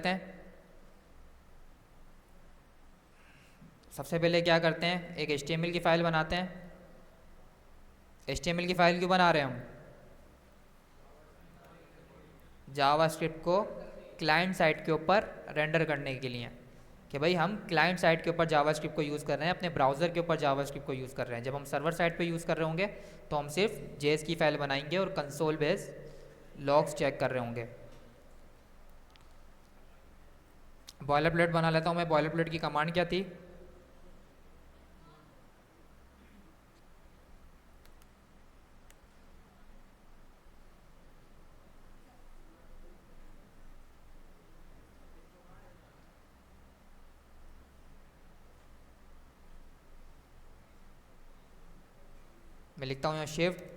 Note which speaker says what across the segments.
Speaker 1: लेते हैं। सबसे पहले क्या करते हैं, एक HTML की फ़ाइल बनाते हैं। HTML की फ़ाइल क्यों बना रहे हैं हम? जावास्क्रिप्ट को क्लाइंट साइट के ऊपर रेंडर करने के लिए, कि भाई हम क्लाइंट साइट के ऊपर जावास्क्रिप्ट को यूज़ कर रहे हैं, अपने ब्राउज़र के ऊपर जावास्क्रिप्ट को यूज़ कर रहे हैं। जब हम सर्वर साइट पे यूज़ कर रहे होंगे तो हम सिर्फ जेएस की फ़ाइल बनाएंगे और कंसोल बेस लॉग्स चेक कर रहे होंगे। बॉयलर प्लेट बना लेता हूँ मैं। बॉयलर प्लेट की कमांड क्या थी? मैं लिखता हूँ यहाँ शिफ्ट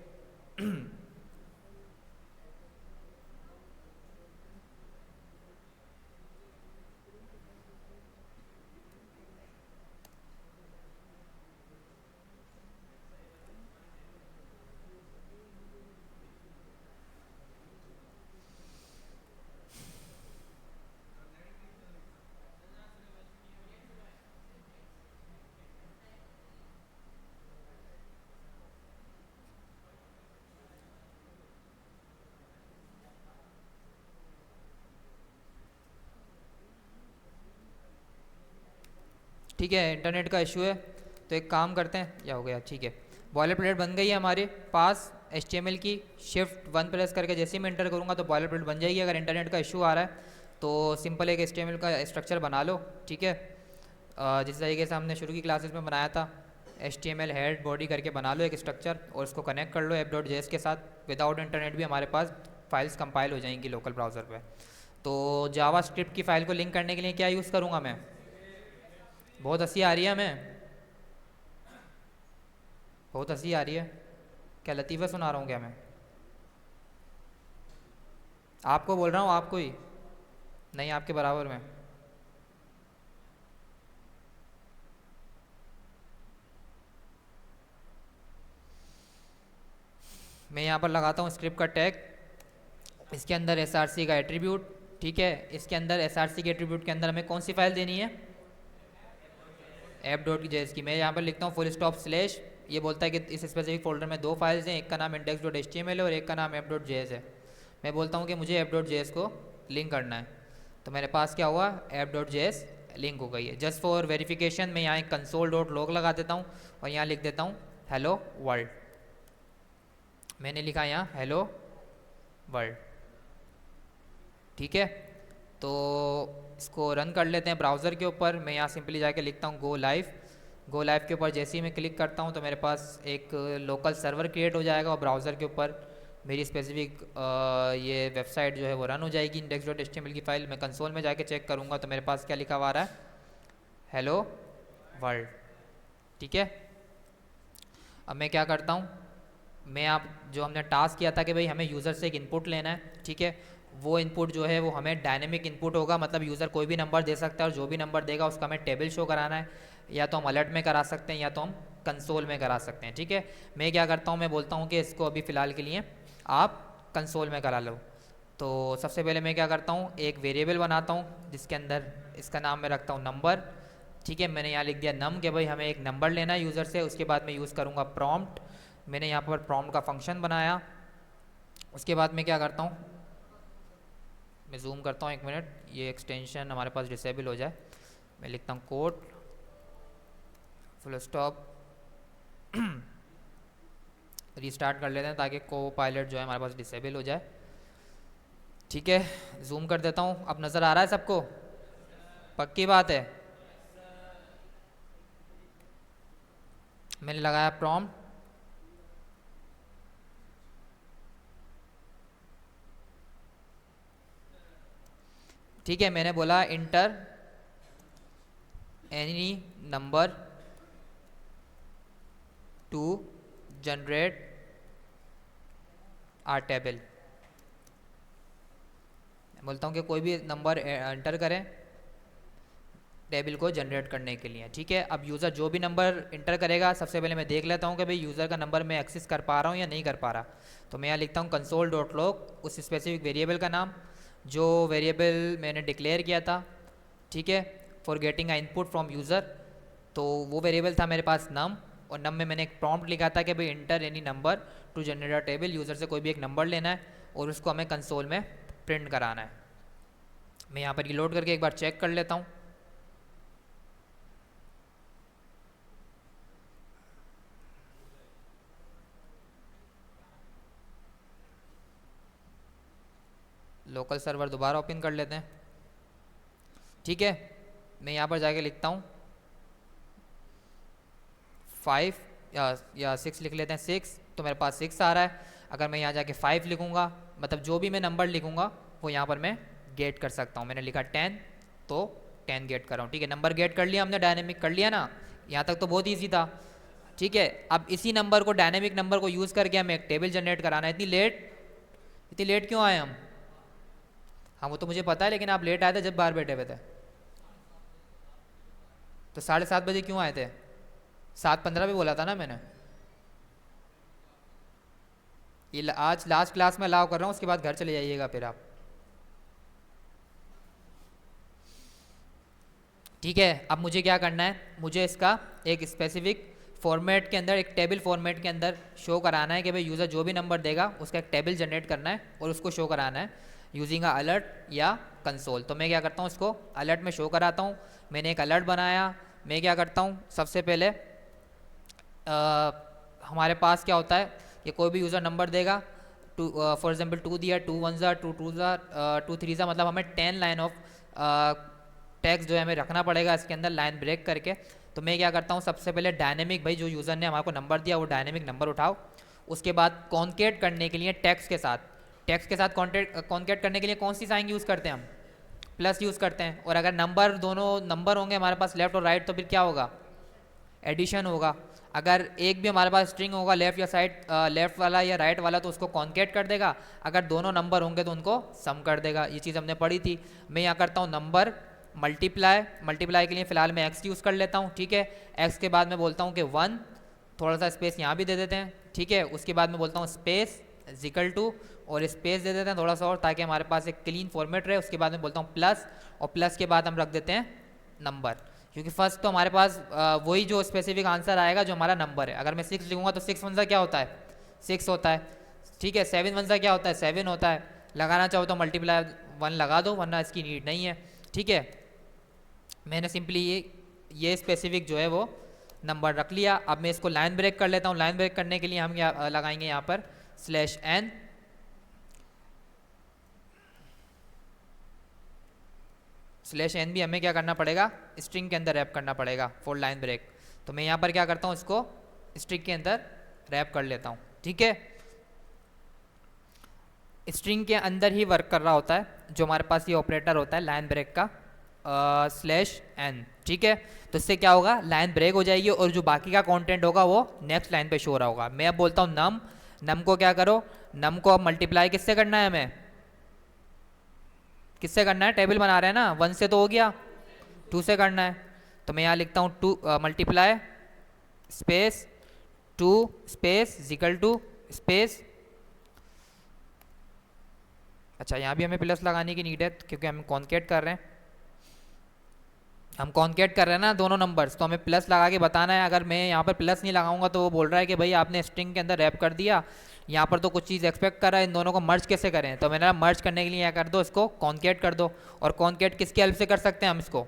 Speaker 1: ठीक है, इंटरनेट का इशू है तो एक काम करते हैं, क्या हो गया, ठीक है। बॉयलर प्लेट बन गई है हमारे पास। HTML की शिफ्ट 1 प्रेस करके जैसे ही मैं इंटर करूँगा तो बॉयलर प्लेट बन जाएगी। अगर इंटरनेट का इशू आ रहा है तो सिंपल एक HTML का स्ट्रक्चर बना लो, ठीक है। जिस तरीके से हमने शुरू की क्लासेस में बनाया था, HTML हेड बॉडी करके बना लो एक स्ट्रक्चर और उसको कनेक्ट कर लो app.js के साथ। विदाउट इंटरनेट भी हमारे पास फाइल्स कंपाइल हो जाएंगी लोकल ब्राउज़र पे। तो जावास्क्रिप्ट की फ़ाइल को लिंक करने के लिए क्या यूज़ करूँगा मैं? बहुत हंसी आ रही है हमें, बहुत हंसी आ रही है। क्या लतीफ़ा सुना रहा हूँ क्या मैं? आपको बोल रहा हूँ, आपको ही नहीं, आपके बराबर में। मैं यहाँ पर लगाता हूँ स्क्रिप्ट का टैग, इसके अंदर SRC का एट्रीब्यूट, ठीक है। इसके अंदर SRC के एट्रीब्यूट के अंदर हमें कौन सी फाइल देनी है? app.js की। मैं यहाँ पर लिखता हूँ फुल स्टॉप स्लैश। ये बोलता है कि इस स्पेसिफिक फोल्डर में दो फाइल्स हैं, एक का नाम index.html है और एक का नाम app.js है। मैं बोलता हूँ कि मुझे app.js को लिंक करना है, तो मेरे पास क्या हुआ, app.js लिंक हो गई है। जस्ट फॉर वेरिफिकेशन मैं यहाँ एक console.log लगा देता हूँ और यहाँ लिख देता हूँ हेलो वर्ल्ड। मैंने लिखा यहाँ हेलो वर्ल्ड, ठीक है। तो इसको रन कर लेते हैं ब्राउज़र के ऊपर। मैं यहाँ सिंपली जाके लिखता हूँ गो लाइव। गो लाइव के ऊपर जैसे ही मैं क्लिक करता हूँ तो मेरे पास एक लोकल सर्वर क्रिएट हो जाएगा और ब्राउज़र के ऊपर मेरी स्पेसिफिक ये वेबसाइट जो है वो रन हो जाएगी। index.html की फ़ाइल मैं कंसोल में जाके चेक करूँगा तो मेरे पास क्या लिखा हुआ आ रहा है, हेलो वर्ल्ड, ठीक है। अब मैं क्या करता हूँ, मैं आप जो हमने टास्क किया था कि भाई हमें यूज़र से एक इनपुट लेना है, ठीक है। वो इनपुट जो है वो हमें डायनेमिक इनपुट होगा, मतलब यूज़र कोई भी नंबर दे सकता है और जो भी नंबर देगा उसका हमें टेबल शो कराना है। या तो हम अलर्ट में करा सकते हैं या तो हम कंसोल में करा सकते हैं, ठीक है। मैं क्या करता हूँ, मैं बोलता हूँ कि इसको अभी फ़िलहाल के लिए आप कंसोल में करा लो। तो सबसे पहले मैं क्या करता हूँ, एक वेरिएबल बनाता हूँ जिसके अंदर इसका नाम मैं रखता हूँ नंबर, ठीक है। मैंने यहाँ लिख दिया नम कि भाई हमें एक नंबर लेना है यूज़र से। उसके बाद मैं यूज़ करूँगा प्रॉम्प्ट। मैंने यहाँ पर प्रॉम्प्ट का फंक्शन बनाया। उसके बाद मैं क्या करता हूँ, मैं जूम करता हूँ, एक मिनट, ये एक्सटेंशन हमारे पास डिसेबल हो जाए। मैं लिखता हूँ कोड फुल स्टॉप रीस्टार्ट कर लेते हैं ताकि को पायलट जो है हमारे पास डिसेबल हो जाए, ठीक है। जूम कर देता हूँ, अब नज़र आ रहा है सबको? पक्की बात है। मैंने लगाया प्रॉम्प्ट, ठीक है। मैंने बोला enter any number to generate our table. बोलता हूँ कि कोई भी नंबर एंटर करें टेबल को जनरेट करने के लिए, ठीक है। अब यूज़र जो भी नंबर इंटर करेगा, सबसे पहले मैं देख लेता हूँ कि भाई यूज़र का नंबर मैं एक्सेस कर पा रहा हूँ या नहीं कर पा रहा। तो मैं यहाँ लिखता हूँ कंसोल डॉट लॉग, उस स्पेसिफिक वेरिएबल का नाम जो वेरिएबल मैंने डिक्लेयर किया था, ठीक है, for getting a input from user, तो वो वेरिएबल था मेरे पास नम, और नम में मैंने एक प्रॉम्प्ट लिखा था कि भाई inter any number to generate a table, user से कोई भी एक नंबर लेना है और उसको हमें कंसोल में प्रिंट कराना है। मैं यहाँ पर रिलोड करके एक बार चेक कर लेता हूँ। लोकल सर्वर दोबारा ओपन कर लेते हैं, ठीक है। मैं यहाँ पर जाके लिखता हूँ 5 या 6 लिख लेते हैं, 6, तो मेरे पास 6 आ रहा है। अगर मैं यहाँ जाके 5 लिखूँगा, मतलब जो भी मैं नंबर लिखूँगा वो यहाँ पर मैं गेट कर सकता हूँ। मैंने लिखा 10, तो 10 गेट कर रहा हूँ, ठीक है। नंबर गेट कर लिया हमने, डायनेमिक कर लिया ना, यहाँ तक तो बहुत ईजी था, ठीक है। अब इसी नंबर को, डायनेमिक नंबर को यूज़ करके हमें एक टेबल जनरेट कराना है। इतनी लेट क्यों आए हम? हाँ वो तो मुझे पता है, लेकिन आप लेट आए थे जब बाहर बैठे हुए थे, तो 7:30 बजे क्यों आए थे? 7:15 पे बोला था ना मैंने। ये आज लास्ट क्लास में अलाउ कर रहा हूँ, उसके बाद घर चले जाइएगा फिर आप, ठीक है। अब मुझे क्या करना है, मुझे इसका एक स्पेसिफिक फॉर्मेट के अंदर, एक टेबल फॉर्मेट के अंदर शो कराना है कि भाई यूज़र जो भी नंबर देगा उसका एक टेबल जनरेट करना है और उसको शो कराना है यूजिंग अ अलर्ट या कंसोल। तो मैं क्या करता हूँ, इसको अलर्ट में शो कराता हूँ। मैंने एक अलर्ट बनाया। मैं क्या करता हूँ, सबसे पहले हमारे पास क्या होता है कि कोई भी यूज़र नंबर देगा, टू फॉर एग्जाम्पल 2 दिया, 2 1 ज़ा, 2 2 ज़ा, 2 3 ज़ा, मतलब हमें 10 लाइन ऑफ टेक्स्ट जो है हमें रखना पड़ेगा इसके अंदर, लाइन ब्रेक करके। तो मैं क्या करता हूँ, सबसे पहले डायनेमिक, भाई जो यूज़र ने हमारे को नंबर दिया वो डायनेमिक नंबर उठाओ। उसके बाद कॉन्केट करने के लिए टेक्स्ट के साथ कॉन्केट करने के लिए कौन सी साइन यूज़ करते हैं हम? प्लस यूज़ करते हैं। और अगर नंबर, दोनों नंबर होंगे हमारे पास लेफ्ट और राइट, तो फिर क्या होगा? एडिशन होगा। अगर एक भी हमारे पास स्ट्रिंग होगा लेफ्ट या साइड, लेफ्ट वाला या राइट वाला, तो उसको कॉन्केट कर देगा। अगर दोनों नंबर होंगे तो उनको सम कर देगा। ये चीज़ हमने पढ़ी थी। मैं यहाँ करता हूँ नंबर मल्टीप्लाई के लिए फ़िलहाल मैं x यूज़ कर लेता हूँ, ठीक है। x के बाद मैं बोलता हूँ कि 1, थोड़ा सा स्पेस यहाँ भी दे देते हैं, ठीक है। उसके बाद मैं बोलता हूँ स्पेस इक्वल टू, और स्पेस दे देते हैं थोड़ा सा और, ताकि हमारे पास एक क्लीन फॉर्मेट रहे। उसके बाद मैं बोलता हूँ प्लस, और प्लस के बाद हम रख देते हैं नंबर, क्योंकि फर्स्ट तो हमारे पास वही जो स्पेसिफिक आंसर आएगा जो हमारा नंबर है। अगर मैं 6 लिखूँगा तो 6 1 ज़ा क्या होता है? 6 होता है, ठीक है। 7 1 ज़ा क्या होता है? 7 होता है। लगाना चाहो तो मल्टीप्लाई 1 लगा दो, वरना इसकी नीड नहीं है, ठीक है। मैंने सिंपली ये स्पेसिफिक जो है वो नंबर रख लिया। अब मैं इसको लाइन ब्रेक कर लेता हूँ। लाइन ब्रेक करने के लिए हम लगाएंगे यहाँ पर /n, /n भी हमें क्या करना पड़ेगा? स्ट्रिंग के अंदर रैप करना पड़ेगा फॉर लाइन ब्रेक। तो मैं यहाँ पर क्या करता हूँ, इसको स्ट्रिंग के अंदर रैप कर लेता हूँ, ठीक है। स्ट्रिंग के अंदर ही वर्क कर रहा होता है जो हमारे पास ये ऑपरेटर होता है लाइन ब्रेक का, /n, ठीक है। तो इससे क्या होगा, लाइन ब्रेक हो जाएगी और जो बाकी का कंटेंट होगा वो नेक्स्ट लाइन पे शो हो रहा होगा। मैं अब बोलता हूँ नम को क्या करो, नम को अब मल्टीप्लाई किससे करना है? हमें किससे करना है? टेबल बना रहे हैं ना, 1 से तो हो गया, 2 से करना है। तो मैं यहाँ लिखता हूँ 2 multiply space 2 space equal to space, अच्छा यहाँ भी हमें प्लस लगाने की नीड है क्योंकि हम कॉन्केट कर रहे हैं, हम कॉन्केट कर रहे हैं ना दोनों नंबर्स, तो हमें प्लस लगा के बताना है। अगर मैं यहाँ पर प्लस नहीं लगाऊंगा तो वो बोल रहा है कि भाई आपने स्ट्रिंग के अंदर रैप कर दिया, यहाँ पर तो कुछ चीज़ एक्सपेक्ट कर रहा है, इन दोनों को मर्ज कैसे करें? तो मैंने मर्ज करने के लिए क्या कर दो, इसको कॉन्केट कर दो। और कॉन्केट किसकी हेल्प से कर सकते हैं हम? इसको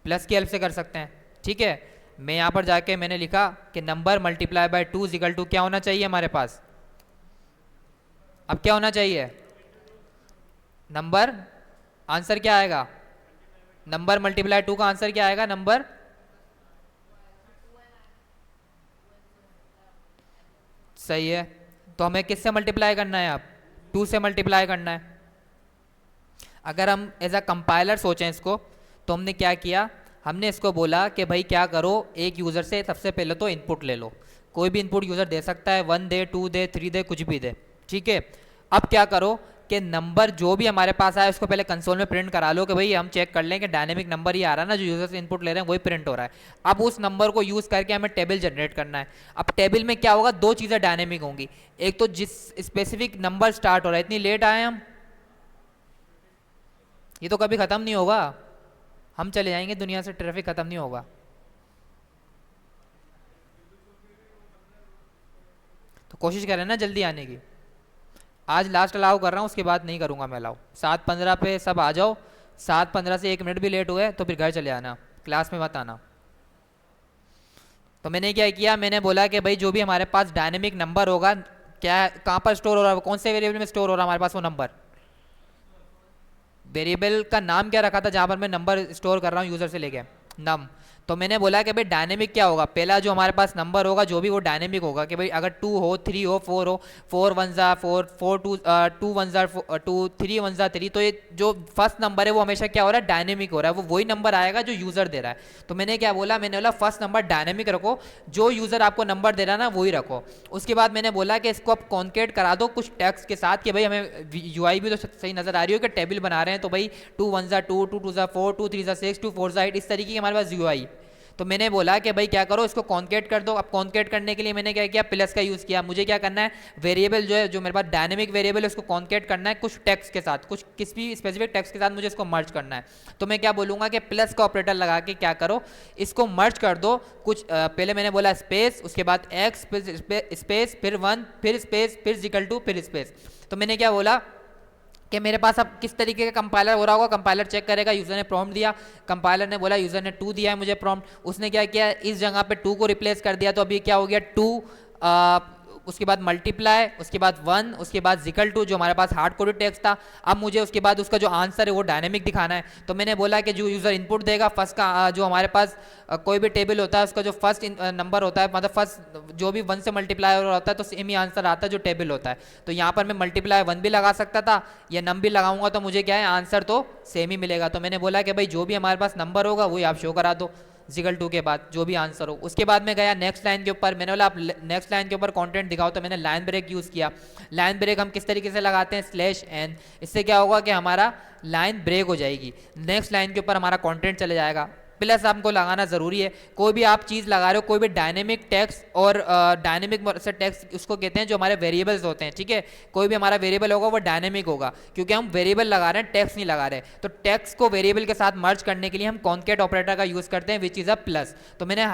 Speaker 1: प्लस की हेल्प से कर सकते हैं, ठीक है। मैं यहाँ पर जाके मैंने लिखा कि number multiply by 2 equal to क्या होना चाहिए हमारे पास? अब क्या होना चाहिए? नंबर, आंसर क्या आएगा? नंबर मल्टीप्लाई 2 का आंसर क्या आएगा? नंबर, सही है। तो हमें किससे मल्टीप्लाई करना है? आप 2 से मल्टीप्लाई करना है। अगर हम एज अ कंपाइलर सोचें इसको, तो हमने क्या किया, हमने इसको बोला कि भाई क्या करो, एक यूज़र से सबसे पहले तो इनपुट ले लो। कोई भी इनपुट यूज़र दे सकता है, 1 दे, 2 दे, 3 दे, कुछ भी दे, ठीक है। अब क्या करो कि नंबर जो भी हमारे पास आया उसको पहले कंसोल में प्रिंट करा लो कि भाई हम चेक कर लें कि डायनेमिक नंबर ही आ रहा है ना, जो यूज़र से इनपुट ले रहे हैं वही प्रिंट हो रहा है। अब उस नंबर को यूज़ करके हमें टेबल जनरेट करना है। अब टेबल में क्या होगा, 2 चीज़ें डायनेमिक होंगी। एक तो जिस स्पेसिफिक नंबर स्टार्ट हो रहा है, इतनी लेट आए हम, ये तो कभी ख़त्म नहीं होगा, हम चले जाएंगे दुनिया से, ट्रैफिक ख़त्म नहीं होगा। तो कोशिश करें ना जल्दी आने की। आज लास्ट अलाउ कर रहा हूँ, उसके बाद नहीं करूँगा मैं अलाउ। 7:15 पे सब आ जाओ, 7:15 से 1 मिनट भी लेट हुए तो फिर घर चले आना, क्लास में मत आना। तो मैंने क्या किया, मैंने बोला कि भाई जो भी हमारे पास डायनेमिक नंबर होगा, क्या कहाँ पर स्टोर हो रहा है, कौन से वेरिएबल में स्टोर हो रहा है हमारे पास वो नंबर, वेरिएबल का नाम क्या रखा था जहाँ पर मैं नंबर स्टोर कर रहा हूँ यूज़र से लेके, नम। तो मैंने बोला कि भाई डायनेमिक क्या होगा, पहला जो हमारे पास नंबर होगा जो भी वो डायनेमिक होगा, कि भाई अगर 2 हो, 3 हो, 4 हो, 4 1 ज़ा 4, 4 2 2 1 ज़ा 2, 3 1 ज़ा 3, तो ये जो फर्स्ट नंबर है वो हमेशा क्या हो रहा है, डायनेमिक हो रहा है, वो वही नंबर आएगा जो यूज़र दे रहा है। तो मैंने क्या बोला, मैंने बोला फर्स्ट नंबर डायनेमिक रखो, जो यूज़र आपको नंबर दे रहा है ना वही रखो। उसके बाद मैंने बोला कि इसको आप कॉन्केट करा दो कुछ टेक्स्ट के साथ, कि भाई हमें यूआई भी तो सही नज़र आ रही हो कि टेबल बना रहे हैं, तो भाई 2 1 ज़ा 2, 2 2 ज़ा 4, 2 3 ज़ा 6, 2 4 ज़ा 8, इस तरीके की हमारे पास यूआई। तो मैंने बोला कि भाई क्या करो, इसको कॉन्केट कर दो। अब कॉन्केट करने के लिए मैंने क्या किया, प्लस का यूज़ किया। मुझे क्या करना है, वेरिएबल जो है, जो मेरे पास डायनेमिक वेरिएबल है, उसको कॉन्केट करना है कुछ टेक्स्ट के साथ, कुछ किसी भी स्पेसिफिक टेक्स्ट के साथ मुझे इसको मर्ज करना है। तो मैं क्या बोलूँगा कि प्लस का ऑपरेटर लगा के क्या करो, इसको मर्ज कर दो कुछ। पहले मैंने बोला स्पेस, उसके बाद एक्स, फिर स्पेस, फिर 1, फिर स्पेस, फिर इक्वल टू, फिर स्पेस। तो मैंने क्या बोला कि मेरे पास अब किस तरीके का कंपाइलर हो रहा होगा, कंपाइलर चेक करेगा, यूज़र ने प्रॉम्प्ट दिया, कंपाइलर ने बोला यूज़र ने 2 दिया है मुझे प्रॉम्प्ट, उसने क्या किया, इस जगह पे 2 को रिप्लेस कर दिया, तो अभी क्या हो गया 2, उसके बाद मल्टीप्लाई, उसके बाद 1, उसके बाद इक्वल टू, जो हमारे पास हार्ड कोडेड टेक्स्ट था। अब मुझे उसके बाद उसका जो आंसर है वो डायनेमिक दिखाना है। तो मैंने बोला कि जो यूज़र इनपुट देगा फर्स्ट का, जो हमारे पास कोई भी टेबल होता है उसका जो फर्स्ट नंबर होता है, मतलब फर्स्ट जो भी 1 से मल्टीप्लाई होता है तो सेम ही आंसर आता है जो टेबल होता है। तो यहाँ पर मैं मल्टीप्लाई 1 भी लगा सकता था या नम भी लगाऊंगा, तो मुझे क्या है, आंसर तो सेम ही मिलेगा। तो मैंने बोला कि भाई जो भी हमारे पास नंबर होगा वही आप शो करा दो इक्वल टू के बाद, जो भी आंसर हो। उसके बाद मैं गया नेक्स्ट लाइन के ऊपर, मैंने बोला आप नेक्स्ट लाइन के ऊपर कंटेंट दिखाओ, तो मैंने लाइन ब्रेक यूज़ किया। लाइन ब्रेक हम किस तरीके से लगाते हैं, /n, इससे क्या होगा कि हमारा लाइन ब्रेक हो जाएगी, नेक्स्ट लाइन के ऊपर हमारा कंटेंट चले जाएगा। प्लस हमको लगाना ज़रूरी है, कोई भी आप चीज़ लगा रहे हो, कोई भी डायनेमिक टेक्स्ट और डायनेमिक से टेक्स्ट उसको कहते हैं जो हमारे वेरिएबल्स होते हैं, ठीक है। कोई भी हमारा वेरिएबल होगा वो डायनेमिक होगा, क्योंकि हम वेरिएबल लगा रहे हैं, टेक्स्ट नहीं लगा रहे। तो टेक्स्ट को वेरिएबल के साथ मर्ज करने के लिए हम कॉन्केट ऑपरेटर का यूज़ करते हैं, विच इज़ अ प्लस। तो मैंने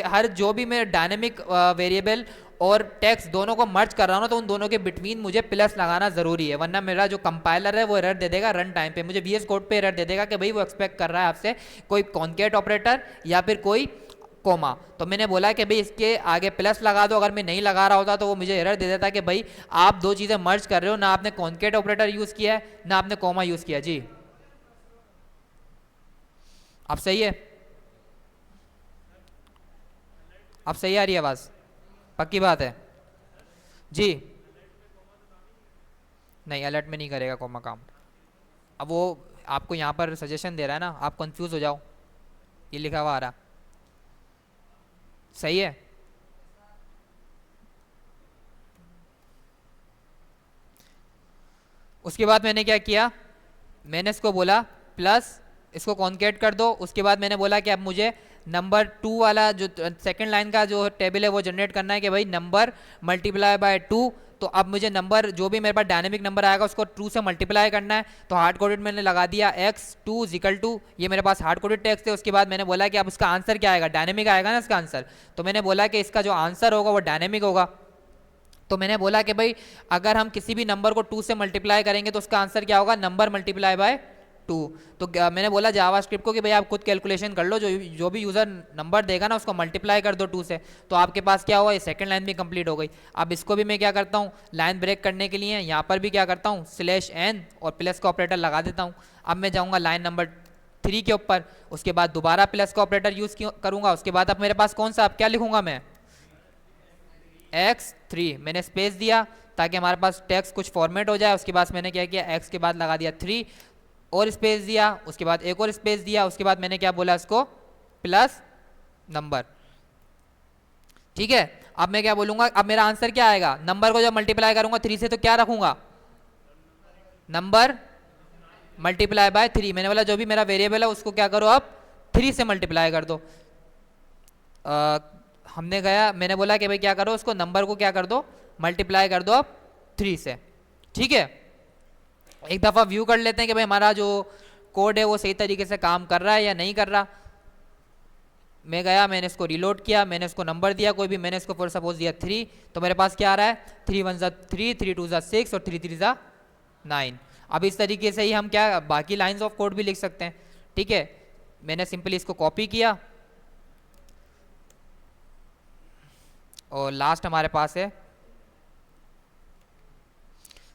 Speaker 1: हर जो भी मैं डायनेमिक वेरिएबल और टेक्स्ट दोनों को मर्ज कर रहा हूँ, तो उन दोनों के बिटवीन मुझे प्लस लगाना ज़रूरी है, वरना मेरा जो कंपाइलर है वो एरर दे देगा रन टाइम पे, मुझे VS कोड पे एरर दे देगा कि भाई वो एक्सपेक्ट कर रहा है आपसे कोई कॉन्केट ऑपरेटर या फिर कोई कोमा। तो मैंने बोला कि भाई इसके आगे प्लस लगा दो, अगर मैं नहीं लगा रहा होता तो वो मुझे एरर दे देता कि भाई आप दो चीज़ें मर्ज कर रहे हो, ना आपने कॉन्केट ऑपरेटर यूज़ किया है ना आपने कोमा यूज़ किया। जी अब सही है, अब सही आ रही है आवाज़, पक्की बात है जी। नहीं, अलर्ट में नहीं करेगा कोमा काम। अब वो आपको यहाँ पर सजेशन दे रहा है ना, आप कंफ्यूज हो जाओ, ये लिखा हुआ आ रहा, सही है। उसके बाद मैंने क्या किया, मैंने इसको बोला प्लस, इसको कॉन्केट कर दो। उसके बाद मैंने बोला कि अब मुझे नंबर 2 वाला जो सेकंड लाइन का जो टेबल है वो जनरेट करना है, कि भाई नंबर मल्टीप्लाई बाय 2। तो अब मुझे नंबर जो भी मेरे पास डायनेमिक नंबर आएगा उसको 2 से मल्टीप्लाई करना है। तो हार्ड कोडेड मैंने लगा दिया x2 इक्वल टू, ये मेरे पास हार्ड कोडेड टेक्स्ट है। उसके बाद मैंने बोला कि अब उसका आंसर क्या आएगा, डायनेमिक आएगा ना इसका आंसर। तो मैंने बोला कि इसका जो आंसर होगा वो डायनेमिक होगा। तो मैंने बोला कि भाई अगर हम किसी भी नंबर को 2 से मल्टीप्लाई करेंगे तो उसका आंसर क्या होगा, नंबर मल्टीप्लाई बाय 2। तो मैंने बोला जावास्क्रिप्ट को कि भाई आप खुद कैलकुलेशन कर लो, जो भी यूज़र नंबर देगा ना उसको मल्टीप्लाई कर दो 2 से, तो आपके पास क्या होगा, ये सेकंड लाइन भी कंप्लीट हो गई। अब इसको भी मैं क्या करता हूँ, लाइन ब्रेक करने के लिए यहाँ पर भी क्या करता हूँ, /n और प्लस का ऑपरेटर लगा देता हूँ। अब मैं जाऊँगा लाइन नंबर 3 के ऊपर, उसके बाद दोबारा प्लस का ऑपरेटर यूज़ करूँगा। उसके बाद अब मेरे पास कौन सा, अब क्या लिखूँगा मैं, x3, मैंने स्पेस दिया ताकि हमारे पास टेक्स्ट कुछ फॉर्मेट हो जाए। उसके बाद मैंने क्या किया, x के बाद लगा दिया 3 और स्पेस दिया, उसके बाद एक और स्पेस दिया। उसके बाद मैंने क्या बोला इसको, प्लस नंबर, ठीक है। अब मैं क्या बोलूंगा, अब मेरा आंसर क्या आएगा, नंबर को जब मल्टीप्लाई करूंगा 3 से तो क्या रखूंगा, नंबर मल्टीप्लाई बाय 3। मैंने बोला जो भी मेरा वेरिएबल है उसको क्या करो, अब 3 से मल्टीप्लाई कर दो। हमने गया, मैंने बोला कि भाई क्या करो, उसको नंबर को क्या कर दो, मल्टीप्लाई कर दो अब 3 से, ठीक है। एक दफ़ा व्यू कर लेते हैं कि भाई हमारा जो कोड है वो सही तरीके से काम कर रहा है या नहीं कर रहा। मैं गया, मैंने इसको रिलोड किया, मैंने इसको नंबर दिया कोई भी, मैंने इसको फॉर सपोज दिया 3, तो मेरे पास क्या आ रहा है 3 1 3, 3 2 6 और 3 3 9। अब इस तरीके से ही हम क्या बाकी लाइंस ऑफ कोड भी लिख सकते हैं। ठीक है, मैंने सिंपली इसको कॉपी किया और लास्ट हमारे पास है।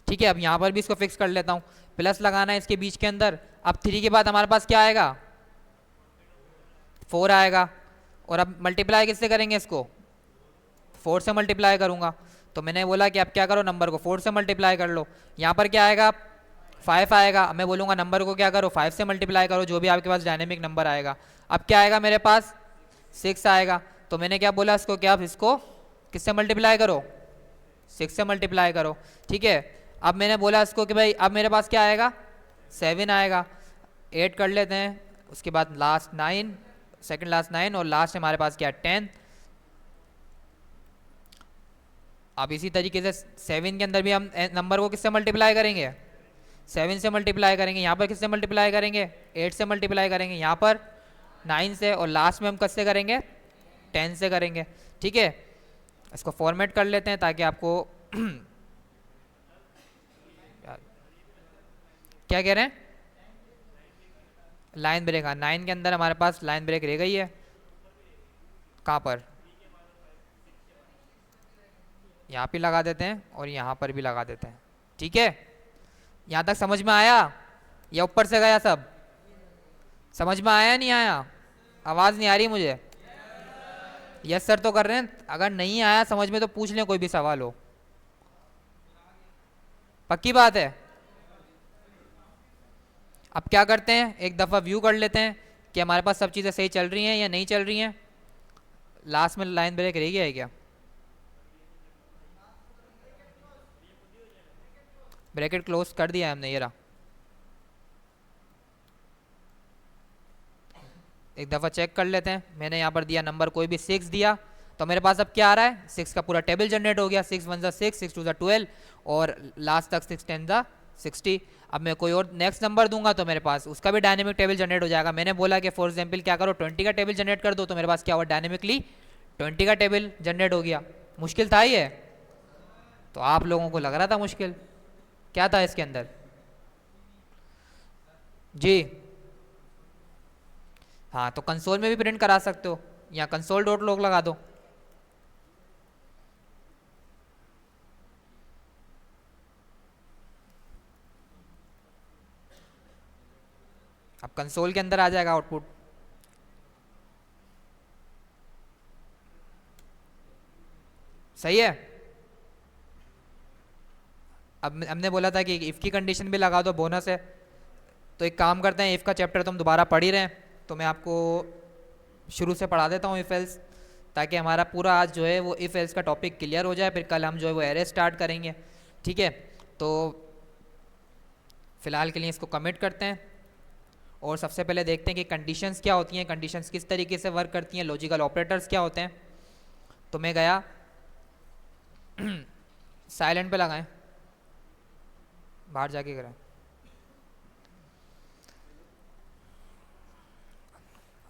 Speaker 1: ठीक है, अब यहां पर भी इसको फिक्स कर लेता हूं, प्लस लगाना है इसके बीच के अंदर। अब 3 के बाद हमारे पास क्या आएगा 4 आएगा, और अब मल्टीप्लाई किससे करेंगे इसको 4 से मल्टीप्लाई करूंगा। तो मैंने बोला कि अब क्या करो नंबर को 4 से मल्टीप्लाई कर लो। यहाँ पर क्या आएगा 5 आएगा, मैं बोलूंगा नंबर को क्या करो 5 से मल्टीप्लाई करो, जो भी आपके पास डायनेमिक नंबर आएगा। अब क्या आएगा मेरे पास 6 आएगा, तो मैंने क्या बोला इसको क्या आप इसको किससे मल्टीप्लाई करो 6 से मल्टीप्लाई करो। ठीक है, अब मैंने बोला इसको कि भाई अब मेरे पास क्या आएगा 7 आएगा, 8 कर लेते हैं, उसके बाद लास्ट 9, सेकंड लास्ट 9 और लास्ट हमारे पास क्या 10। अब इसी तरीके से 7 के अंदर भी हम नंबर को किससे मल्टीप्लाई करेंगे 7 से मल्टीप्लाई करेंगे, यहाँ पर किससे मल्टीप्लाई करेंगे 8 से मल्टीप्लाई करेंगे, यहाँ पर 9 से, और लास्ट में हम किससे करेंगे 10 से करेंगे। ठीक है, इसको फॉर्मेट कर लेते हैं ताकि आपको क्या कह रहे हैं लाइन ब्रेक। हाँ 9 के अंदर हमारे पास लाइन ब्रेक रह गई है, कहाँ पर यहाँ पे लगा देते हैं और यहाँ पर भी लगा देते हैं। ठीक है, यहाँ तक समझ में आया या ऊपर से गया सब समझ में आया नहीं आया, आवाज़ नहीं आ रही मुझे। यस सर तो कर रहे हैं, अगर नहीं आया समझ में तो पूछ लें कोई भी सवाल हो, पक्की बात है। अब क्या करते हैं एक दफ़ा व्यू कर लेते हैं कि हमारे पास सब चीज़ें सही चल रही हैं या नहीं चल रही हैं। लास्ट में लाइन ब्रेक रह गया है क्या, ब्रैकेट क्लोज कर दिया है हमने, ये रहा। एक दफ़ा चेक कर लेते हैं, मैंने यहाँ पर दिया नंबर कोई भी 6 दिया, तो मेरे पास अब क्या आ रहा है 6 का पूरा टेबल जनरेट हो गया, 6 1 6, 6 2 12 और लास्ट तक 6 10 60। अब मैं कोई और नेक्स्ट नंबर दूंगा तो मेरे पास उसका भी डायनेमिक टेबल जनरेट हो जाएगा। मैंने बोला कि फॉर एग्जांपल क्या करो 20 का टेबल जनरेट कर दो, तो मेरे पास क्या हुआ डायनेमिकली 20 का टेबल जनरेट हो गया। मुश्किल था ये, तो आप लोगों को लग रहा था मुश्किल, क्या था इसके अंदर जी। हाँ तो कंसोल में भी प्रिंट करा सकते हो, या कंसोल डॉट लॉग लगा दो। अब कंसोल के अंदर आ जाएगा आउटपुट। सही है। अब हमने बोला था कि इफ की कंडीशन भी लगा दो, बोनस है। तो एक काम करते हैं, इफ का चैप्टर तो हम दोबारा पढ़ ही रहे हैं, तो मैं आपको शुरू से पढ़ा देता हूँ इफ एल्स, ताकि हमारा पूरा आज जो है वो इफ एल्स का टॉपिक क्लियर हो जाए। फिर कल हम जो है वो एरे स्टार्ट करेंगे। ठीक है, तो फिलहाल के लिए इसको कमिट करते हैं और सबसे पहले देखते हैं कि कंडीशंस क्या होती हैं, कंडीशंस किस तरीके से वर्क करती हैं, लॉजिकल ऑपरेटर्स क्या होते हैं। तो मैं गया साइलेंट पे लगाएं, बाहर जाके करें।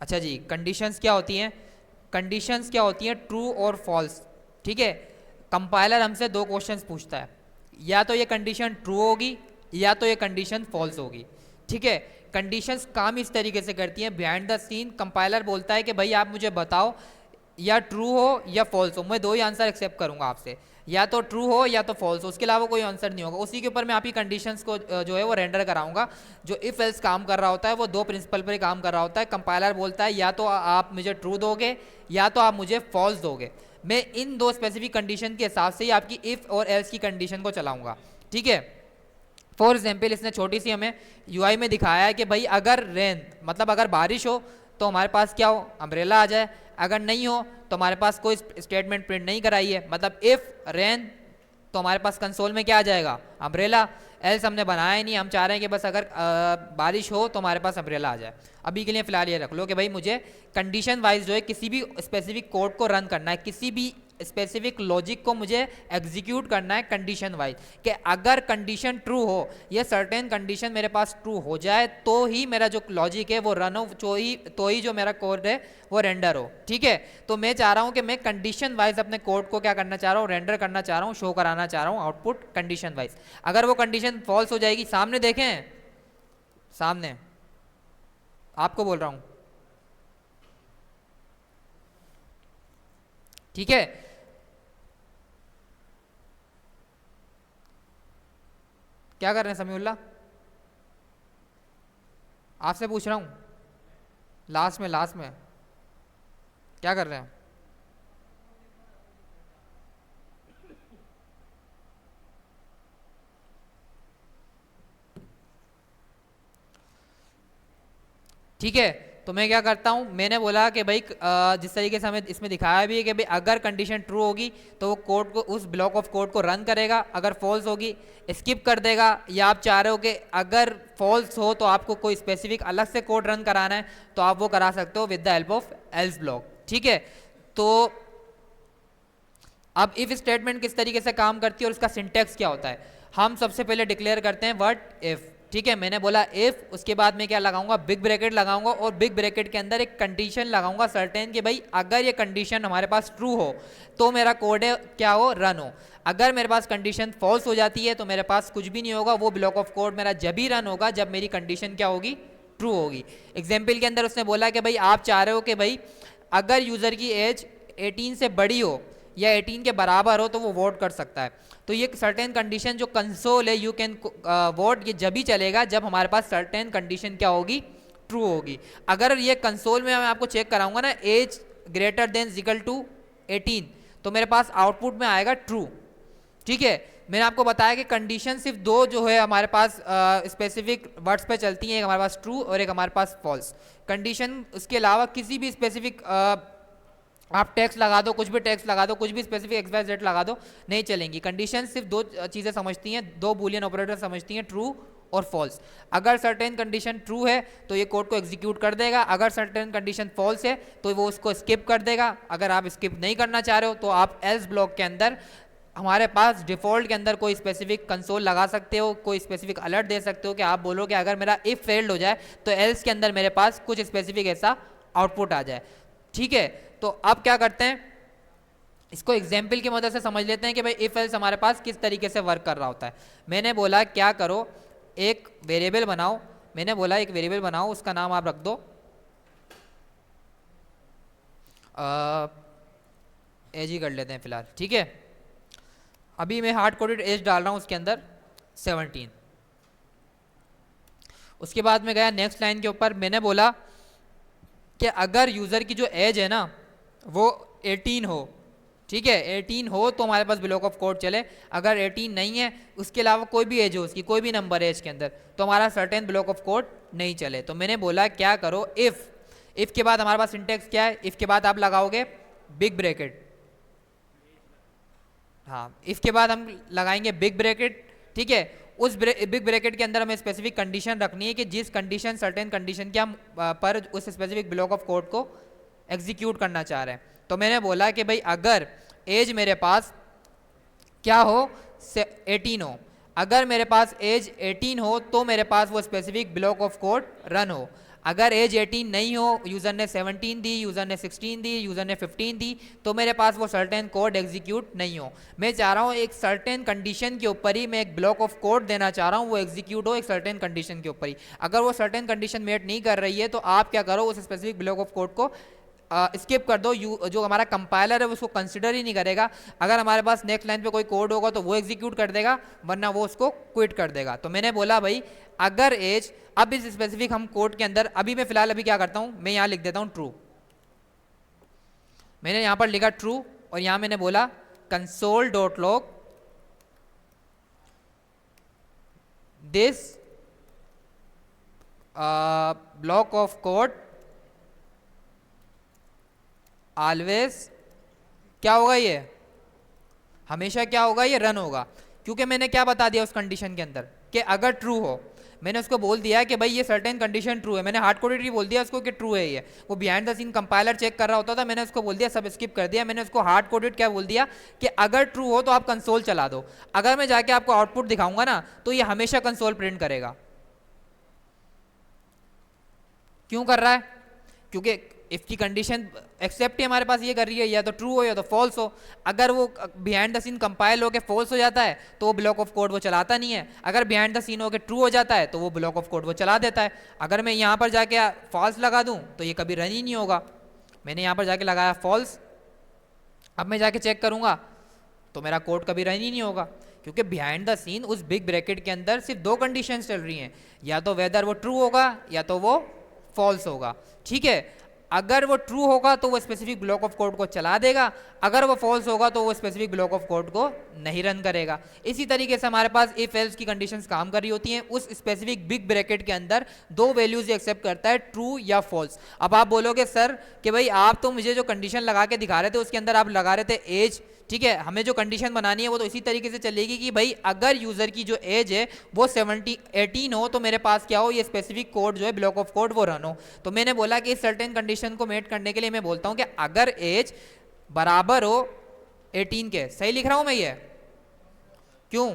Speaker 1: अच्छा जी, कंडीशंस क्या होती हैं, कंडीशंस क्या होती हैं ट्रू और फॉल्स। ठीक है, कंपाइलर हमसे दो क्वेश्चंस पूछता है, या तो ये कंडीशन ट्रू होगी या तो ये कंडीशन फॉल्स होगी। ठीक है, कंडीशंस काम इस तरीके से करती हैं, बिहाइंड द सीन कंपाइलर बोलता है कि भाई आप मुझे बताओ या ट्रू हो या फॉल्स हो, मैं दो ही आंसर एक्सेप्ट करूंगा आपसे, या तो ट्रू हो या तो फॉल्स हो, उसके अलावा कोई आंसर नहीं होगा। उसी के ऊपर मैं आपकी कंडीशंस को जो है वो रेंडर कराऊंगा। जो इफ एल्स काम कर रहा होता है वो दो प्रिंसिपल पर ही काम कर रहा होता है। कंपाइलर बोलता है या तो आप मुझे ट्रू दोगे या तो आप मुझे फॉल्स दोगे। मैं इन दो स्पेसिफिक कंडीशन के हिसाब से ही आपकी इफ और एल्स की कंडीशन को चलाऊंगा। ठीक है, फॉर एग्जाम्पल इसने छोटी सी हमें यूआई में दिखाया है कि भाई अगर रेन मतलब अगर बारिश हो तो हमारे पास क्या हो अम्ब्रेला आ जाए, अगर नहीं हो तो हमारे पास कोई स्टेटमेंट प्रिंट नहीं कराई है, मतलब इफ रेन तो हमारे पास कंसोल में क्या आ जाएगा अम्ब्रेला। एल्स हमने बनाया ही नहीं, हम चाह रहे हैं कि बस अगर बारिश हो तो हमारे पास अम्ब्रेला आ जाए। अभी के लिए फिलहाल ये रख लो कि भाई मुझे कंडीशन वाइज जो है किसी भी स्पेसिफिक कोड को रन करना है, किसी भी स्पेसिफिक लॉजिक को मुझे एग्जीक्यूट करना है कंडीशन वाइज, कि अगर कंडीशन ट्रू हो, ये सर्टेन कंडीशन मेरे पास ट्रू हो जाए तो ही मेरा जो लॉजिक है वो रन हो, तो ही जो मेरा कोड है वो रेंडर हो। ठीक है, तो मैं चाह रहा हूँ कि मैं कंडीशन वाइज अपने कोड को क्या करना चाह रहा हूँ, रेंडर करना चाह रहा हूँ, शो कराना चाह रहा हूँ आउटपुट कंडीशन वाइज। अगर वो कंडीशन फॉल्स हो जाएगी, सामने देखें, सामने आपको बोल रहा हूँ, ठीक है। क्या कर रहे हैं समीउल्लाह, आपसे पूछ रहा हूँ, लास्ट में क्या कर रहे हैं? ठीक है, तो मैं क्या करता हूँ, मैंने बोला कि भाई जिस तरीके से हमें इसमें दिखाया भी है कि भाई अगर कंडीशन ट्रू होगी तो वो कोड को, उस ब्लॉक ऑफ कोड को रन करेगा, अगर फॉल्स होगी स्किप कर देगा। या आप चाह रहे हो कि अगर फॉल्स हो तो आपको कोई स्पेसिफिक अलग से कोड रन कराना है तो आप वो करा सकते हो with the help of else block. ठीक है, तो अब इफ स्टेटमेंट किस तरीके से काम करती है और उसका सिंटेक्स क्या होता है, हम सबसे पहले डिक्लेयर करते हैं व्हाट इफ। ठीक है, मैंने बोला इफ, उसके बाद में क्या लगाऊंगा, बिग ब्रैकेट लगाऊंगा, और बिग ब्रैकेट के अंदर एक कंडीशन लगाऊंगा सर्टेन कि भाई अगर ये कंडीशन हमारे पास ट्रू हो तो मेरा कोड है क्या हो, रन हो। अगर मेरे पास कंडीशन फॉल्स हो जाती है तो मेरे पास कुछ भी नहीं होगा, वो ब्लॉक ऑफ कोड मेरा जब ही रन होगा जब मेरी कंडीशन क्या होगी, ट्रू होगी। एग्जाम्पल के अंदर उसने बोला कि भाई आप चाह रहे हो कि भाई अगर यूजर की एज 18 से बड़ी हो या 18 के बराबर हो तो वो वोट कर सकता है। तो ये सर्टेन कंडीशन जो कंसोल है यू कैन वोट, ये जब ही चलेगा जब हमारे पास सर्टेन कंडीशन क्या होगी, ट्रू होगी। अगर ये कंसोल में मैं आपको चेक कराऊंगा ना, as greater than equal to 18, तो मेरे पास आउटपुट में आएगा ट्रू। ठीक है, मैंने आपको बताया कि कंडीशन सिर्फ दो जो है हमारे पास स्पेसिफिक वर्ड्स पे चलती हैं, एक हमारे पास ट्रू और एक हमारे पास फॉल्स कंडीशन। उसके अलावा किसी भी स्पेसिफिक आप टेक्स्ट लगा दो, कुछ भी टेक्स्ट लगा दो, कुछ भी स्पेसिफिक एक्स वाई जेड लगा दो, नहीं चलेंगी। कंडीशन सिर्फ दो चीज़ें समझती हैं, दो बूलियन ऑपरेटर समझती हैं, ट्रू और फॉल्स। अगर सर्टेन कंडीशन ट्रू है तो ये कोड को एग्जीक्यूट कर देगा, अगर सर्टेन कंडीशन फॉल्स है तो वो उसको स्किप कर देगा। अगर आप स्किप नहीं करना चाह रहे हो तो आप एल्स ब्लॉक के अंदर हमारे पास डिफ़ॉल्ट के अंदर कोई स्पेसिफिक कंसोल लगा सकते हो, कोई स्पेसिफिक अलर्ट दे सकते हो कि आप बोलो कि अगर मेरा इफ फेल्ड हो जाए तो एल्स के अंदर मेरे पास कुछ स्पेसिफिक ऐसा आउटपुट आ जाए। ठीक है, तो अब क्या करते हैं, इसको एग्जाम्पल की मदद से समझ लेते हैं कि भाई इफ एल्स हमारे पास किस तरीके से वर्क कर रहा होता है। मैंने बोला क्या करो, एक वेरिएबल बनाओ, मैंने बोला एक वेरिएबल बनाओ, उसका नाम आप रख दो एज ही कर लेते हैं फिलहाल। ठीक है, अभी मैं हार्ड कोडेड एज डाल रहा हूं उसके अंदर 17। उसके बाद में गया नेक्स्ट लाइन के ऊपर, मैंने बोला कि अगर यूज़र की जो एज है ना वो 18 हो, ठीक है 18 हो तो हमारे पास ब्लॉक ऑफ कोड चले। अगर 18 नहीं है, उसके अलावा कोई भी एज हो उसकी, कोई भी नंबर है एज के अंदर, तो हमारा सर्टेन ब्लॉक ऑफ कोड नहीं चले। तो मैंने बोला क्या करो, इफ के बाद हमारे पास सिंटेक्स क्या है, इफ के बाद आप लगाओगे बिग ब्रैकेट, हाँ इफ के बाद हम लगाएंगे बिग ब्रैकेट। ठीक है, उस बिग ब्रैकेट के अंदर हमें स्पेसिफिक कंडीशन रखनी है कि जिस कंडीशन सर्टेन कंडीशन के हम पर उस स्पेसिफिक ब्लॉक ऑफ कोड को एग्जीक्यूट करना चाह रहे हैं। तो मैंने बोला कि भाई अगर एज मेरे पास क्या हो, 18 हो, अगर मेरे पास एज 18 हो तो मेरे पास वो specific block of code run हो। अगर एज 18 नहीं हो, यूज़र ने 17 दी, यूज़र ने 16 दी, यूज़र ने 15 दी, तो मेरे पास वो सर्टेन कोड एग्जीक्यूट नहीं हो। मैं चाह रहा हूँ एक सर्टेन कंडीशन के ऊपर ही मैं एक ब्लॉक ऑफ कोड देना चाह रहा हूँ, वो एग्जीक्यूट हो एक सर्टेन कंडीशन के ऊपर ही। अगर वो सर्टेन कंडीशन मेट नहीं कर रही है तो आप क्या करो, उस स्पेसिफिक ब्लॉक ऑफ कोड को स्किप कर दो, जो हमारा कंपाइलर है उसको कंसिडर ही नहीं करेगा। अगर हमारे पास नेक्स्ट लाइन पे कोई कोड होगा तो वो एग्जीक्यूट कर देगा, वरना वो उसको क्विट कर देगा। तो मैंने बोला भाई अगर एज, अब इस स्पेसिफिक हम कोड के अंदर अभी मैं फिलहाल अभी क्या करता हूं, मैं यहां लिख देता हूं ट्रू। मैंने यहां पर लिखा ट्रू और यहां मैंने बोला console dot log this block of code always क्या होगा, ये हमेशा क्या होगा, ये रन होगा। क्योंकि मैंने क्या बता दिया उस कंडीशन के अंदर कि अगर ट्रू हो, मैंने उसको बोल दिया कि भाई ये सर्टेन कंडीशन ट्रू है, मैंने हार्ड कोडेड ही बोल दिया उसको कि ट्रू है ये। वो behind the scene compiler check कर रहा होता था, मैंने उसको बोल दिया सब स्किप कर दिया। मैंने उसको हार्ड कोडेड क्या बोल दिया कि अगर ट्रू हो तो आप कंसोल चला दो, अगर मैं जाके आपको आउटपुट दिखाऊंगा ना तो ये हमेशा कंसोल प्रिंट करेगा। क्यों कर रहा है? क्योंकि इफ की कंडीशन एक्सेप्ट ही हमारे पास ये कर रही है या तो ट्रू हो या तो फॉल्स हो। अगर वो बिहाइंड द सीन कंपाइल होकर फॉल्स हो जाता है तो वो ब्लॉक ऑफ कोड वो चलाता नहीं है, अगर बिहाइंड द सीन होकर ट्रू हो जाता है तो वो ब्लॉक ऑफ कोड वो चला देता है। अगर मैं यहाँ पर जाके फॉल्स लगा दूँ तो ये कभी रन ही नहीं होगा। मैंने यहाँ पर जाके लगाया फॉल्स, अब मैं जाके चेक करूँगा तो मेरा कोड कभी रन ही नहीं होगा, क्योंकि बिहाइंड द सीन उस बिग ब्रैकेट के अंदर सिर्फ दो कंडीशंस चल रही हैं, या तो वेदर वो ट्रू होगा या तो वो फॉल्स होगा। ठीक है, अगर वो ट्रू होगा तो वो स्पेसिफिक ब्लॉक ऑफ कोड को चला देगा, अगर वो फॉल्स होगा तो वो स्पेसिफिक ब्लॉक ऑफ कोड को नहीं रन करेगा। इसी तरीके से हमारे पास इफ एल्स की कंडीशंस काम कर रही होती हैं, उस स्पेसिफिक बिग ब्रैकेट के अंदर दो वैल्यूज एक्सेप्ट करता है, ट्रू या फॉल्स। अब आप बोलोगे सर कि भाई आप तो मुझे जो कंडीशन लगा के दिखा रहे थे उसके अंदर आप लगा रहे थे एज, ठीक है, हमें जो कंडीशन बनानी है वो तो इसी तरीके से चलेगी कि भाई अगर यूजर की जो एज है वो 18 हो तो मेरे पास क्या हो, ये स्पेसिफिक कोड जो है ब्लॉक ऑफ कोड वो रन हो। तो मैंने बोला कि इस सर्टेन कंडीशन को मेट करने के लिए मैं बोलता हूं कि अगर एज बराबर हो 18 के, सही लिख रहा हूं मैं ये? क्यों?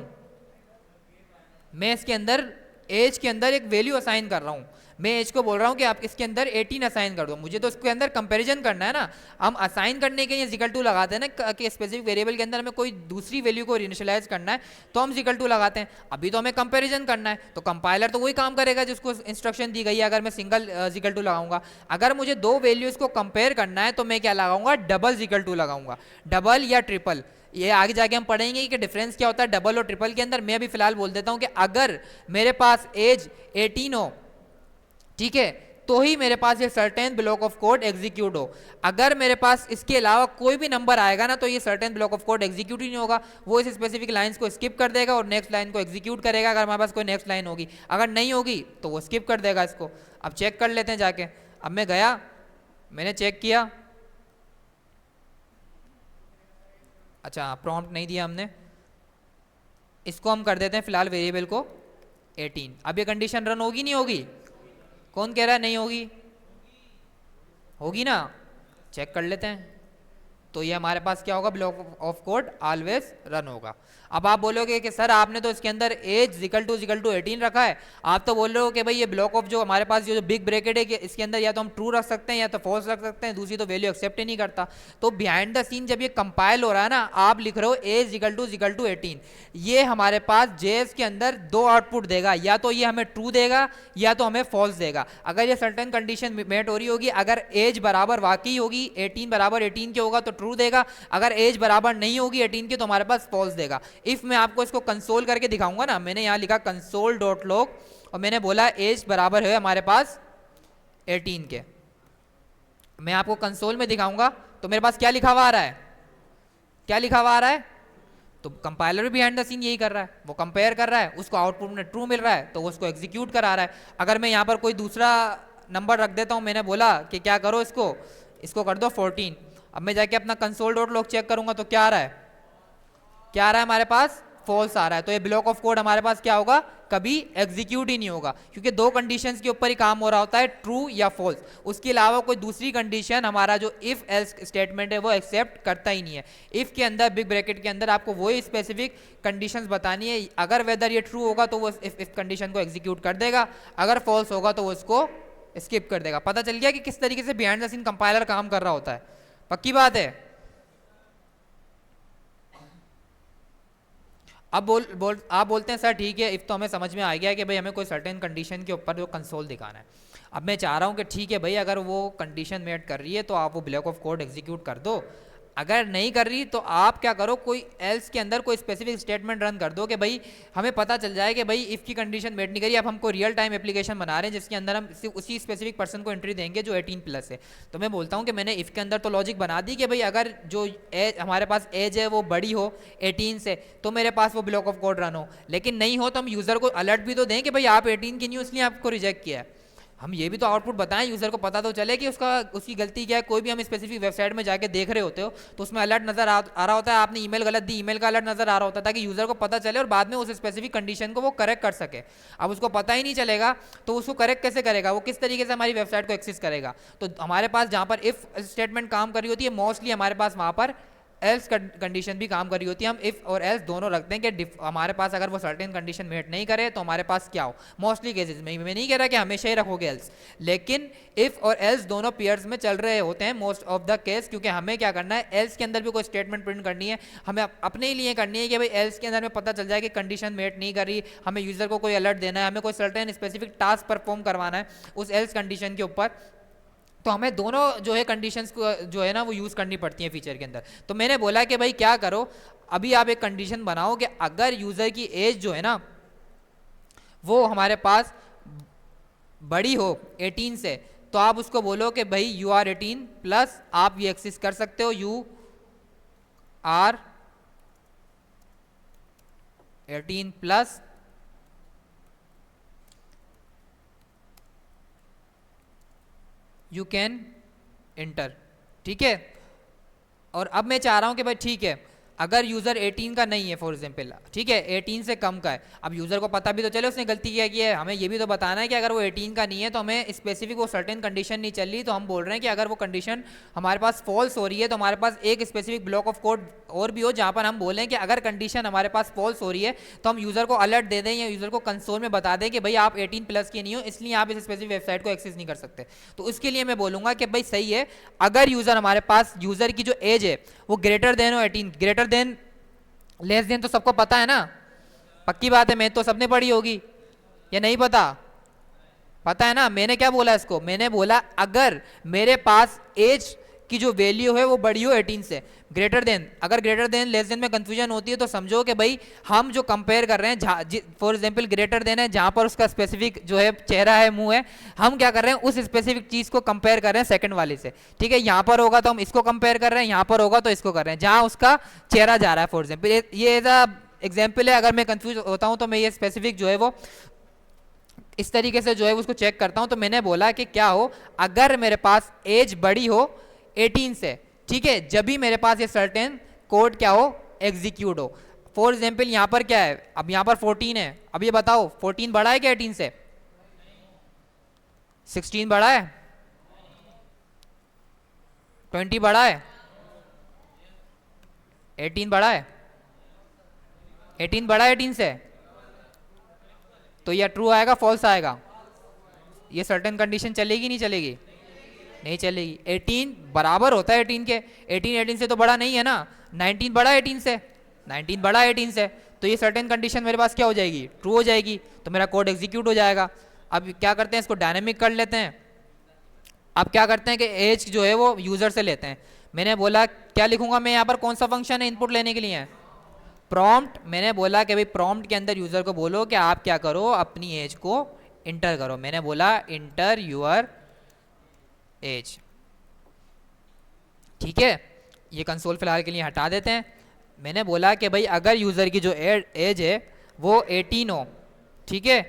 Speaker 1: मैं इसके अंदर एज के अंदर एक वैल्यू असाइन कर रहा हूं, मैं एज को बोल रहा हूं कि आप इसके अंदर 18 असाइन कर दो, मुझे तो इसके अंदर कंपैरिजन करना है ना। हम असाइन करने के लिए इक्वल टू लगाते हैं ना कि स्पेसिफिक वेरिएबल के अंदर हमें कोई दूसरी वैल्यू को इनिशियलाइज करना है तो हम इक्वल टू लगाते हैं। अभी तो हमें कंपैरिजन करना है तो कंपाइलर तो वही काम करेगा जिसको इंस्ट्रक्शन दी गई है। अगर मैं सिंगल इक्वल टू लगाऊंगा, अगर मुझे दो वैल्यूज को कंपेयर करना है तो मैं क्या लगाऊंगा, डबल इक्वल टू लगाऊंगा, डबल या ट्रिपल। ये आगे जाके हम पढ़ेंगे कि डिफरेंस क्या होता है डबल और ट्रिपल के अंदर। मैं अभी फिलहाल बोल देता हूं कि अगर मेरे पास एज 18 हो, ठीक है, तो ही मेरे पास ये certain block of code execute हो। अगर मेरे पास इसके अलावा कोई भी नंबर आएगा ना तो ये certain block of code execute ही नहीं होगा, वो इस स्पेसिफिक लाइंस को स्किप कर देगा और नेक्स्ट लाइन को एग्जीक्यूट करेगा अगर हमारे पास कोई नेक्स्ट लाइन होगी। अगर नहीं होगी तो वो स्किप कर देगा इसको। अब चेक कर लेते हैं जाके। अब मैं गया, मैंने चेक किया, अच्छा प्रॉम्प्ट नहीं दिया हमने, इसको हम कर देते हैं फिलहाल वेरिएबल को 18। अब ये कंडीशन रन होगी नहीं होगी? कौन कह रहा है नहीं होगी? होगी ना, चेक कर लेते हैं। तो ये हमारे पास क्या होगा, block of code always run होगा। अब आप बोलोगे कि सर आपने तो इसके अंदर एज इक्वल टू 18 रखा है, आप तो बोल रहे हो कि भाई ये ब्लॉक ऑफ जो हमारे पास जो बिग ब्रैकेट है कि इसके अंदर या तो हम ट्रू रख सकते हैं या तो फॉल्स रख सकते हैं, दूसरी तो वैल्यू एक्सेप्ट ही नहीं करता। तो बिहाइंड द सीन जब ये कंपाइल हो रहा है ना, आप लिख रहे हो एज इक्वल टू 18, ये हमारे पास जेएस के अंदर दो आउटपुट देगा, या तो ये हमें ट्रू देगा या तो हमें फॉल्स देगा। अगर ये सर्टेन कंडीशन मेट हो रही होगी, अगर एज बराबर वाकई होगी 18 बराबर 18 के होगा तो ट्रू देगा, अगर एज बराबर नहीं होगी 18 के तो हमारे पास फॉल्स देगा। इफ मैं आपको इसको कंसोल करके दिखाऊंगा ना, मैंने यहां लिखा console.log और मैंने बोला एज बराबर है हमारे पास 18 के, मैं आपको कंसोल में दिखाऊंगा तो मेरे पास क्या लिखा हुआ आ रहा है, क्या लिखा हुआ आ रहा है? तो कंपाइलर भी बिहाइंड द सीन यही कर रहा है, वो कंपेयर कर रहा है, उसको आउटपुट में ट्रू मिल रहा है तो उसको एग्जीक्यूट करा रहा है। अगर मैं यहाँ पर कोई दूसरा नंबर रख देता हूँ, मैंने बोला कि क्या करो इसको कर दो 14, अब मैं जाके अपना console.log चेक करूंगा तो क्या आ रहा है, क्या आ रहा है हमारे पास, फॉल्स आ रहा है। तो ये ब्लॉक ऑफ कोड हमारे पास क्या होगा, कभी एग्जीक्यूट ही नहीं होगा, क्योंकि दो कंडीशंस के ऊपर ही काम हो रहा होता है, ट्रू या फॉल्स। उसके अलावा कोई दूसरी कंडीशन हमारा जो इफ एल्स स्टेटमेंट है वो एक्सेप्ट करता ही नहीं है। इफ के अंदर बिग ब्रैकेट के अंदर आपको वही स्पेसिफिक कंडीशंस बतानी है, अगर वेदर ये ट्रू होगा तो वो इफ कंडीशन को एग्जीक्यूट कर देगा, अगर फॉल्स होगा तो वो इसको स्किप कर देगा। पता चल गया कि किस तरीके से बिहाइंड द सीन कंपाइलर काम कर रहा होता है, पक्की बात है। अब आप बोलते हैं सर ठीक है, इफ तो हमें समझ में आ गया कि भाई हमें कोई सर्टेन कंडीशन के ऊपर जो कंसोल दिखाना है। अब मैं चाह रहा हूं कि ठीक है भाई, अगर वो कंडीशन मेट कर रही है तो आप वो ब्लॉक ऑफ कोड एग्जीक्यूट कर दो, अगर नहीं कर रही तो आप क्या करो, कोई एल्स के अंदर कोई स्पेसिफिक स्टेटमेंट रन कर दो कि भाई हमें पता चल जाए कि भाई इफ की कंडीशन मेट नहीं करी। अब हमको रियल टाइम एप्लीकेशन बना रहे हैं जिसके अंदर हम उसी स्पेसिफिक पर्सन को एंट्री देंगे जो 18+ है। तो मैं बोलता हूँ कि मैंने इफ के अंदर तो लॉजिक बना दी कि भाई अगर जो एज हमारे पास एज है वो बड़ी हो 18 से तो मेरे पास वो ब्लॉक ऑफ कोड रन हो, लेकिन नहीं हो तो हम यूज़र को अलर्ट भी तो दें कि भाई आप 18 की नहीं हो इसलिए आपको रिजेक्ट किया है। हम ये भी तो आउटपुट बताएं, यूज़र को पता तो चले कि उसकी गलती क्या है। कोई भी हम स्पेसिफिक वेबसाइट में जाके देख रहे होते हो तो उसमें अलर्ट नज़र आ रहा होता है, आपने ईमेल गलत दी, ईमेल का अलर्ट नज़र आ रहा होता है, ताकि यूज़र को पता चले और बाद में उस स्पेसिफिक कंडीशन को वो करेक्ट कर सके। अब उसको पता ही नहीं चलेगा तो उसको करेक्ट कैसे करेगा, वो किस तरीके से हमारी वेबसाइट को एक्सेस करेगा। तो हमारे पास जहाँ पर इफ़ स्टेटमेंट काम कर रही होती है, मोस्टली हमारे पास वहाँ पर एल्स कंडीशन भी काम कर रही होती है। हम इफ़ और एल्स दोनों रखते हैं कि हमारे पास अगर वो सर्टेन कंडीशन मेट नहीं करे तो हमारे पास क्या हो। मोस्टली केसेस में, मैं नहीं कह रहा कि हमेशा ही रखोगे एल्स, लेकिन इफ़ और एल्स दोनों पेयर्स में चल रहे होते हैं मोस्ट ऑफ द केस, क्योंकि हमें क्या करना है, एल्स के अंदर भी कोई स्टेटमेंट प्रिंट करनी है, हमें अपने ही लिए करनी है कि भाई एल्स के अंदर में पता चल जाए कि कंडीशन मेट नहीं कर रही, हमें यूज़र को कोई अलर्ट देना है, हमें कोई सर्टेन स्पेसिफिक टास्क परफॉर्म करवाना है उस एल्स कंडीशन के ऊपर, तो हमें दोनों जो है कंडीशंस को जो है ना वो यूज़ करनी पड़ती हैं फीचर के अंदर। तो मैंने बोला कि भाई क्या करो, अभी आप एक कंडीशन बनाओ कि अगर यूज़र की एज जो है ना वो हमारे पास बड़ी हो 18 से, तो आप उसको बोलो कि भाई यू आर 18 प्लस, आप ये एक्सेस कर सकते हो, you are 18 plus you can enter. ठीक है, और अब मैं चाह रहा हूं कि भाई ठीक है, अगर यूज़र 18 का नहीं है फॉर एग्जांपल, ठीक है 18 से कम का है, अब यूज़र को पता भी तो चले उसने गलती क्या की है, हमें ये भी तो बताना है कि अगर वो 18 का नहीं है तो हमें स्पेसिफिक वो सर्टेन कंडीशन नहीं चल रही, तो हम बोल रहे हैं कि अगर वो कंडीशन हमारे पास फॉल्स हो रही है तो हमारे पास एक स्पेसिफिक ब्लॉक ऑफ कोड और भी हो जहाँ पर हम बोलें कि अगर कंडीशन हमारे पास फॉल्स हो रही है तो हम यूज़र को अलर्ट दे दें या यूज़र को कंसोल में बता दें कि भाई आप 18 प्लस के नहीं हो, इसलिए आप इस स्पेसिफिक वेबसाइट को एक्सेस नहीं कर सकते। तो उसके लिए मैं बोलूँगा कि भाई सही है, अगर यूज़र हमारे पास यूज़र की जो एज है वो ग्रेटर देन हो 18, ग्रेटर देन लेस देन तो सबको पता है ना, पक्की बात है, मैं तो सबने पढ़ी होगी, या नहीं पता? पता है ना। मैंने क्या बोला इसको, मैंने बोला अगर मेरे पास एज की जो वैल्यू है वो बड़ी हो 18 से, ग्रेटर देन, अगर ग्रेटर देन लेस देन में कंफ्यूजन होती है तो समझो कि भाई हम जो कंपेयर कर रहे हैं, फॉर एग्जांपल ग्रेटर देन है जहां पर उसका स्पेसिफिक जो है चेहरा है, मुंह है, हम क्या कर रहे हैं उस स्पेसिफिक चीज को कंपेयर कर रहे हैं सेकंड वाले से। ठीक है, यहाँ पर होगा तो हम इसको कंपेयर कर रहे हैं, यहाँ पर होगा तो इसको कर रहे हैं जहां उसका चेहरा जा रहा है। फॉर एग्जाम्पल ये एग्जाम्पल है, अगर मैं कंफ्यूज होता हूँ तो मैं ये स्पेसिफिक जो है वो इस तरीके से जो है उसको चेक करता हूं। तो मैंने बोला कि क्या हो, अगर मेरे पास एज बड़ी हो 18 से, ठीक है, जब भी मेरे पास ये सर्टेन कोड क्या हो, एग्जीक्यूट हो। फॉर एग्जांपल यहां पर क्या है, अब यहां पर 14 है, अब ये बताओ 14 बड़ा है क्या 18 से? 16 बड़ा है? 20 बड़ा है? 18 बड़ा है? 18 बड़ा है 18 से? तो यह ट्रू आएगा फॉल्स आएगा? ये सर्टेन कंडीशन चलेगी नहीं चलेगी? नहीं चलेगी। 18 बराबर होता है 18 के, 18 से तो बड़ा नहीं है ना, 19 बड़ा है 18 से, 19 बड़ा है 18 से, तो ये सर्टेन कंडीशन मेरे पास क्या हो जाएगी, ट्रू हो जाएगी, तो मेरा कोड एग्जीक्यूट हो जाएगा। अब क्या करते हैं, इसको डायनेमिक कर लेते हैं। अब क्या करते हैं कि एज जो है वो यूजर से लेते हैं। मैंने बोला क्या लिखूंगा मैं यहाँ पर, कौन सा फंक्शन है इनपुट लेने के लिए है, प्रॉम्प्ट। मैंने बोला कि भाई प्रॉम्प्ट के अंदर यूजर को बोलो कि आप क्या करो, अपनी एज को इंटर करो। मैंने बोला इंटर यूर एज। ठीक है, ये कंसोल फिलहाल के लिए हटा देते हैं। मैंने बोला कि भाई अगर यूज़र की जो एज है वो 18 हो, ठीक है,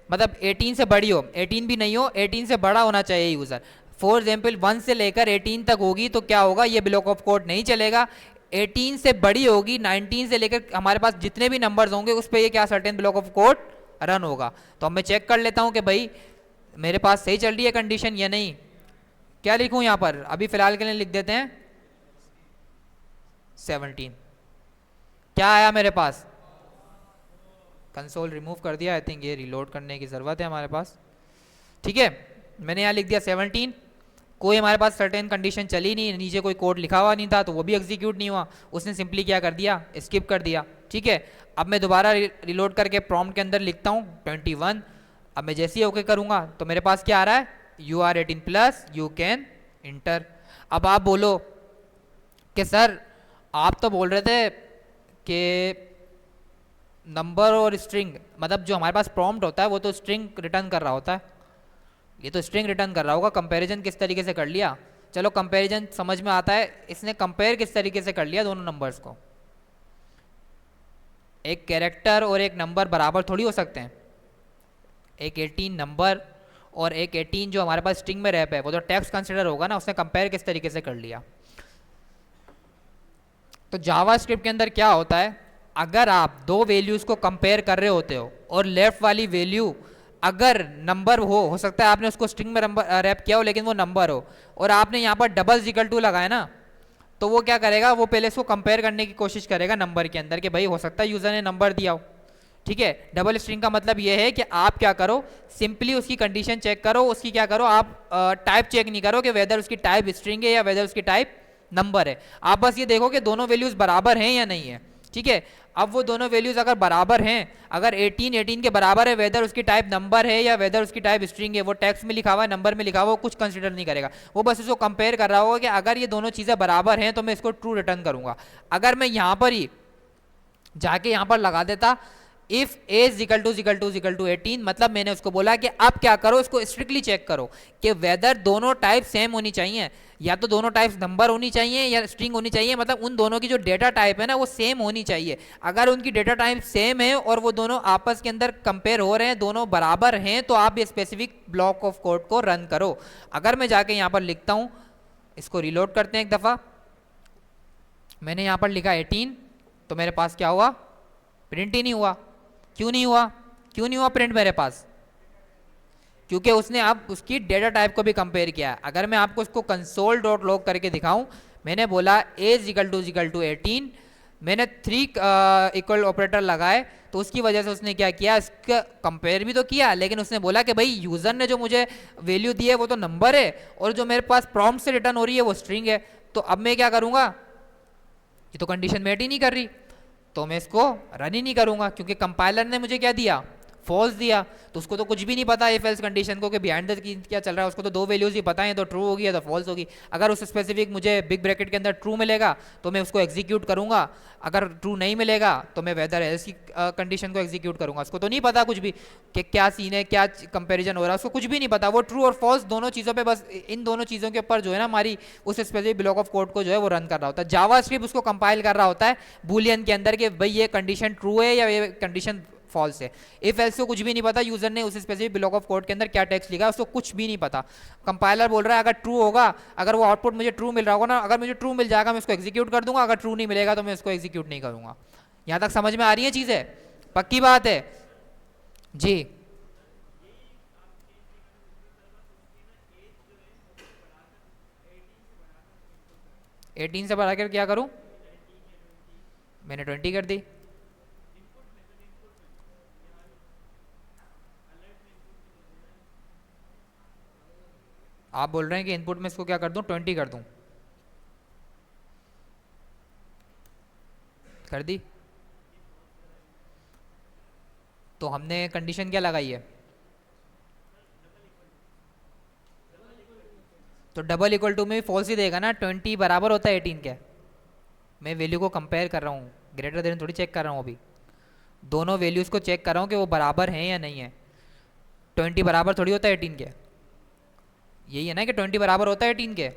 Speaker 1: मतलब 18 से बड़ी हो, 18 भी नहीं हो, 18 से बड़ा होना चाहिए यूज़र। फॉर एग्जाम्पल 1 से लेकर 18 तक होगी तो क्या होगा, ये ब्लॉक ऑफ कोड नहीं चलेगा। 18 से बड़ी होगी, 19 से लेकर हमारे पास जितने भी नंबर्स होंगे उस पर ये क्या certain block of code run होगा। तो अब मैं चेक कर लेता हूँ कि भाई मेरे पास सही चल रही है कंडीशन या नहीं। क्या लिखूं यहाँ पर, अभी फिलहाल के लिए लिख देते हैं 17। क्या आया मेरे पास, कंसोल रिमूव कर दिया, आई थिंक ये रिलोड करने की ज़रूरत है हमारे पास। ठीक है, मैंने यहाँ लिख दिया 17, कोई हमारे पास सर्टेन कंडीशन चली नहीं, नीचे कोई कोड लिखा हुआ नहीं था तो वो भी एग्जीक्यूट नहीं हुआ, उसने सिंपली क्या कर दिया, स्किप कर दिया। ठीक है, अब मैं दोबारा रिलोड करके प्रॉम्प्ट के अंदर लिखता हूँ 21। अब मैं जैसे ही ओके करूँगा तो मेरे पास क्या आ रहा है, you are 18 plus you can enter. अब आप बोलो कि सर आप तो बोल रहे थे कि नंबर और स्ट्रिंग, मतलब जो हमारे पास प्रॉम्प्ट होता है वो तो स्ट्रिंग रिटर्न कर रहा होता है, ये तो स्ट्रिंग रिटर्न कर रहा होगा, कंपैरिजन किस तरीके से कर लिया। चलो कंपैरिजन समझ में आता है, इसने कंपेयर किस तरीके से कर लिया दोनों नंबर्स को। एक कैरेक्टर और एक नंबर बराबर थोड़ी हो सकते हैं, एक 18 नंबर और एक 18 जो हमारे पास स्ट्रिंग में रैप है, वो तो टेक्स्ट कंसिडर होगा ना, उसने कंपेयर किस तरीके से कर लिया। तो जावास्क्रिप्ट के अंदर क्या होता है, अगर आप दो वैल्यूज़ को कंपेयर कर रहे होते हो और लेफ्ट वाली वैल्यू अगर नंबर हो सकता है आपने उसको स्ट्रिंग में रैप किया हो लेकिन वो नंबर हो, और आपने यहाँ पर डबल इक्वल टू लगाया ना, तो वो क्या करेगा, वो पहले इसको कंपेयर करने की कोशिश करेगा नंबर के अंदर कि भाई हो सकता है यूज़र ने नंबर दिया हो। ठीक है, डबल स्ट्रिंग का मतलब ये है कि आप क्या करो, सिंपली उसकी कंडीशन चेक करो, उसकी क्या करो, आप टाइप चेक नहीं करो कि वेदर उसकी टाइप स्ट्रिंग है या वेदर उसकी टाइप नंबर है। आप बस ये देखो कि दोनों वैल्यूज बराबर हैं या नहीं है। ठीक है, अब वो दोनों वैल्यूज अगर बराबर हैं, अगर 18 के बराबर है, वेदर उसकी टाइप नंबर है या वेदर उसकी टाइप स्ट्रिंग है, वो टेक्स्ट में लिखा हुआ है, नंबर में लिखा हुआ, वो कुछ कंसीडर नहीं करेगा। वो बस इसको कंपेयर कर रहा होगा कि अगर ये दोनों चीज़ें बराबर हैं तो मैं इसको ट्रू रिटर्न करूंगा। अगर मैं यहाँ पर ही जाके यहाँ पर लगा देता इफ ए इक्वल टू 18, मतलब मैंने उसको बोला कि अब क्या करो, इसको स्ट्रिक्टली चेक करो कि वेदर दोनों टाइप सेम होनी चाहिए, या तो दोनों टाइप नंबर होनी चाहिए या स्ट्रिंग होनी चाहिए, मतलब उन दोनों की जो डेटा टाइप है ना वो सेम होनी चाहिए। अगर उनकी डेटा टाइप सेम है और वो दोनों आपस के अंदर कंपेयर हो रहे हैं, दोनों बराबर हैं, तो आप ये स्पेसिफिक ब्लॉक ऑफ कोड को रन करो। अगर मैं जाके यहाँ पर लिखता हूँ, इसको रिलोड करते हैं एक दफ़ा, मैंने यहाँ पर लिखा 18, तो मेरे पास क्या हुआ, प्रिंट ही नहीं हुआ। क्यों नहीं हुआ, क्यों नहीं हुआ प्रिंट मेरे पास, क्योंकि उसने अब उसकी डेटा टाइप को भी कंपेयर किया। अगर मैं आपको इसको कंसोल डॉट लॉग करके दिखाऊं, मैंने बोला ए इक्वल टू 18, मैंने 3 इक्वल ऑपरेटर लगाए, तो उसकी वजह से उसने क्या किया, इसका कंपेयर भी तो किया, लेकिन उसने बोला कि भाई यूज़र ने जो मुझे वैल्यू दी है वो तो नंबर है, और जो मेरे पास प्रॉम्प्ट से रिटर्न हो रही है वो स्ट्रिंग है। तो अब मैं क्या करूँगा, ये तो कंडीशन मेट ही नहीं कर रही, तो मैं इसको रन ही नहीं करूंगा, क्योंकि कंपाइलर ने मुझे क्या दिया, फॉल्स दिया। तो उसको तो कुछ भी नहीं पता इफ एल्स कंडीशन को कि बिहाइंड द क्या चल रहा है, उसको तो दो वैल्यूज ही पता है, तो ट्रू होगी या तो फॉल्स होगी। अगर उस स्पेसिफिक मुझे बिग ब्रैकेट के अंदर ट्रू मिलेगा तो मैं उसको एग्जीक्यूट करूंगा, अगर ट्रू नहीं मिलेगा तो मैं वेदर एल्स की कंडीशन को एग्जीक्यूट करूंगा। उसको तो नहीं पता कुछ भी कि क्या सीन है, क्या कंपेरिजन हो रहा है, उसको कुछ भी नहीं पता। वो ट्रू और फॉल्स दोनों चीज़ों पर, बस इन दोनों चीज़ों के ऊपर जो है ना हमारी उस स्पेसिफिक ब्लॉक ऑफ कोड को जो है वो रन कर रहा होता है। जावास्क्रिप्ट उसको कंपाइल कर रहा होता है बूलियन के अंदर कि भाई ये कंडीशन ट्रू है या ये कंडीशन फॉल्स है। इफ एल्स को कुछ भी नहीं पता, यूजर ने उस स्पेसिफिक ब्लॉक ऑफ कोड के अंदर क्या टेक्स्ट लिखा है उसको कुछ भी नहीं पता। कंपाइलर बोल रहा है अगर ट्रू होगा, अगर वो आउटपुट मुझे ट्रू मिल रहा होगा ना, अगर मुझे ट्रू मिल जाएगा मैं उसको एग्जीक्यूट कर दूंगा, अगर ट्रू नहीं मिलेगा तो मैं उसको एग्जीक्यूट नहीं करूंगा। यहां तक समझ में आ रही है चीजें, पक्की बात है जी। एटीन से बढ़ाकर क्या करूं, मैंने 20 कर दी। आप बोल रहे हैं कि इनपुट में इसको क्या कर दूं, 20 कर दूं, कर दी। तो हमने कंडीशन क्या लगाई है, तो डबल इक्वल टू में फॉल्स ही देगा ना, 20 बराबर होता है 18 के। मैं वैल्यू को कंपेयर कर रहा हूँ, ग्रेटर देन थोड़ी चेक कर रहा हूँ, अभी दोनों वैल्यूज़ को चेक कर रहा हूँ कि वो बराबर हैं या नहीं है। 20 बराबर थोड़ी होता है 18 के, यही है ना कि 20 बराबर होता है 18 के।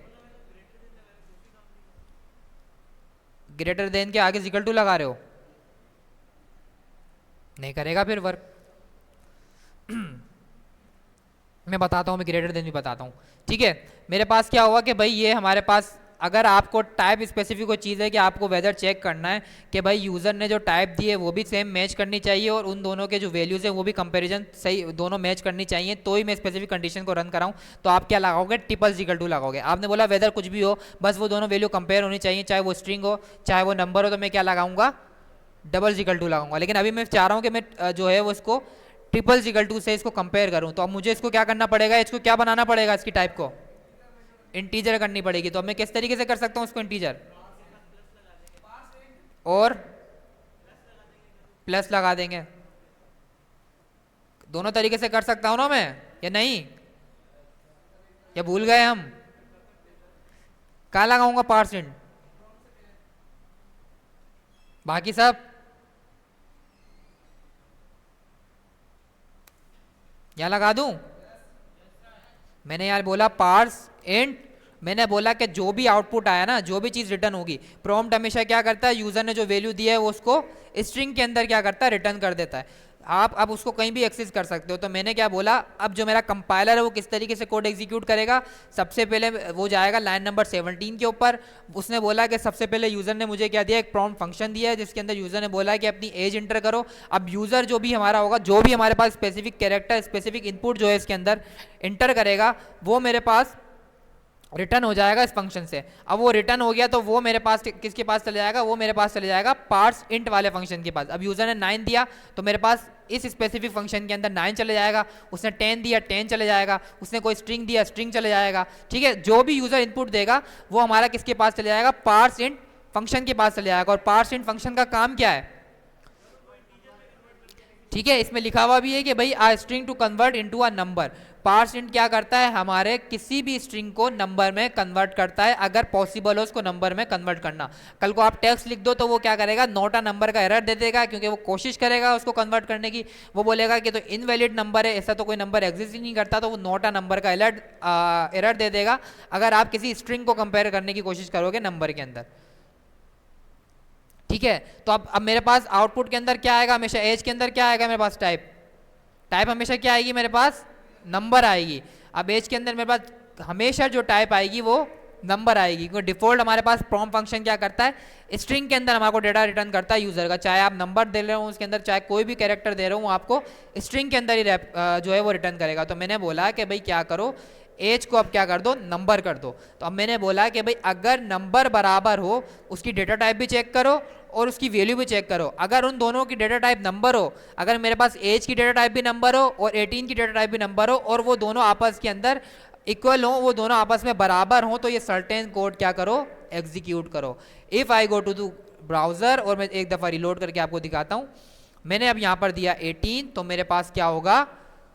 Speaker 1: ग्रेटर देन के आगे इक्वल टू लगा रहे हो, नहीं करेगा फिर वर्क। मैं बताता हूँ, मैं ग्रेटर देन भी बताता हूँ। ठीक है, मेरे पास क्या हुआ कि भाई ये हमारे पास, अगर आपको टाइप स्पेसिफिक कोई चीज़ है कि आपको वेदर चेक करना है कि भाई यूज़र ने जो टाइप दी है वो भी सेम मैच करनी चाहिए और उन दोनों के जो वैल्यूज़ है वो भी कंपैरिजन सही दोनों मैच करनी चाहिए, तो ही मैं स्पेसिफिक कंडीशन को रन कराऊँ। तो आप क्या लगाओगे, ट्रिपल इक्वल टू लगाओगे। आपने बोला वेदर कुछ भी हो, बस वो दोनों वैल्यू कंपेयर होनी चाहिए, चाहे वो स्ट्रिंग हो चाहे वो नंबर हो, तो मैं क्या लगाऊंगा, डबल इक्वल टू लगाऊंगा। लेकिन अभी मैं चाह रहा हूँ कि मैं जो है वो इसको ट्रिपल इक्वल टू से इसको कंपेयर करूँ, तो अब मुझे इसको क्या करना पड़ेगा, इसको क्या बनाना पड़ेगा, इसकी टाइप को इंटीजर करनी पड़ेगी। तो अब मैं किस तरीके से कर सकता हूँ उसको इंटीजर, और प्लस लगा देंगे, दोनों तरीके से कर सकता हूँ ना मैं, या नहीं, या भूल गए हम, कहाँ लगाऊंगा पार्सेंट, बाकी सब यहाँ लगा दूं। मैंने यार बोला पार्स एंड, मैंने बोला कि जो भी आउटपुट आया ना, जो भी चीज़ रिटर्न होगी, प्रॉम्प्ट हमेशा क्या करता है, यूज़र ने जो वैल्यू दी है वो उसको स्ट्रिंग के अंदर क्या करता है, रिटर्न कर देता है। आप अब उसको कहीं भी एक्सेस कर सकते हो। तो मैंने क्या बोला, अब जो मेरा कंपाइलर है वो किस तरीके से कोड एग्जीक्यूट करेगा, सबसे पहले वो जाएगा लाइन नंबर 17 के ऊपर। उसने बोला कि सबसे पहले यूज़र ने मुझे क्या दिया, एक प्रॉम्प्ट फंक्शन दिया है जिसके अंदर यूज़र ने बोला कि अपनी एज इंटर करो। अब यूज़र जो भी हमारा होगा, जो भी हमारे पास स्पेसिफिक कैरेक्टर, स्पेसिफिक इनपुट जो है इसके अंदर इंटर करेगा, वो मेरे पास रिटर्न हो जाएगा इस फंक्शन से। अब वो रिटर्न हो गया तो वो मेरे पास किसके पास चले जाएगा, वो मेरे पास चले जाएगा पार्स इंट वाले फंक्शन के पास। अब यूज़र ने 9 दिया तो मेरे पास इस स्पेसिफिक फंक्शन के अंदर 9 चले जाएगा। उसने 10 दिया, 10 चले जाएगा। उसने कोई स्ट्रिंग दिया, स्ट्रिंग चले जाएगा। ठीक है, जो भी यूज़र इनपुट देगा वो हमारा किसके पास चले जाएगा, पार्स इंट फंक्शन के पास चले जाएगा। और पार्स इंट फंक्शन का काम क्या है, ठीक है, इसमें लिखा हुआ भी है कि भाई a string to convert into a number. Parse int क्या करता है, हमारे किसी भी स्ट्रिंग को नंबर में कन्वर्ट करता है, अगर पॉसिबल हो उसको नंबर में कन्वर्ट करना। कल को आप टेक्स्ट लिख दो तो वो क्या करेगा, नोट अ नंबर का एरर दे देगा, क्योंकि वो कोशिश करेगा उसको कन्वर्ट करने की। वो बोलेगा कि तो इनवैलिड नंबर है, ऐसा तो कोई नंबर एग्जिस्ट ही नहीं करता, तो वो नोट अ नंबर का एरर दे देगा अगर आप किसी स्ट्रिंग को कंपेयर करने की कोशिश करोगे नंबर के अंदर। ठीक है, तो अब मेरे पास आउटपुट के अंदर क्या आएगा, हमेशा एज के अंदर क्या आएगा मेरे पास, टाइप हमेशा क्या आएगी मेरे पास, नंबर आएगी। अब एज के अंदर मेरे पास हमेशा जो टाइप आएगी वो नंबर आएगी, क्योंकि डिफॉल्ट हमारे पास प्रॉम्प्ट फंक्शन क्या करता है, स्ट्रिंग के अंदर हमारे को डेटा रिटर्न करता है यूजर का। चाहे आप नंबर दे रहे हो उसके अंदर, चाहे कोई भी कैरेक्टर दे रहे हो, आपको स्ट्रिंग के अंदर ही जो है वो रिटर्न करेगा। तो मैंने बोला कि भाई क्या करो, एज को अब क्या कर दो, नंबर कर दो। तो अब मैंने बोला कि भाई अगर नंबर बराबर हो उसकी डेटा टाइप भी चेक करो और उसकी वैल्यू भी चेक करो। अगर उन दोनों की डेटा टाइप नंबर हो, अगर मेरे पास एज की डेटा टाइप भी नंबर हो और 18 की डेटा टाइप भी नंबर हो और वो दोनों आपस के अंदर इक्वल हो, वो दोनों आपस में बराबर हो, तो ये सर्टेन कोड क्या करो, एग्जीक्यूट करो। If I go to the browser, और मैं एक दफ़ा रिलोड करके आपको दिखाता हूँ। मैंने अब यहाँ पर दिया 18, तो मेरे पास क्या होगा,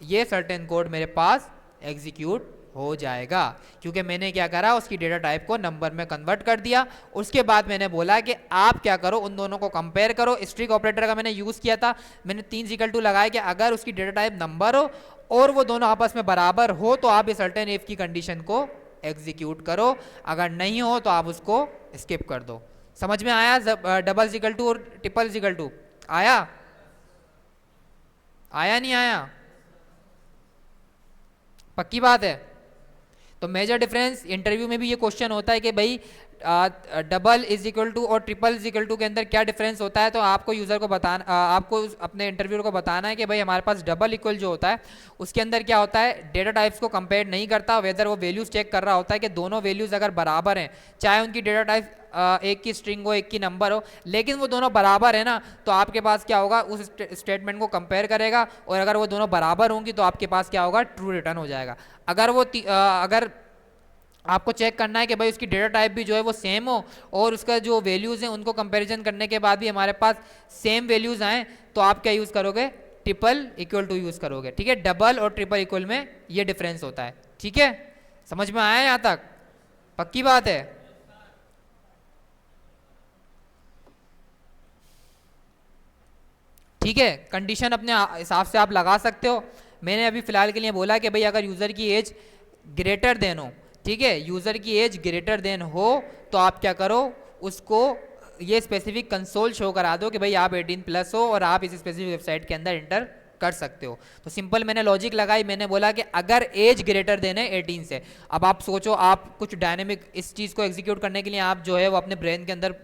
Speaker 1: ये सर्टेन कोड मेरे पास एग्जीक्यूट हो जाएगा, क्योंकि मैंने क्या करा, उसकी डेटा टाइप को नंबर में कन्वर्ट कर दिया। उसके बाद मैंने बोला कि आप क्या करो, उन दोनों को कंपेयर करो। स्ट्रिंग ऑपरेटर का मैंने यूज़ किया था, मैंने 3 लगाया कि अगर उसकी डेटा टाइप नंबर हो और वो दोनों आपस में बराबर हो तो आप इस सर्टेन इफ की कंडीशन को एग्जीक्यूट करो, अगर नहीं हो तो आप उसको स्किप कर दो। समझ में आया, डबल इक्वल टू और ट्रिपल इक्वल टू आया, आया नहीं आया, पक्की बात है। तो मेजर डिफरेंस इंटरव्यू में भी ये क्वेश्चन होता है कि भाई डबल इज इक्वल टू और ट्रिपल इज इक्वल टू के अंदर क्या डिफरेंस होता है। तो आपको यूज़र को बताना, आपको अपने इंटरव्यूअर को बताना है कि भाई हमारे पास डबल इक्वल जो होता है उसके अंदर क्या होता है, डेटा टाइप्स को कंपेयर नहीं करता, वेदर वो वैल्यूज़ चेक कर रहा होता है कि दोनों वैल्यूज़ अगर बराबर हैं, चाहे उनकी डेटा टाइप एक की स्ट्रिंग हो एक की नंबर हो, लेकिन वो दोनों बराबर है ना, तो आपके पास क्या होगा, उस स्टेटमेंट को कंपेयर करेगा और अगर वो दोनों बराबर होंगी तो आपके पास क्या होगा, ट्रू रिटर्न हो जाएगा। अगर वो अगर आपको चेक करना है कि भाई उसकी डेटा टाइप भी जो है वो सेम हो और उसका जो वैल्यूज़ हैं उनको कंपैरिजन करने के बाद भी हमारे पास सेम वैल्यूज़ आए, तो आप क्या यूज़ करोगे, ट्रिपल इक्वल टू यूज़ करोगे। ठीक है, डबल और ट्रिपल इक्वल में ये डिफरेंस होता है। ठीक है, समझ में आया यहाँ तक, पक्की बात है। ठीक है, कंडीशन अपने हिसाब से आप लगा सकते हो। मैंने अभी फिलहाल के लिए बोला कि भाई अगर यूज़र की एज ग्रेटर देन हो, ठीक है, यूज़र की एज ग्रेटर देन हो, तो आप क्या करो, उसको ये स्पेसिफिक कंसोल शो करा दो कि भाई आप 18+ हो और आप इस स्पेसिफिक वेबसाइट के अंदर इंटर कर सकते हो। तो सिंपल मैंने लॉजिक लगाई, मैंने बोला कि अगर एज ग्रेटर देन है 18 से। अब आप सोचो, आप कुछ डायनेमिक इस चीज़ को एग्जीक्यूट करने के लिए आप जो है वो अपने ब्रेन के अंदर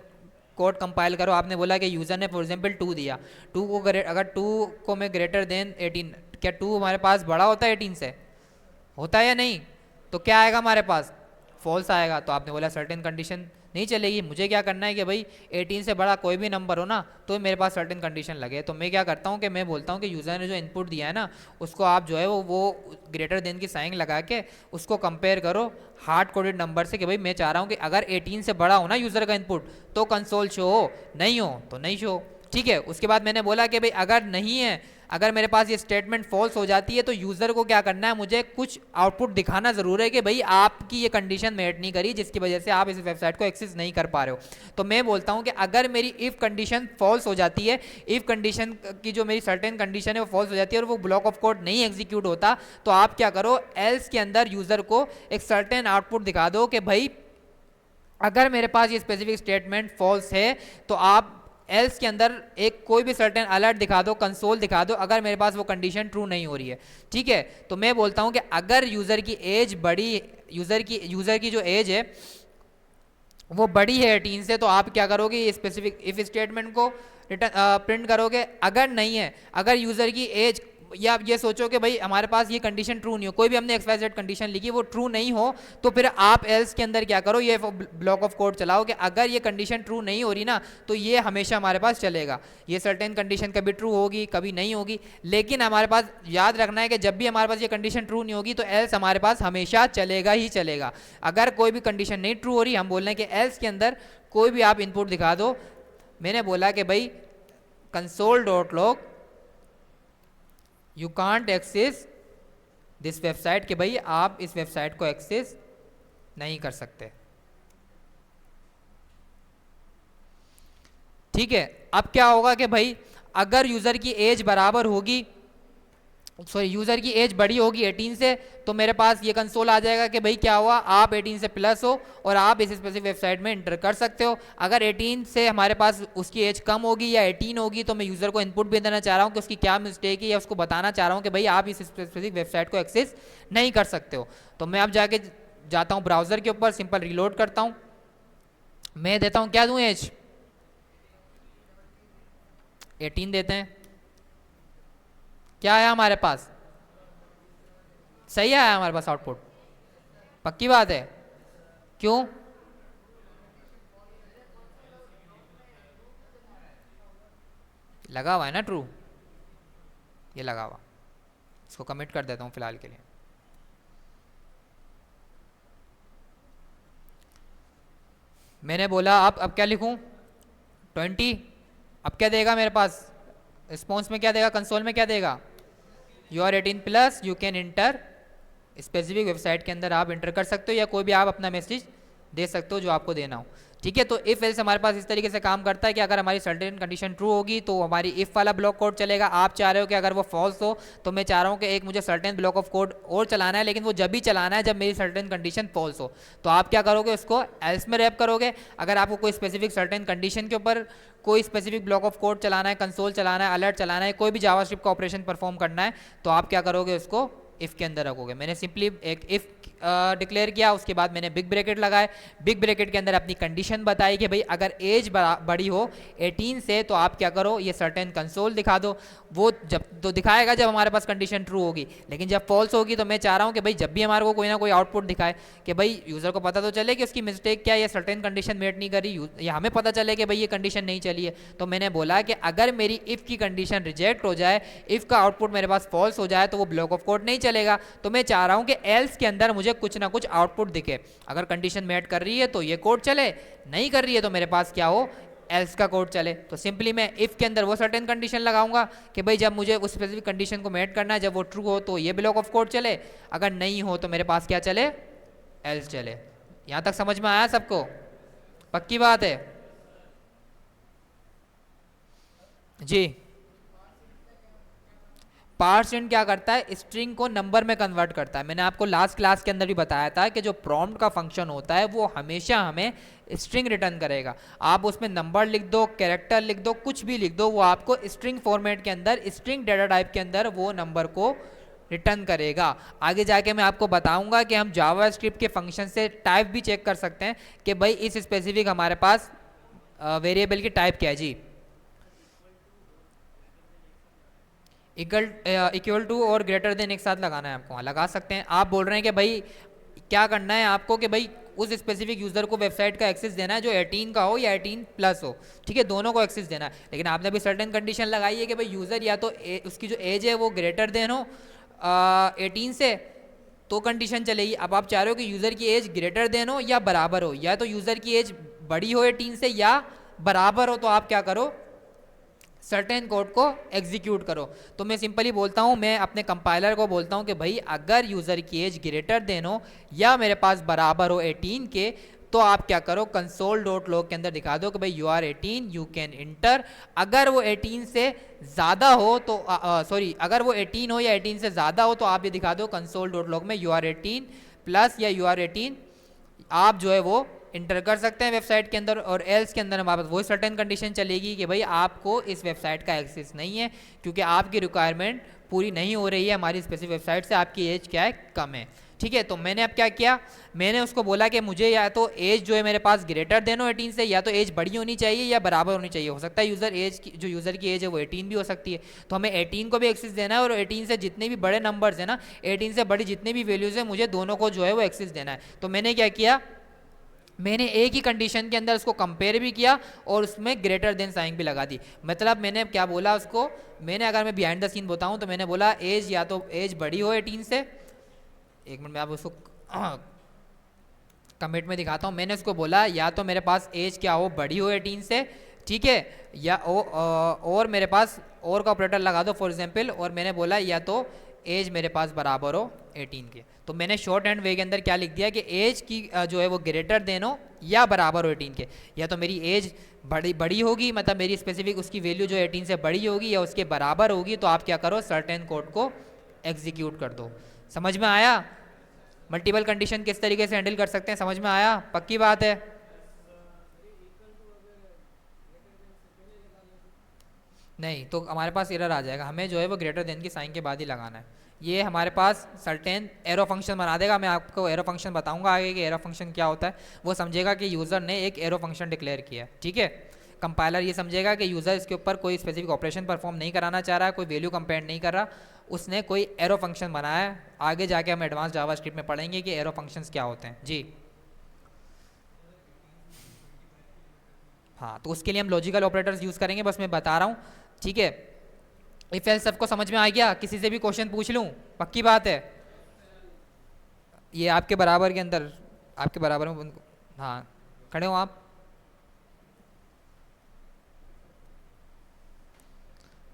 Speaker 1: कोड कंपाइल करो। आपने बोला कि यूज़र ने फॉर एग्जांपल 2 दिया, 2 को अगर 2 को मैं ग्रेटर देन 18, क्या 2 हमारे पास बड़ा होता है 18 से, होता है या नहीं, तो क्या आएगा हमारे पास, फॉल्स आएगा। तो आपने बोला सर्टेन कंडीशन नहीं चलेगी, मुझे क्या करना है कि भाई 18 से बड़ा कोई भी नंबर हो ना तो मेरे पास सर्टेन कंडीशन लगे। तो मैं क्या करता हूँ कि मैं बोलता हूँ कि यूज़र ने जो इनपुट दिया है ना उसको आप जो है वो ग्रेटर देन की साइन लगा के उसको कंपेयर करो हार्ड कोडेड नंबर से कि भाई मैं चाह रहा हूँ कि अगर 18 से बड़ा हो ना यूज़र का इनपुट तो कंसोल शो हो, नहीं हो तो नहीं शो। ठीक है, उसके बाद मैंने बोला कि भाई अगर नहीं है, अगर मेरे पास ये स्टेटमेंट फॉल्स हो जाती है तो यूज़र को क्या करना है, मुझे कुछ आउटपुट दिखाना ज़रूर है कि भाई आपकी ये कंडीशन मेट नहीं करी जिसकी वजह से आप इस वेबसाइट को एक्सेस नहीं कर पा रहे हो। तो मैं बोलता हूँ कि अगर मेरी इफ़ कंडीशन फॉल्स हो जाती है, इफ़ कंडीशन की जो मेरी सर्टेन कंडीशन है वो फॉल्स हो जाती है और वो ब्लॉक ऑफ कोड नहीं एग्जीक्यूट होता, तो आप क्या करो, एल्स के अंदर यूज़र को एक सर्टेन आउटपुट दिखा दो कि भाई अगर मेरे पास ये स्पेसिफिक स्टेटमेंट फॉल्स है तो आप एल्स के अंदर एक कोई भी सर्टेन अलर्ट दिखा दो, कंसोल दिखा दो, अगर मेरे पास वो कंडीशन ट्रू नहीं हो रही है। ठीक है, तो मैं बोलता हूँ कि अगर यूज़र की एज बड़ी, यूज़र की जो एज है वो बड़ी है 18 से, तो आप क्या करोगे, ये स्पेसिफिक इफ स्टेटमेंट को रिटर्न प्रिंट करोगे। अगर नहीं है, अगर यूज़र की एज, या आप ये सोचो कि भाई हमारे पास ये कंडीशन ट्रू नहीं हो, कोई भी हमने XYZ कंडीशन लिखी वो ट्रू नहीं हो, तो फिर आप एल्स के अंदर क्या करो, ये ब्लॉक ऑफ कोड चलाओ कि अगर ये कंडीशन ट्रू नहीं हो रही ना तो ये हमेशा हमारे पास चलेगा। ये सर्टेन कंडीशन कभी ट्रू होगी कभी नहीं होगी, लेकिन हमारे पास याद रखना है कि जब भी हमारे पास ये कंडीशन ट्रू नहीं होगी तो एल्स हमारे पास हमेशा चलेगा ही चलेगा। अगर कोई भी कंडीशन नहीं ट्रू हो रही, हम बोल रहे हैं कि एल्स के अंदर कोई भी आप इनपुट दिखा दो। मैंने बोला कि भाई console.log you can't access this website, कि भाई आप इस वेबसाइट को एक्सेस नहीं कर सकते। ठीक है, अब क्या होगा कि भाई अगर यूज़र की एज बराबर होगी, सॉरी यूज़र की एज बड़ी होगी 18 से, तो मेरे पास ये कंसोल आ जाएगा कि भाई क्या हुआ, आप 18 से प्लस हो और आप इस स्पेसिफिक वेबसाइट में इंटर कर सकते हो। अगर 18 से हमारे पास उसकी एज कम होगी या 18 होगी, तो मैं यूज़र को इनपुट भी देना चाह रहा हूँ कि उसकी क्या मिस्टेक है, या उसको बताना चाह रहा हूँ कि भाई आप इस स्पेसिफिक वेबसाइट को एक्सेस नहीं कर सकते हो। तो मैं अब जाके जाता हूँ ब्राउज़र के ऊपर, सिंपल रिलोड करता हूँ, मैं देता हूँ क्या दूँ, एज 18 देते हैं। क्या आया हमारे पास, सही आया हमारे पास आउटपुट, पक्की बात है। क्यों, लगा हुआ है ना ट्रू, ये लगा हुआ, इसको कमिट कर देता हूँ फिलहाल के लिए। मैंने बोला अब क्या लिखूं, 20। अब क्या देगा मेरे पास, रिस्पॉन्स में क्या देगा, कंसोल में क्या देगा, you are 18 plus, you can enter, specific website के अंदर आप इंटर कर सकते हो, या कोई भी आप अपना मैसेज दे सकते हो जो आपको देना हो। ठीक है, तो इफ एल्स हमारे पास इस तरीके से काम करता है कि अगर हमारी सर्टेन कंडीशन ट्रू होगी तो हमारी इफ वाला ब्लॉक कोड चलेगा। आप चाह रहे हो कि अगर वो फॉल्स हो, तो मैं चाह रहा हूँ कि एक मुझे सर्टेन ब्लॉक ऑफ कोड और चलाना है, लेकिन वो जब भी चलाना है जब मेरी सर्टेन कंडीशन फॉल्स हो। तो आप क्या करोगे, उसको एल्स में रैप करोगे। अगर आपको कोई स्पेसिफिक सर्टेन कंडीशन के ऊपर कोई स्पेसिफिक ब्लॉक ऑफ कोड चलाना है, कंसोल चलाना है, अलर्ट चलाना है, कोई भी जावास्क्रिप्ट का ऑपरेशन परफॉर्म करना है, तो आप क्या करोगे, उसको इफ के अंदर रखोगे। मैंने सिंपली एक इफ डिक्लेयर किया, उसके बाद मैंने बिग ब्रैकेट लगाए, बिग ब्रैकेट के अंदर अपनी कंडीशन बताई कि भाई अगर एज बड़ी हो 18 से तो आप क्या करो, ये सर्टेन कंसोल दिखा दो। वो जब तो दिखाएगा जब हमारे पास कंडीशन ट्रू होगी, लेकिन जब फॉल्स होगी तो मैं चाह रहा हूँ कि भाई जब भी हमारे को कोई ना कोई आउटपुट दिखाए कि भाई यूज़र को पता तो चले कि उसकी मिस्टेक क्या है, ये सर्टेन कंडीशन मेट नहीं करी, या हमें पता चले कि भाई ये कंडीशन नहीं चली है। तो मैंने बोला कि अगर मेरी इफ़ की कंडीशन रिजेक्ट हो जाए, इफ़ का आउटपुट मेरे पास फॉल्स हो जाए, तो वो ब्लॉक ऑफ कोड नहीं चलेगा। तो मैं चाह रहा हूँ कि एल्स के अंदर मुझे कुछ ना कुछ आउटपुट दिखे। अगर कंडीशन मेट कर रही है तो ये कोड चले, नहीं कर रही है तो मेरे पास क्या हो, एल्स का कोड चले। तो सिंपली मैं इफ के अंदर वो सर्टेन कंडीशन लगाऊंगा कि भाई जब मुझे उस स्पेसिफिक कंडीशन को मेट करना है, जब वो ट्रू हो तो ये ब्लॉक ऑफ कोड चले, अगर नहीं हो तो मेरे पास क्या चले, एल्स चले। यहां तक समझ में आया सबको, पक्की बात है जी। पार्सिंट क्या करता है, स्ट्रिंग को नंबर में कन्वर्ट करता है। मैंने आपको लास्ट क्लास के अंदर भी बताया था कि जो प्रॉम्प्ट का फंक्शन होता है वो हमेशा हमें स्ट्रिंग रिटर्न करेगा। आप उसमें नंबर लिख दो, कैरेक्टर लिख दो, कुछ भी लिख दो, वो आपको स्ट्रिंग फॉर्मेट के अंदर, स्ट्रिंग डेटा टाइप के अंदर वो नंबर को रिटर्न करेगा। आगे जाके मैं आपको बताऊंगा कि हम जावास्क्रिप्ट के फंक्शन से टाइप भी चेक कर सकते हैं कि भाई इस स्पेसिफिक हमारे पास वेरिएबल की टाइप क्या है जी। इक्वल टू और ग्रेटर देन एक साथ लगाना है आपको, लगा सकते हैं। आप बोल रहे हैं कि भाई क्या करना है आपको कि भाई उस स्पेसिफिक यूज़र को वेबसाइट का एक्सेस देना है जो 18 का हो या 18 प्लस हो, ठीक है, दोनों को एक्सेस देना है। लेकिन आपने भी सर्टेन कंडीशन लगाई है कि भाई यूज़र या तो उसकी जो एज है वो ग्रेटर देन हो 18 से, तो कंडीशन चलेगी। अब आप चाह रहे हो कि यूज़र की एज ग्रेटर देन हो या बराबर हो, या तो यूज़र की एज बड़ी हो 18 से या बराबर हो, तो आप क्या करो, सर्टेन कोड को एग्जीक्यूट करो। तो मैं सिंपली बोलता हूँ, मैं अपने कंपाइलर को बोलता हूँ कि भाई अगर यूज़र की एज ग्रेटर देन हो या मेरे पास बराबर हो 18 के, तो आप क्या करो, console.log के अंदर दिखा दो कि भाई you are 18, you can enter. अगर वो 18 से ज़्यादा हो तो अगर वो 18 हो या 18 से ज़्यादा हो तो आप ये दिखा दो console.log में यू आर 18 प्लस या यू आर 18, आप जो है वो इंटर कर सकते हैं वेबसाइट के अंदर, और एल्स के अंदर हमारे पास वही सर्टेन कंडीशन चलेगी कि भाई आपको इस वेबसाइट का एक्सेस नहीं है क्योंकि आपकी रिक्वायरमेंट पूरी नहीं हो रही है हमारी स्पेसिफिक वेबसाइट से, आपकी एज क्या है, कम है। ठीक है, तो मैंने अब क्या किया, मैंने उसको बोला कि मुझे या तो एज जो है मेरे पास ग्रेटर देन हो 18 से, या तो एज बड़ी होनी चाहिए या बराबर होनी चाहिए। हो सकता है यूज़र एज की, जो यूज़र की एज है वो 18 भी हो सकती है, तो हमें 18 को भी एक्सेस देना है, और 18 से जितने भी बड़े नंबर्स हैं ना, 18 से बड़ी जितनी भी वैल्यूज़ है, मुझे दोनों को जो है वो एक्सेस देना है। तो मैंने क्या किया, मैंने एक ही कंडीशन के अंदर उसको कंपेयर भी किया और उसमें ग्रेटर देन साइन भी लगा दी। मतलब मैंने क्या बोला उसको, मैंने अगर मैं बिहाइंड द सीन बताऊं तो मैंने बोला एज या तो एज बड़ी हो 18 से, एक मिनट में आप उसको कमिट में दिखाता हूँ। मैंने उसको बोला या तो मेरे पास एज क्या हो, बड़ी हो 18 से, ठीक है, या और मेरे पास और का ऑपरेटर लगा दो फॉर एग्जांपल, और मैंने बोला या तो एज मेरे पास बराबर हो 18 के। तो मैंने शॉर्ट हैंड वे के अंदर क्या लिख दिया कि एज की जो है वो ग्रेटर देन हो या बराबर हो 18 के। या तो मेरी एज बड़ी होगी, मतलब मेरी स्पेसिफिक उसकी वैल्यू जो 18 से बड़ी होगी या उसके बराबर होगी, तो आप क्या करो, सर्टेन कोड को एग्जीक्यूट कर दो। समझ में आया? मल्टीपल कंडीशन किस तरीके से हैंडल कर सकते हैं, समझ में आया? पक्की बात है? नहीं तो हमारे पास एरर आ जाएगा, हमें जो है वो ग्रेटर देन की साइन के बाद ही लगाना है। ये हमारे पास सर्टेन एरो फंक्शन बना देगा। मैं आपको एरो फंक्शन बताऊंगा आगे कि एरो फंक्शन क्या होता है। वो समझेगा कि यूज़र ने एक एरो फंक्शन डिक्लेयर किया है, ठीक है। कंपाइलर ये समझेगा कि यूज़र इसके ऊपर कोई स्पेसिफिक ऑपरेशन परफॉर्म नहीं कराना चाह रहा है, कोई वैल्यू कंपेयर नहीं कर रहा, उसने कोई एरो फंक्शन बनाया है। आगे जाके हम एडवांस जावास्क्रिप्ट में पढ़ेंगे कि एरो फंक्शंस क्या होते हैं जी। हाँ, तो उसके लिए हम लॉजिकल ऑपरेटर्स यूज़ करेंगे, बस मैं बता रहा हूँ, ठीक है। इफ एल्स सबको समझ में आ गया? किसी से भी क्वेश्चन पूछ लूँ? पक्की बात है? ये आपके बराबर के अंदर, आपके बराबर में हाँ, खड़े हो आप।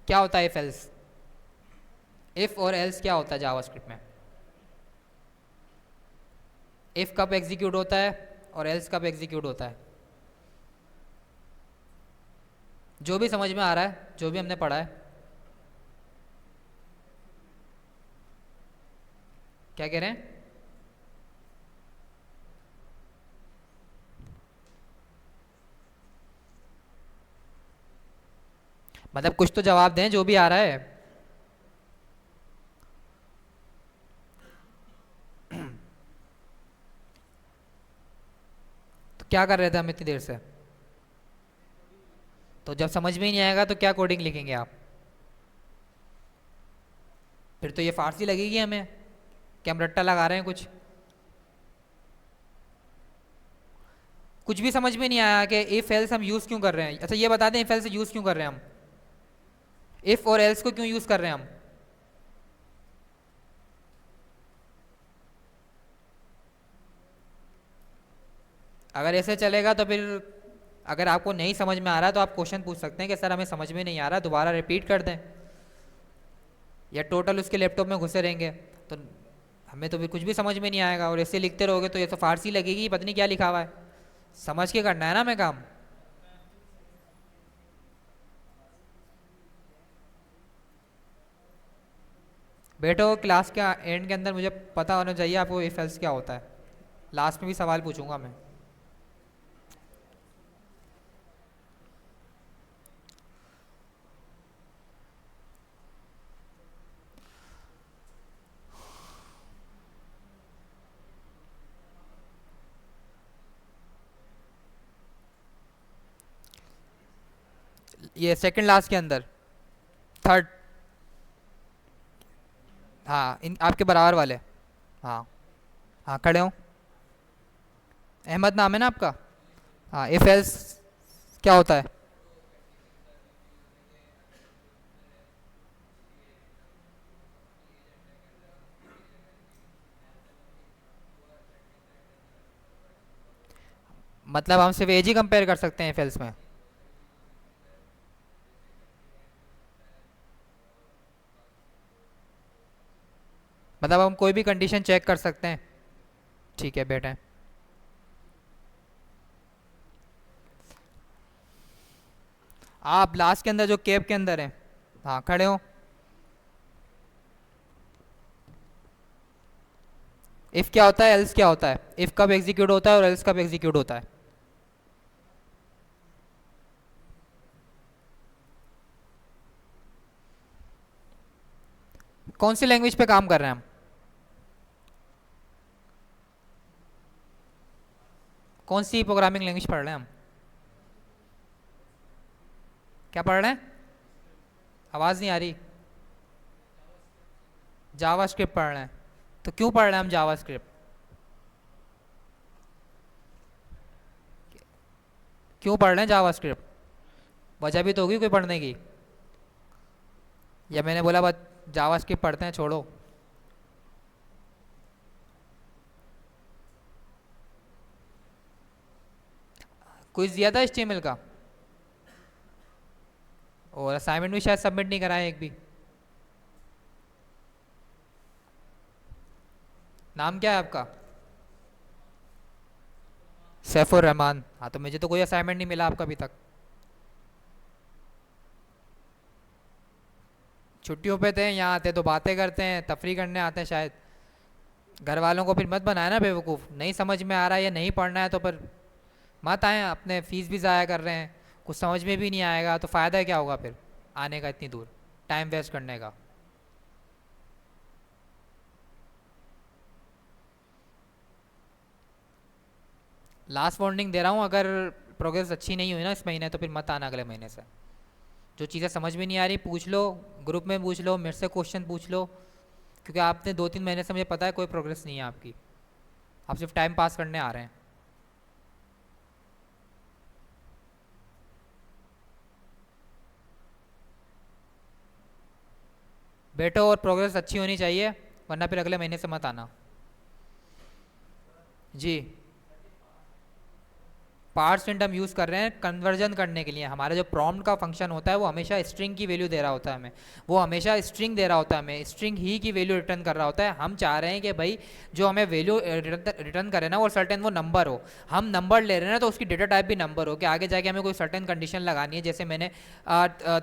Speaker 1: क्या होता है इफ एल्स? इफ और एल्स क्या होता है जावास्क्रिप्ट में? इफ कब एग्जीक्यूट होता है और एल्स कब एग्जीक्यूट होता है? जो भी समझ में आ रहा है, जो भी हमने पढ़ा है। क्या कह रहे हैं? मतलब कुछ तो जवाब दें जो भी आ रहा है। तो क्या कर रहे थे हम इतनी देर से? तो जब समझ में ही नहीं आएगा तो क्या कोडिंग लिखेंगे आप? फिर तो ये फारसी लगेगी हमें कि हम रट्टा लगा रहे हैं कुछ। कुछ भी समझ में नहीं आया कि इफ एल्स हम यूज़ क्यों कर रहे हैं। अच्छा ये बता दें इफ एल्स यूज़ क्यों कर रहे हैं हम, इफ और एल्स को क्यों यूज़ कर रहे हैं हम? अगर ऐसे चलेगा तो फिर अगर आपको नहीं समझ में आ रहा है तो आप क्वेश्चन पूछ सकते हैं कि सर हमें समझ में नहीं आ रहा, दोबारा रिपीट कर दें, या टोटल उसके लैपटॉप में घुसे रहेंगे तो हमें तो फिर कुछ भी समझ में नहीं आएगा। और ऐसे लिखते रहोगे तो ये तो फारसी लगेगी, पता नहीं क्या लिखा हुआ है। समझ के करना है ना हमें काम। बैठो, क्लास के एंड के अंदर मुझे पता होना चाहिए आपको इफ एल्स क्या होता है। लास्ट में भी सवाल पूछूंगा मैं। ये सेकंड लास्ट के अंदर, थर्ड, हाँ इन आपके बराबर वाले। हाँ हाँ, खड़े हो। अहमद नाम है ना आपका? हाँ, इफ एल्स क्या होता है? मतलब हम सिर्फ एज ही कंपेयर कर सकते हैं इफ एल्स में? मतलब हम कोई भी कंडीशन चेक कर सकते हैं? ठीक है बेटे। आप लास्ट के अंदर जो कैब के अंदर हैं, हाँ खड़े हो। इफ़ क्या होता है, एल्स क्या होता है, इफ़ कब एग्जीक्यूट होता है और एल्स कब एग्जीक्यूट होता है। कौन सी लैंग्वेज पे काम कर रहे हैं हम, कौन सी प्रोग्रामिंग लैंग्वेज पढ़ रहे हैं हम, क्या पढ़ रहे हैं, आवाज़ नहीं आ रही। जावा स्क्रिप्ट पढ़ रहे हैं। तो क्यों पढ़ रहे हैं हम जावा स्क्रिप्ट, क्यों पढ़ रहे हैं जावा स्क्रिप्ट, वजह भी तो होगी कोई पढ़ने की। या मैंने बोला बस जावा स्क्रिप्ट पढ़ते हैं छोड़ो। क्विज दिया था HTML का, और असाइनमेंट भी शायद सबमिट नहीं कराए एक भी। नाम क्या है आपका, सैफुर रहमान। हाँ तो मुझे तो कोई असाइनमेंट नहीं मिला आपका अभी तक। छुट्टियों पे थे, यहाँ आते तो बातें करते हैं, तफरी करने आते हैं शायद। घर वालों को फिर मत बनाया ना बेवकूफ़, नहीं समझ में आ रहा है या नहीं पढ़ना है तो फिर मत आए, अपने फीस भी ज़ाया कर रहे हैं, कुछ समझ में भी नहीं आएगा तो फ़ायदा क्या होगा फिर आने का इतनी दूर, टाइम वेस्ट करने का। लास्ट वार्निंग दे रहा हूँ, अगर प्रोग्रेस अच्छी नहीं हुई ना इस महीने तो फिर मत आना अगले महीने से। जो चीज़ें समझ में नहीं आ रही पूछ लो, ग्रुप में पूछ लो, मेरे से क्वेश्चन पूछ लो, क्योंकि आपने 2-3 महीने से मुझे पता है कोई प्रोग्रेस नहीं है आपकी, आप सिर्फ टाइम पास करने आ रहे हैं। बैठो और प्रोग्रेस अच्छी होनी चाहिए, वरना फिर अगले महीने से मत आना। जी, पार्स प्रिंट हम यूज़ कर रहे हैं कन्वर्जन करने के लिए। हमारा जो प्रॉम्प्ट का फंक्शन होता है वो हमेशा स्ट्रिंग की वैल्यू दे रहा होता है हमें, वो हमेशा स्ट्रिंग दे रहा होता है हमें, स्ट्रिंग ही की वैल्यू रिटर्न कर रहा होता है। हम चाह रहे हैं कि भाई जो हमें वैल्यू रिटर्न करे ना वो सर्टेन वो नंबर हो। हम नंबर ले रहे हैं ना तो उसकी डेटा टाइप भी नंबर हो, कि आगे जाके हमें कोई सर्टेन कंडीशन लगानी है। जैसे मैंने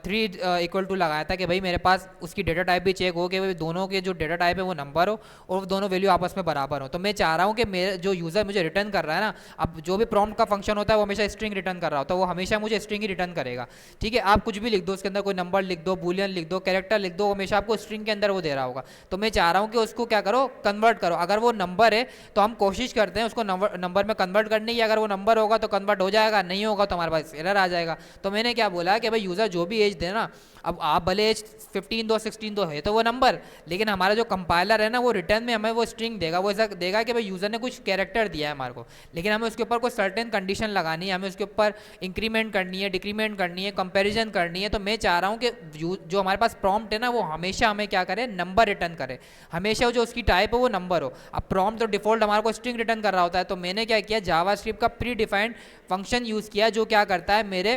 Speaker 1: 3 = लगाया था कि भाई मेरे पास उसकी डेटा टाइप भी चेक हो कि भाई दोनों के जो डेटा टाइप है वो नंबर हो और वो दोनों वैल्यू आपस में बराबर हो। तो मैं चाह रहा हूँ कि मेरे जो यूज़र मुझे रिटर्न कर रहा है ना, अब जो भी प्रॉम्प्ट का फंक्शन होता है वो हमेशा स्ट्रिंग रिटर्न कर रहा होता है, वो हमेशा मुझे स्ट्रिंग ही रिटर्न करेगा। ठीक है, आप कुछ भी लिख दो उसके अंदर, कोई नंबर लिख दो, बूलियन लिख दो, कैरेक्टर लिख दो, हमेशा आपको स्ट्रिंग के अंदर वो दे रहा होगा। तो मैं चाह रहा हूँ कि उसको क्या करो, कन्वर्ट करो। अगर वो नंबर है तो हम कोशिश करते हैं उसको नंबर में कन्वर्ट करने की। अगर वो नंबर होगा तो कन्वर्ट हो जाएगा, नहीं होगा तो हमारे पास एरर आ जाएगा। तो मैंने क्या बोला कि भाई यूज़र जो भी एज दे ना, अब आप भले एज 15 दो, 16 दो, है तो वो नंबर, लेकिन हमारा जो कंपाइलर है ना वो रिटर्न में हमें वो स्ट्रिंग देगा। वो ऐसा देगा कि भाई यूज़र ने कुछ कैरेक्टर दिया है हमारे को, लेकिन हमें उसके ऊपर कोई सर्टेन कंडीशन लगानी है, हमें उसके ऊपर इंक्रीमेंट करनी है, डिक्रीमेंट करनी है, कंपैरिजन करनी है। तो मैं चाह रहा हूँ कि जो हमारे पास प्रॉम्प्ट है ना वो हमेशा हमें क्या करे, नंबर रिटर्न करे, हमेशा जो उसकी टाइप है वो नंबर हो। अब प्रॉम्प्ट तो डिफॉल्ट हमारे को स्ट्रिंग रिटर्न कर रहा होता है, तो मैंने क्या किया, जावास्क्रिप्ट का प्री डिफाइंड फंक्शन यूज़ किया जो क्या करता है, मेरे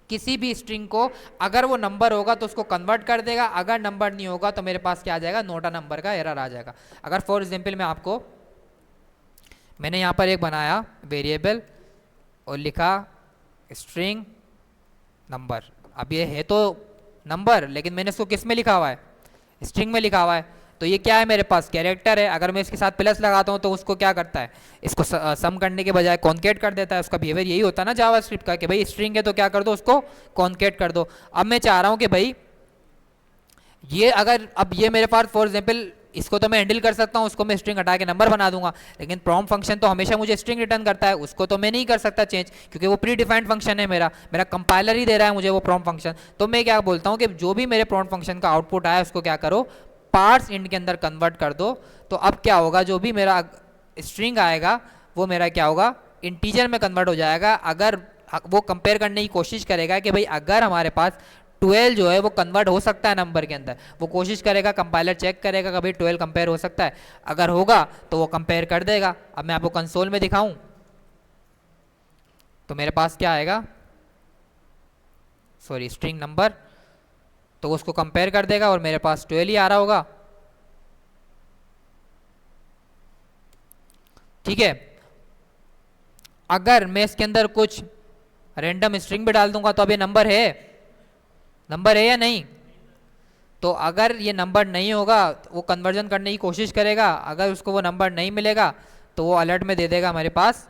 Speaker 1: किसी भी स्ट्रिंग को अगर वो नंबर होगा तो उसको कन्वर्ट कर देगा, अगर नंबर नहीं होगा तो मेरे पास क्या आ जाएगा, नोट अ नंबर का एरर आ जाएगा। अगर फॉर एग्जांपल मैं आपको, मैंने यहाँ पर एक बनाया वेरिएबल और लिखा स्ट्रिंग नंबर। अब ये है तो नंबर, लेकिन मैंने इसको किस में लिखा हुआ है, स्ट्रिंग में लिखा हुआ है। तो ये क्या है, मेरे पास कैरेक्टर है, अगर मैं इसके साथ प्लस लगाता हूँ तो उसको क्या करता है, इसको सम करने के बजाय कॉन्केट कर देता है। उसका बिहेवियर यही होता है ना जावास्क्रिप्ट का, कि भाई स्ट्रिंग है तो क्या कर दो, उसको कॉन्केट कर दो। अब मैं चाह रहा हूँ कि भाई ये अगर, अब ये मेरे पास फॉर एग्जाम्पल इसको तो मैं हैंडल कर सकता हूँ, उसको मैं स्ट्रिंग हटा के नंबर बना दूंगा, लेकिन प्रॉम्प्ट फंक्शन तो हमेशा मुझे स्ट्रिंग रिटर्न करता है, उसको तो मैं नहीं कर सकता चेंज, क्योंकि वो प्री डिफाइंड फंक्शन है, मेरा कंपाइलर ही दे रहा है मुझे वो प्रॉम्प्ट फंक्शन। तो मैं क्या बोलता हूँ कि जो भी मेरे प्रॉम्प्ट फंक्शन का आउटपुट आया उसको क्या करो, पार्स इंट के अंदर कन्वर्ट कर दो। तो अब क्या होगा, जो भी मेरा स्ट्रिंग आएगा वो मेरा क्या होगा, इंटीजर में कन्वर्ट हो जाएगा। अगर वो कंपेयर करने की कोशिश करेगा कि भाई अगर हमारे पास 12 जो है वो कन्वर्ट हो सकता है नंबर के अंदर, वो कोशिश करेगा, कंपाइलर चेक करेगा कि भाई 12 कंपेयर हो सकता है, अगर होगा तो वो कंपेयर कर देगा। अब मैं आपको कंसोल में दिखाऊं तो मेरे पास क्या आएगा, सॉरी स्ट्रिंग नंबर, तो उसको कंपेयर कर देगा और मेरे पास 12 ही आ रहा होगा। ठीक है, अगर मैं इसके अंदर कुछ रैंडम स्ट्रिंग भी डाल दूंगा तो अब ये नंबर है या नहीं, तो अगर ये नंबर नहीं होगा वो कन्वर्जन करने की कोशिश करेगा, अगर उसको वो नंबर नहीं मिलेगा तो वो अलर्ट में दे देगा हमारे पास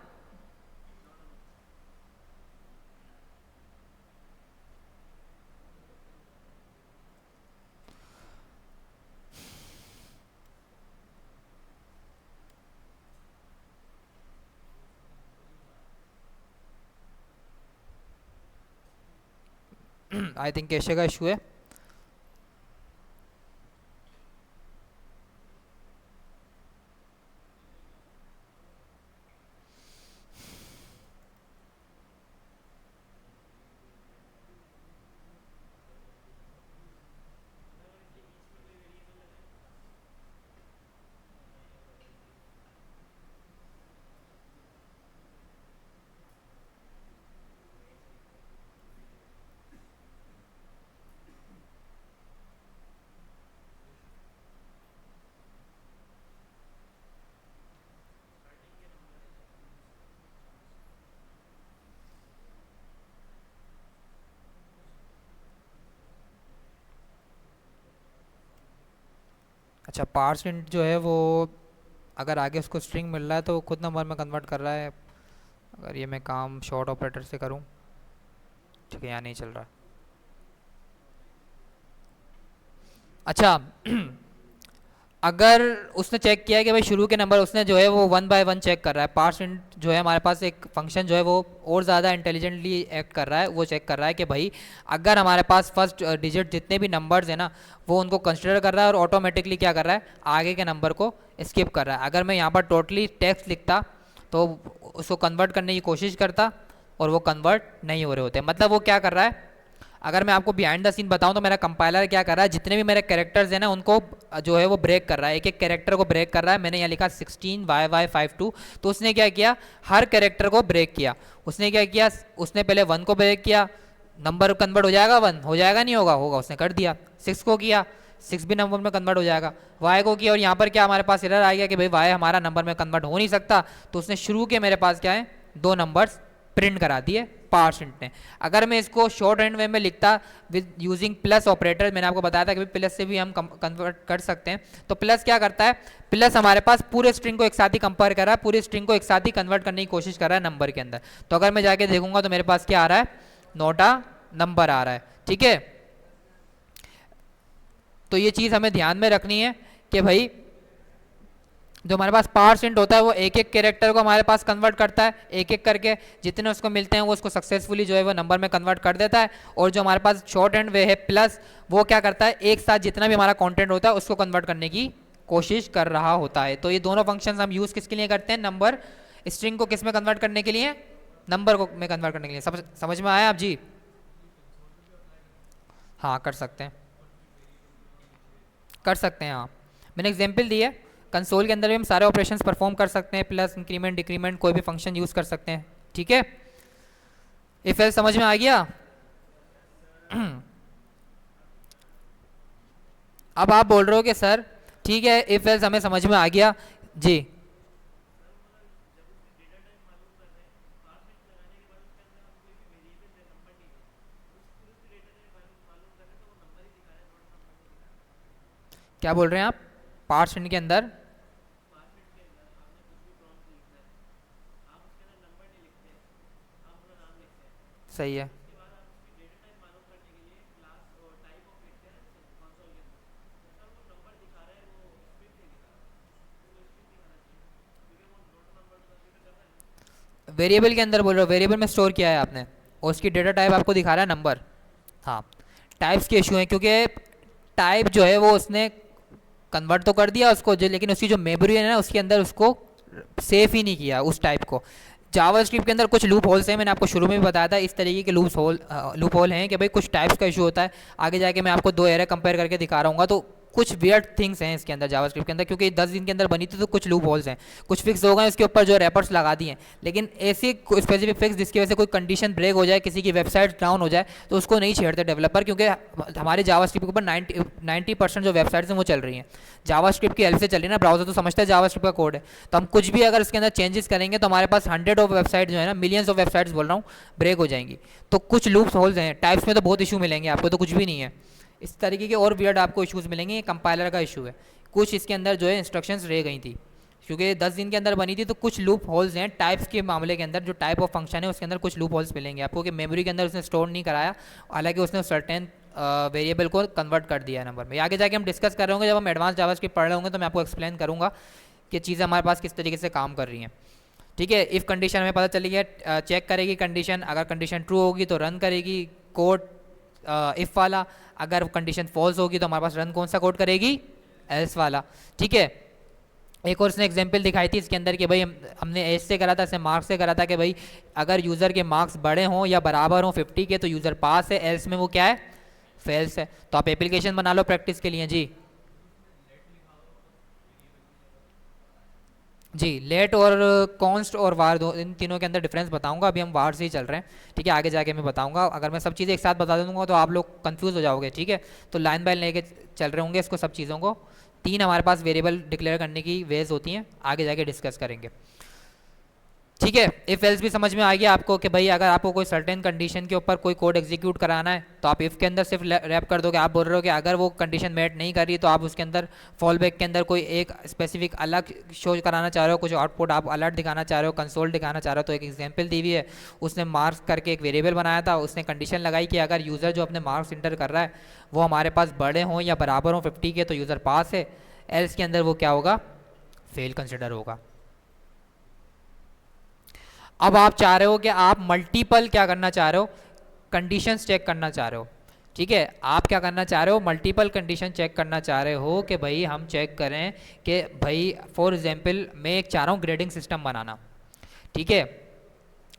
Speaker 1: आई थिंक कैशे का इशू है। अच्छा, पार्सेंट जो है वो अगर आगे उसको स्ट्रिंग मिल रहा है तो वो खुद नंबर में कन्वर्ट कर रहा है। अगर ये मैं काम शॉर्ट ऑपरेटर से करूं, ठीक है, यहाँ नहीं चल रहा। अच्छा अगर उसने चेक किया है कि भाई शुरू के नंबर उसने जो है वो 1 बाय 1 चेक कर रहा है, पार्सेंट जो है हमारे पास एक फंक्शन जो है वो और ज़्यादा इंटेलिजेंटली एक्ट कर रहा है, वो चेक कर रहा है कि भाई अगर हमारे पास फर्स्ट डिजिट जितने भी नंबर्स हैं ना वो उनको कंसिडर कर रहा है और ऑटोमेटिकली क्या कर रहा है, आगे के नंबर को स्किप कर रहा है। अगर मैं यहाँ पर टोटली टेक्स्ट लिखता तो उसको कन्वर्ट करने की कोशिश करता और वो कन्वर्ट नहीं हो रहे होते। मतलब वो क्या कर रहा है, अगर मैं आपको बिहाइंड द सीन बताऊं तो मेरा कंपाइलर क्या कर रहा है, जितने भी मेरे कैरेक्टर्स हैं ना उनको जो है वो ब्रेक कर रहा है, एक एक कैरेक्टर को ब्रेक कर रहा है। मैंने यहाँ लिखा 16YY52, तो उसने क्या किया, हर कैरेक्टर को ब्रेक किया। उसने क्या किया, उसने पहले 1 को ब्रेक किया, नंबर कन्वर्ट हो जाएगा, 1 हो जाएगा, नहीं होगा, होगा, उसने कर दिया। 6 को किया, 6 भी नंबर में कन्वर्ट हो जाएगा। वाई को किया और यहाँ पर क्या हमारे पास एरर आ गया कि भाई वाई हमारा नंबर में कन्वर्ट हो नहीं सकता, तो उसने शुरू के मेरे पास क्या है 2 नंबर्स प्रिंट करा दिए पार्सेंट ने। अगर मैं इसको शॉर्ट हैंड वे में लिखता विद यूजिंग प्लस ऑपरेटर, मैंने आपको बताया था कि प्लस से भी हम कन्वर्ट कर सकते हैं। तो प्लस क्या करता है, प्लस हमारे पास पूरे स्ट्रिंग को एक साथ ही कंपेयर कर रहा है, पूरे स्ट्रिंग को एक साथ ही कन्वर्ट करने की कोशिश कर रहा है नंबर के अंदर। तो अगर मैं जाके देखूंगा तो मेरे पास क्या आ रहा है, नोटा नंबर आ रहा है। ठीक है, तो ये चीज़ हमें ध्यान में रखनी है कि भाई जो हमारे पास पार्सेंट होता है वो एक एक कैरेक्टर को हमारे पास कन्वर्ट करता है, एक एक करके जितने उसको मिलते हैं वो उसको सक्सेसफुली जो है वो नंबर में कन्वर्ट कर देता है। और जो हमारे पास शॉर्ट हैंड वे है प्लस, वो क्या करता है, एक साथ जितना भी हमारा कंटेंट होता है उसको कन्वर्ट करने की कोशिश कर रहा होता है। तो ये दोनों फंक्शंस हम यूज़ किसके लिए करते हैं, नंबर स्ट्रिंग को किस में कन्वर्ट करने के लिए, नंबर को में कन्वर्ट करने के लिए। समझ में आया आप जी? हाँ कर सकते हैं, कर सकते हैं। हाँ मैंने एग्जाम्पल दी है, कंसोल के अंदर भी हम सारे ऑपरेशंस परफॉर्म कर सकते हैं, प्लस इंक्रीमेंट डिक्रीमेंट कोई भी फंक्शन यूज़ कर सकते हैं। ठीक है, इफ एल्स समझ में आ गया? अब आप बोल रहे हो कि सर ठीक है इफ एल्स हमें समझ में आ गया जी, क्या बोल रहे हैं आप, पार्सेंट के अंदर सही है। वेरिएबल के अंदर बोल रहे हो, वेरिएबल में स्टोर किया है आपने और उसकी डेटा टाइप आपको दिखा रहा है नंबर। हाँ टाइप्स के इशू हैं, क्योंकि टाइप जो है वो उसने कन्वर्ट तो कर दिया उसको जो, लेकिन उसकी जो मेमोरी है ना उसके अंदर उसको सेफ ही नहीं किया उस टाइप को। जावास्क्रिप्ट के अंदर कुछ लूप होल्स हैं, मैंने आपको शुरू में भी बताया था इस तरीके के लूप होल हैं कि भाई कुछ टाइप्स का इशू होता है। आगे जाके मैं आपको 2 एरे कंपेयर करके दिखा रहा हूँ, तो कुछ वियर्ड थिंग्स हैं इसके अंदर जावास्क्रिप्ट के अंदर, क्योंकि 10 दिन के अंदर बनी थी तो कुछ लूप होल्स हैं, कुछ फिक्स हो गए उसके ऊपर जो रैपर्स लगा दिए हैं। लेकिन ऐसी स्पेसिफिक फिक्स जिसकी वजह से कोई कंडीशन ब्रेक हो जाए, किसी की वेबसाइट डाउन हो जाए, तो उसको नहीं छेड़ते डेवलपर, क्योंकि हमारे जावास्क्रिप्ट के ऊपर 90% जो वेबसाइट्स हैं वो चल रही हैं जावास्क्रिप्ट की हेल्प से चल रही है ना। ब्राउजर तो समझता है जावास्क्रिप्ट का कोड है, तो हम कुछ भी अगर इसके अंदर चेंजेस करेंगे तो हमारे पास 100 ऑफ वेबसाइट जो है ना, मिलियंस ऑफ वेबसाइट्स बोल रहा हूँ, ब्रेक हो जाएंगी। तो कुछ लूप्स होल्स हैं, टाइप्स में तो बहुत इशू मिलेंगे आपको, तो कुछ भी नहीं है। इस तरीके के और वियर्ड आपको इश्यूज़ मिलेंगे। ये कंपाइलर का इशू है, कुछ इसके अंदर जो है इंस्ट्रक्शंस रह गई थी क्योंकि 10 दिन के अंदर बनी थी, तो कुछ लूप होल्स हैं टाइप्स के मामले के अंदर। जो टाइप ऑफ फंक्शन है उसके अंदर कुछ लूप होल्स मिलेंगे आपको कि मेमोरी के अंदर उसने स्टोर नहीं कराया, हालांकि उसने सर्टेन वेरिएबल को कन्वर्ट कर दिया है नंबर में। आगे जाके हम डिस्कस कर रहे होंगे, जब हम एडवांस जावास्क्रिप्ट पढ़ रहे होंगे तो मैं आपको एक्सप्लेन करूँगा कि चीज़ें हमारे पास किस तरीके से काम कर रही हैं। ठीक है, इफ़ कंडीशन हमें पता चली है, चेक करेगी कंडीशन, अगर कंडीशन ट्रू होगी तो रन करेगी कोड इफ़ वाला, अगर कंडीशन फॉल्स होगी तो हमारे पास रन कौन सा कोड करेगी, एल्स वाला। ठीक है, एक और उसने एग्जांपल दिखाई थी इसके अंदर कि भाई हमने एस से करा था, इसने मार्क्स से करा था कि भाई अगर यूज़र के मार्क्स बड़े हों या बराबर हों 50 के तो यूज़र पास है, एल्स में वो क्या है, फेल्स है। तो आप एप्लीकेशन बना लो प्रैक्टिस के लिए। जी लेट और कॉन्स्ट और वार, दो इन तीनों के अंदर डिफरेंस बताऊंगा। अभी हम वार से ही चल रहे हैं, ठीक है, आगे जाके मैं बताऊंगा। अगर मैं सब चीज़ें एक साथ बता दूंगा तो आप लोग कंफ्यूज हो जाओगे। ठीक है, तो लाइन बाय लेके चल रहे होंगे इसको, सब चीज़ों को। 3 हमारे पास वेरिएबल डिक्लेयर करने की वेज होती हैं, आगे जाके डिस्कस करेंगे। ठीक है, इफ़ एल्स भी समझ में आ गया आपको कि भाई अगर आपको कोई सर्टेन कंडीशन के ऊपर कोई कोड एग्जीक्यूट कराना है तो आप इफ़ के अंदर सिर्फ रैप कर दोगे। आप बोल रहे हो कि अगर वो कंडीशन मेट नहीं कर रही तो आप उसके अंदर फॉल बैक के अंदर कोई एक स्पेसिफिक अलग शो कराना चाह रहे हो, कुछ आउटपुट आप अलर्ट दिखाना चाह रहे हो, कंसोल दिखाना चाह रहे हो। तो एक एग्जाम्पल दी हुई है, उसने मार्क्स करके एक वेरिएबल बनाया था, उसने कंडीशन लगाई कि अगर यूज़र जो अपने मार्क्स इंटर कर रहा है वो हमारे पास बड़े हों या बराबर हों 50 के तो यूज़र पास है, एल्स के अंदर वो क्या होगा, फेल कंसिडर होगा। अब आप चाह रहे हो कि आप मल्टीपल क्या करना चाह रहे हो, कंडीशंस चेक करना चाह रहे हो। ठीक है, आप क्या करना चाह रहे हो, मल्टीपल कंडीशन चेक करना चाह रहे हो कि भाई हम चेक करें कि भाई फॉर एग्जांपल मैं एक चाह रहा हूँ ग्रेडिंग सिस्टम बनाना। ठीक है,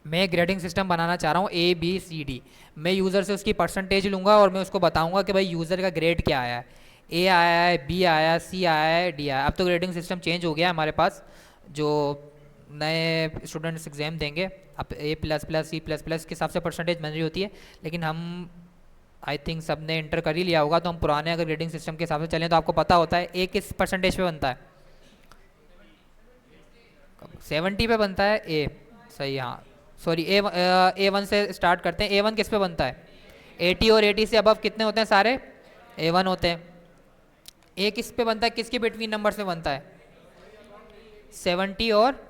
Speaker 1: मैं ग्रेडिंग सिस्टम बनाना चाह रहा हूँ ABCD। मैं यूज़र से उसकी परसेंटेज लूँगा और मैं उसको बताऊँगा कि भाई यूज़र का ग्रेड क्या आया है, A आया है, B आया है, C आया है, D आया है। अब तो ग्रेडिंग सिस्टम चेंज हो गया है हमारे पास, जो नए स्टूडेंट्स एग्जाम देंगे अब A++ C++ के हिसाब से परसेंटेज बन रही होती है, लेकिन हम आई थिंक सब ने इंटर कर ही लिया होगा। तो हम पुराने अगर ग्रेडिंग सिस्टम के हिसाब से चलें तो आपको पता होता है A किस परसेंटेज पे बनता है, 70 पे बनता है A। सही, हाँ सॉरी, A1 से स्टार्ट करते हैं। A1 किस पे बनता है, 80 और 80 से अबव कितने होते हैं, सारे A1 होते हैं। A किस पे बनता है, किसके बिटवीन नंबर से बनता है, 70 और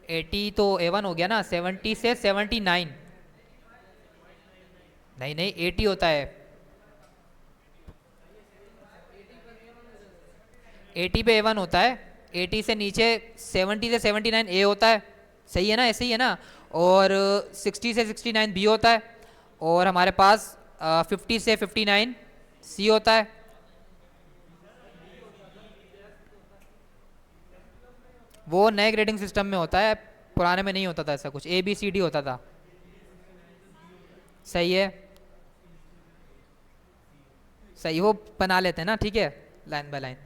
Speaker 1: 80 तो A1 हो गया ना, 70 से 79, नहीं नहीं 80 होता है, 80 पे A1 होता है, 80 से नीचे 70 से 79 A होता है। सही है ना, ऐसे ही है ना। और 60 से 69 B होता है, और हमारे पास 50 से 59 C होता है। वो नए ग्रेडिंग सिस्टम में होता है, पुराने में नहीं होता था ऐसा कुछ, ABCD होता था। सही है, सही, वो बना लेते हैं ना। ठीक है, लाइन बाय लाइन।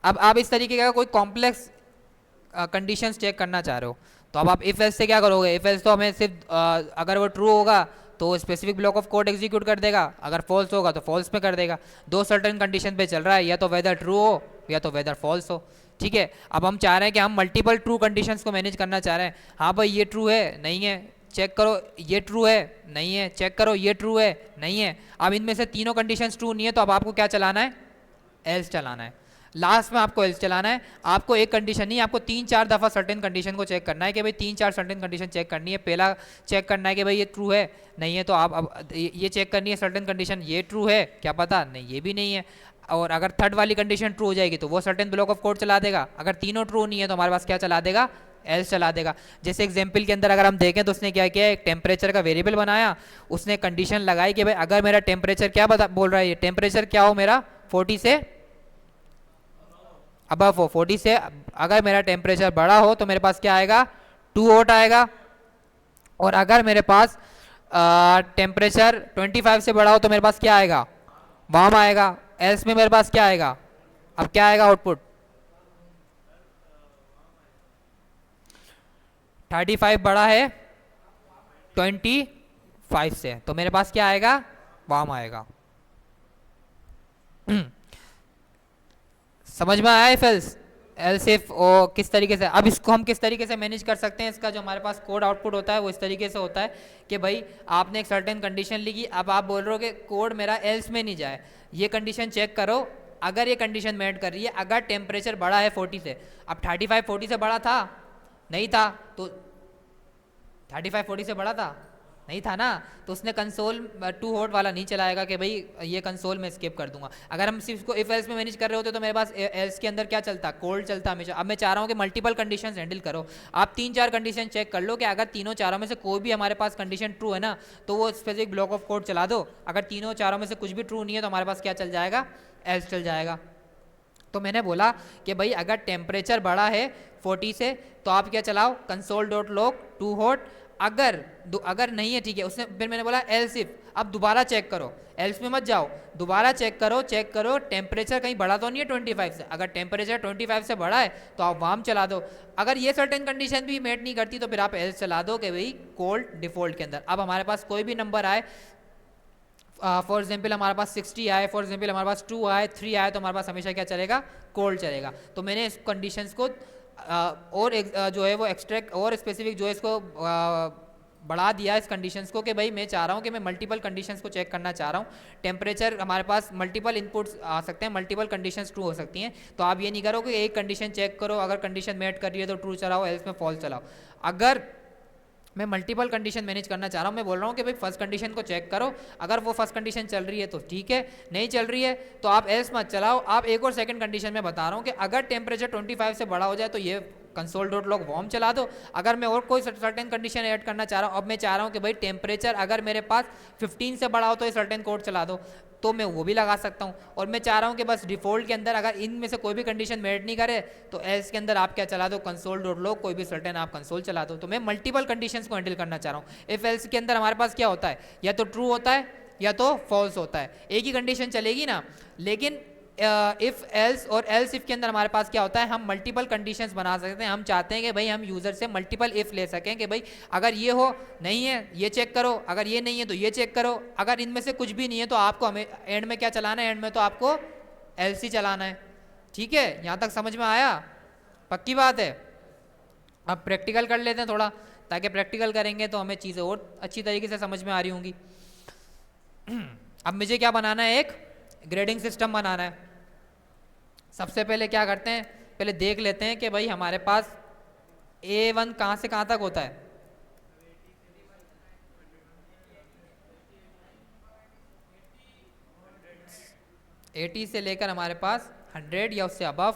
Speaker 1: अब आप इस तरीके का कोई कॉम्प्लेक्स कंडीशंस चेक करना चाह रहे हो तो अब आप इफ एल्स से क्या करोगे, इफ एल्स तो हमें सिर्फ अगर वो ट्रू होगा तो specific block of code execute कर देगा, अगर फॉल्स होगा तो फॉल्स पे कर देगा। दो सर्टेन कंडीशन पे चल रहा है, या तो वेदर ट्रू हो या तो वेदर फॉल्स हो। ठीक है, अब हम चाह रहे हैं कि हम मल्टीपल ट्रू कंडीशंस को मैनेज करना चाह रहे हैं। हाँ भाई ये ट्रू है, नहीं है, चेक करो, ये ट्रू है, नहीं है, चेक करो, ये ट्रू है, नहीं है। अब इनमें से तीनों कंडीशंस ट्रू नहीं है तो अब आपको क्या चलाना है, एल्स चलाना है। लास्ट में आपको एल्स चलाना है। आपको एक कंडीशन नहीं, आपको 3-4 दफ़ा सर्टेन कंडीशन को चेक करना है कि भाई 3-4 सर्टेन कंडीशन चेक करनी है। पहला चेक करना है कि भाई ये ट्रू है, नहीं है तो आप अब ये चेक करनी है सर्टेन कंडीशन, ये ट्रू है, क्या पता नहीं ये भी नहीं है। और अगर थर्ड वाली कंडीशन ट्रू हो जाएगी तो वो सर्टेन ब्लॉक ऑफ कोड चला देगा। अगर तीनों ट्रू नहीं है तो हमारे पास क्या चला देगा, एल्स चला देगा। जैसे एग्जाम्पल के अंदर अगर हम देखें तो उसने क्या किया, एक टेम्परेचर का वेरिएबल बनाया, उसने कंडीशन लगाई कि भाई अगर मेरा टेम्परेचर क्या बोल रहा है, ये टेम्परेचर क्या हो मेरा 40 से अबव हो, 40 से अगर मेरा टेम्परेचर बड़ा हो तो मेरे पास क्या आएगा, 2 हॉट आएगा। और अगर मेरे पास टेम्परेचर 25 से बड़ा हो तो मेरे पास क्या आएगा, वार्म आएगा। एल्स में मेरे पास क्या आएगा, अब क्या आएगा आउटपुट, 35 बड़ा है 25 से, तो मेरे पास क्या आएगा, वार्म आएगा। समझ में आया फेल्स, एल्स इफ ओ किस तरीके से, अब इसको हम किस तरीके से मैनेज कर सकते हैं, इसका जो हमारे पास कोड आउटपुट होता है वो इस तरीके से होता है कि भाई आपने एक सर्टेन कंडीशन लिखी, अब आप बोल रहे हो कि कोड मेरा एल्स में नहीं जाए, ये कंडीशन चेक करो, अगर ये कंडीशन मेट कर रही है, अगर टेम्परेचर बड़ा है 40 से, अब 35 40 से बड़ा था नहीं था, तो 35 40 से बड़ा था नहीं था ना, तो उसने कंसोल टू हॉट वाला नहीं चलाएगा कि भाई ये कंसोल में स्किप कर दूंगा। अगर हम सिर्फ इसको इफ एल्स में मैनेज कर रहे होते तो मेरे पास एल्स के अंदर क्या चलता, कोल्ड चलता हमेशा। अब मैं चाह रहा हूँ कि मल्टीपल कंडीशन हैंडल करो, आप 3-4 कंडीशन चेक कर लो कि अगर तीनों चारों में से कोई भी हमारे पास कंडीशन ट्रू है ना, तो वो स्पेसिफिक ब्लॉक ऑफ कोड चला दो, अगर तीनों चारों में से कुछ भी ट्रू नहीं है तो हमारे पास क्या चल जाएगा, एल्स चल जाएगा। तो मैंने बोला कि भाई अगर टेम्परेचर बड़ा है 40 से तो आप क्या चलाओ, console dot log to hot, अगर नहीं है ठीक है, उसने फिर मैंने बोला एल्स इफ, अब दोबारा चेक करो, एल्स में मत जाओ, दोबारा चेक करो टेम्परेचर कहीं बढ़ा तो नहीं है 25 से, अगर टेम्परेचर 25 से बड़ा है तो आप वार्म चला दो, अगर ये सर्टेन कंडीशन भी मेट नहीं करती तो फिर आप एल्स चला दो कि भाई कोल्ड डिफॉल्ट के अंदर। अब हमारे पास कोई भी नंबर आए, फॉर एग्जाम्पल हमारे पास 60 आए, फॉर एग्जाम्पल हमारे पास 2 आए, 3 आए, तो हमारे पास हमेशा क्या चलेगा, कोल्ड चलेगा। तो मैंने इस कंडीशंस को और जो है वो एक्सट्रैक्ट और स्पेसिफिक जो है इसको बढ़ा दिया इस कंडीशंस को कि भाई मैं चाह रहा हूँ कि मैं मल्टीपल कंडीशंस को चेक करना चाह रहा हूँ। टेम्परेचर हमारे पास मल्टीपल इनपुट्स आ सकते हैं, मल्टीपल कंडीशंस ट्रू हो सकती हैं, तो आप ये नहीं करो कि एक कंडीशन चेक करो, अगर कंडीशन मेट कर रही है तो ट्रू चलाओ, एल्स में फॉल्स चलाओ। अगर मैं मल्टीपल कंडीशन मैनेज करना चाह रहा हूँ, मैं बोल रहा हूँ कि भाई फर्स्ट कंडीशन को चेक करो, अगर वो फर्स्ट कंडीशन चल रही है तो ठीक है, नहीं चल रही है तो आप एल्स मत चलाओ। आप एक और सेकंड कंडीशन में बता रहा हूँ कि अगर टेम्परेचर 25 से बड़ा हो जाए तो ये कंसोल डॉट लॉग वार्म चला दो। अगर मैं और कोई सर्टेन कंडीशन ऐड करना चाह रहा हूँ, अब मैं चाह रहा हूँ कि भाई टेम्परेचर अगर मेरे पास 15 से बड़ा हो तो ये सर्टेन कोड चला दो, तो मैं वो भी लगा सकता हूँ। और मैं चाह रहा हूँ कि बस डिफ़ॉल्ट के अंदर अगर इनमें से कोई भी कंडीशन मेट नहीं करे तो एल्स के अंदर आप क्या चला दो, कंसोल डॉट लॉग कोई भी सर्टेन आप कंसोल चला दो। तो मैं मल्टीपल कंडीशंस को हैंडल करना चाह रहा हूँ। इफ एल्स के अंदर हमारे पास क्या होता है, या तो ट्रू होता है या तो फॉल्स होता है, एक ही कंडीशन चलेगी ना। लेकिन इफ एल्स और एल्स इफ के अंदर हमारे पास क्या होता है, हम मल्टीपल कंडीशंस बना सकते हैं। हम चाहते हैं कि भाई हम यूज़र से मल्टीपल इफ ले सकें कि भाई अगर ये हो नहीं है ये चेक करो, अगर ये नहीं है तो ये चेक करो, अगर इनमें से कुछ भी नहीं है तो आपको हमें एंड में क्या चलाना है, एंड में तो आपको एल्स ही चलाना है। ठीक है, यहाँ तक समझ में आया, पक्की बात है। अब प्रैक्टिकल कर लेते हैं थोड़ा, ताकि प्रैक्टिकल करेंगे तो हमें चीज़ें और अच्छी तरीके से समझ में आ रही होंगी। अब मुझे क्या बनाना है, एक ग्रेडिंग सिस्टम बनाना है। सबसे पहले क्या करते हैं, पहले देख लेते हैं कि भाई हमारे पास A1 कहाँ से कहाँ तक होता है। एटी से लेकर हमारे पास 100 या उससे अबव,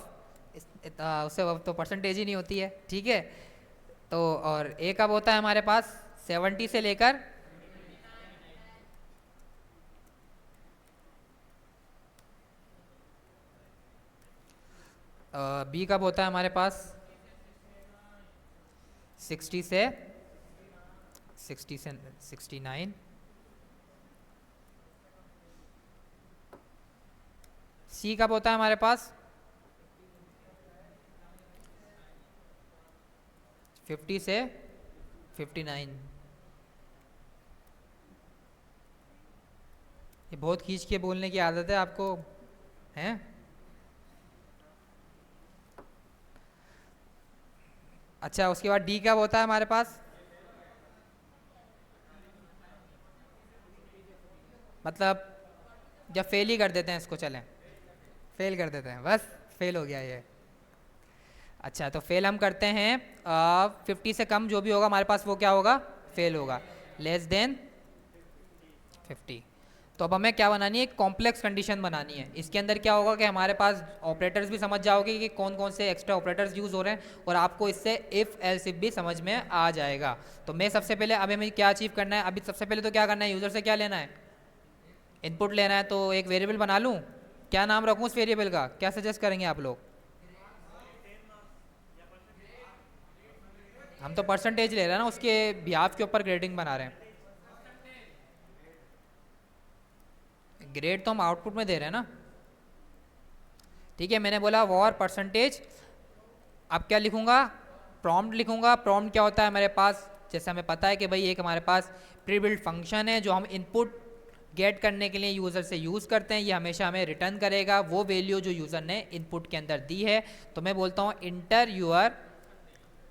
Speaker 1: उससे अबव तो परसेंटेज ही नहीं होती है। ठीक है, तो और ए कब होता है हमारे पास 70 से लेकर बी कब होता है हमारे पास 60 से 69। सी कब होता है हमारे पास 50 से 59। ये बहुत खींच के बोलने की आदत है आपको, हैं? अच्छा, उसके बाद डी कब होता है हमारे पास, मतलब जब फेल ही कर देते हैं इसको, चलें फेल कर देते हैं, बस फेल हो गया ये। अच्छा, तो फेल हम करते हैं 50 से कम जो भी होगा हमारे पास वो क्या होगा, फेल होगा, लेस देन 50। तो अब हमें क्या बनानी है, एक कॉम्प्लेक्स कंडीशन बनानी है। इसके अंदर क्या होगा कि हमारे पास ऑपरेटर्स भी समझ जाओगे कि कौन कौन से एक्स्ट्रा ऑपरेटर्स यूज़ हो रहे हैं, और आपको इससे इफ़ एल्स इफ भी समझ में आ जाएगा। तो मैं सबसे पहले अभी हमें क्या अचीव करना है, अभी सबसे पहले तो क्या करना है, यूज़र से क्या लेना है, इनपुट लेना है। तो एक वेरिएबल बना लूँ, क्या नाम रखूँ उस वेरिएबल का, क्या सजेस्ट करेंगे आप लोग? हम तो परसेंटेज ले रहे हैं ना, उसके बिहाफ के ऊपर ग्रेडिंग बना रहे हैं। ग्रेड तो हम आउटपुट में दे रहे हैं ना। ठीक है, मैंने बोला वॉर परसेंटेज, अब क्या लिखूंगा, प्रॉम्प्ट लिखूंगा। प्रॉम्प्ट क्या होता है हमारे पास, जैसे हमें पता है कि भाई एक हमारे पास प्री बिल्ट फंक्शन है जो हम इनपुट गेट करने के लिए यूज़र से यूज़ करते हैं, ये हमेशा हमें रिटर्न करेगा वो वैल्यू जो यूज़र ने इनपुट के अंदर दी है। तो मैं बोलता हूँ enter your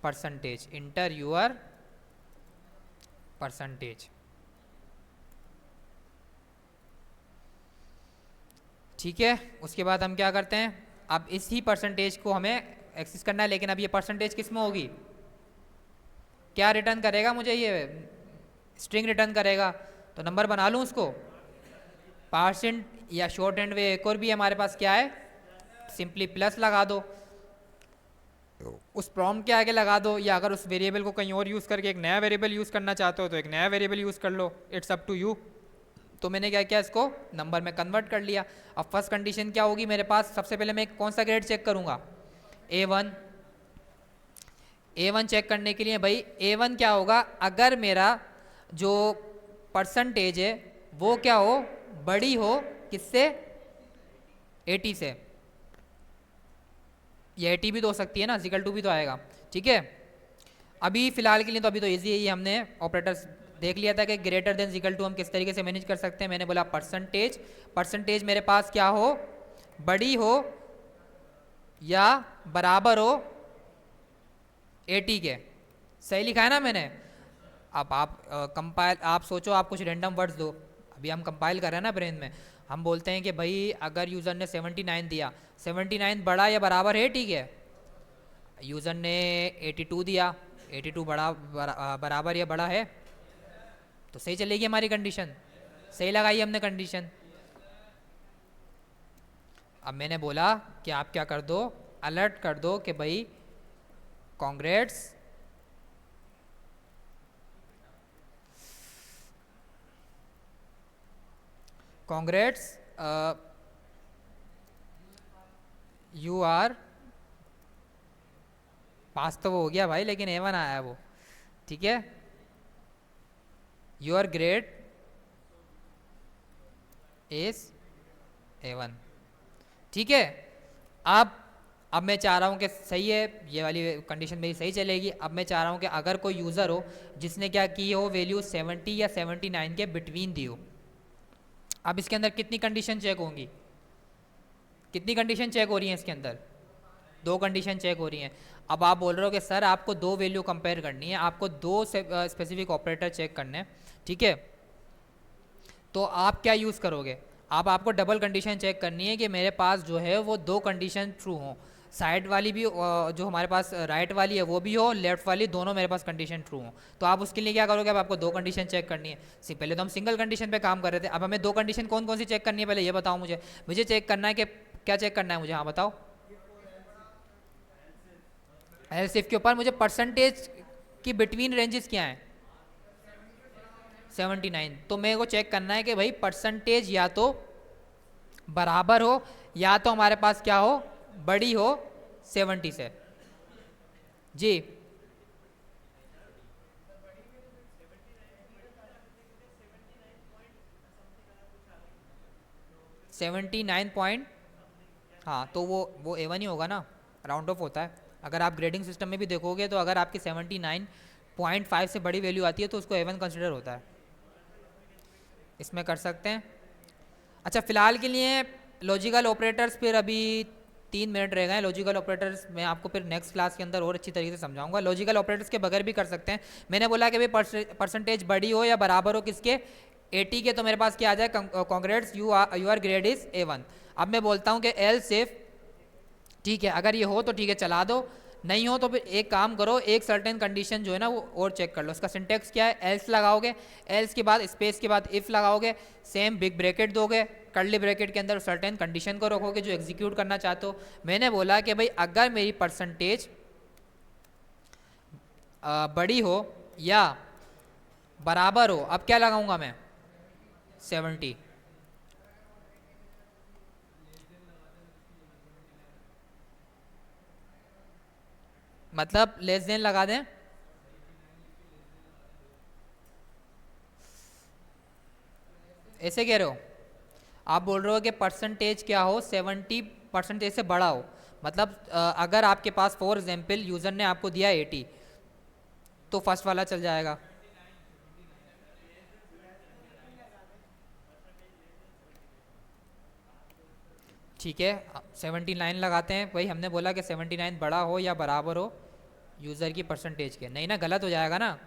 Speaker 1: percentage, enter your percentage. ठीक है, उसके बाद हम क्या करते हैं, अब इसी परसेंटेज को हमें एक्सेस करना है, लेकिन अब ये परसेंटेज किस में होगी, क्या रिटर्न करेगा मुझे, ये स्ट्रिंग रिटर्न करेगा। तो नंबर बना लूँ उसको, परसेंट या शॉर्ट हैंड वे एक और भी है हमारे पास, क्या है, सिंपली प्लस लगा दो, उस प्रॉम्प्ट के आगे लगा दो, या अगर उस वेरिएबल को कहीं और यूज़ करके एक नया वेरिएबल यूज़ करना चाहते हो तो एक नया वेरिएबल यूज़ कर लो, इट्स अप टू यू। तो मैंने क्या किया, इसको नंबर में कन्वर्ट कर लिया। अब फर्स्ट कंडीशन क्या होगी मेरे पास, सबसे पहले मैं कौन सा ग्रेड चेक करूँगा, A1। A1 चेक करने के लिए भाई A1 क्या होगा, अगर मेरा जो परसेंटेज है वो क्या हो, बड़ी हो किससे, 80 से, ये 80 भी तो हो सकती है ना, इक्वल टू भी तो आएगा। ठीक है, अभी फिलहाल के लिए तो अभी तो इजी है, ये हमने ऑपरेटर्स देख लिया था कि ग्रेटर देन इक्वल टू हम किस तरीके से मैनेज कर सकते हैं। मैंने बोला परसेंटेज, परसेंटेज मेरे पास क्या हो, बड़ी हो या बराबर हो 80 के, सही लिखा है ना मैंने। अब आप कंपाइल, आप सोचो आप कुछ रैंडम वर्ड्स दो, अभी हम कंपाइल कर रहे हैं ना ब्रेन में, हम बोलते हैं कि भाई अगर यूज़र ने 79 दिया, 79 बड़ा या बराबर है, ठीक है, यूज़र ने 82 दिया, 82 बराबर या बड़ा है, तो सही चलेगी हमारी कंडीशन, सही लगाई हमने कंडीशन। अब मैंने बोला कि आप क्या कर दो, अलर्ट कर दो कि भाई कॉन्ग्रेट्स, कॉन्ग्रेट्स यू आर पास, तो वो हो गया भाई, लेकिन A1 आया है वो, ठीक है, योर ग्रेड इज A1। ठीक है, अब मैं चाह रहा हूँ कि सही है, ये वाली कंडीशन मेरी सही चलेगी। अब मैं चाह रहा हूँ कि अगर कोई यूज़र हो जिसने क्या की हो, वैल्यू 70 या 79 के बिटवीन दी हो, अब इसके अंदर कितनी कंडीशन चेक होंगी, कितनी कंडीशन चेक हो रही हैं इसके अंदर, 2 कंडीशन चेक हो रही हैं। अब आप बोल रहे हो कि सर आपको 2 वैल्यू कंपेयर करनी है, आपको 2 स्पेसिफिक ऑपरेटर चेक करने हैं, ठीक है, तो आप क्या यूज़ करोगे, आपको डबल कंडीशन चेक करनी है कि मेरे पास जो है वो 2 कंडीशन ट्रू हों, साइड वाली भी जो हमारे पास राइट वाली है वो भी हो, लेफ्ट वाली, दोनों मेरे पास कंडीशन ट्रू हो। तो आप उसके लिए क्या करोगे, अब आपको 2 कंडीशन चेक करनी है। पहले तो हम सिंगल कंडीशन पे काम कर रहे थे, अब हमें 2 कंडीशन कौन कौन सी चेक करनी है, पहले ये बताओ मुझे चेक करना है कि क्या चेक करना है मुझे, हाँ बताओ। एल्स इफ के ऊपर मुझे परसेंटेज की बिटवीन रेंजेस क्या हैं, 79, तो मेरे को चेक करना है कि भाई परसेंटेज या तो बराबर हो या तो हमारे पास क्या हो, बड़ी हो 70 से। जी 79 पॉइंट, हाँ तो वो A1 ही होगा ना, राउंड ऑफ होता है। अगर आप ग्रेडिंग सिस्टम में भी देखोगे तो अगर आपकी 79.5 से बड़ी वैल्यू आती है तो उसको A1 कंसिडर होता है, इसमें कर सकते हैं। अच्छा फिलहाल के लिए लॉजिकल ऑपरेटर्स, फिर अभी 3 मिनट रह गए, लॉजिकल ऑपरेटर्स मैं आपको फिर नेक्स्ट क्लास के अंदर और अच्छी तरीके से समझाऊंगा। लॉजिकल ऑपरेटर्स के बगैर भी कर सकते हैं। मैंने बोला कि भाई परसेंटेज बड़ी हो या बराबर हो किसके, 80 के, तो मेरे पास क्या आ जाए, congrats you are grade is A1। अब मैं बोलता हूँ कि एल्स इफ, ठीक है, अगर ये हो तो ठीक है चला दो, नहीं हो तो फिर एक काम करो, एक सर्टेन कंडीशन जो है ना वो और चेक कर लो। उसका सिंटेक्स क्या है, एल्स लगाओगे, एल्स के बाद स्पेस के बाद इफ लगाओगे, सेम बिग ब्रैकेट दोगे, कर्ली ब्रैकेट के अंदर सर्टेन कंडीशन को रखोगे जो एग्जीक्यूट करना चाहते हो। मैंने बोला कि भाई अगर मेरी परसेंटेज बड़ी हो या बराबर हो, अब क्या लगाऊंगा मैं, 70, मतलब लेस देन लगा दें, ऐसे कह रहे हो, आप बोल रहे हो कि परसेंटेज क्या हो, 70% से बड़ा हो, मतलब अगर आपके पास फॉर एग्जाम्पल यूज़र ने आपको दिया 80 तो फर्स्ट वाला चल जाएगा। ठीक है, 79 लगाते हैं। भाई हमने बोला कि 79 बड़ा हो या बराबर हो यूज़र की परसेंटेज के। नहीं ना, गलत हो जाएगा ना।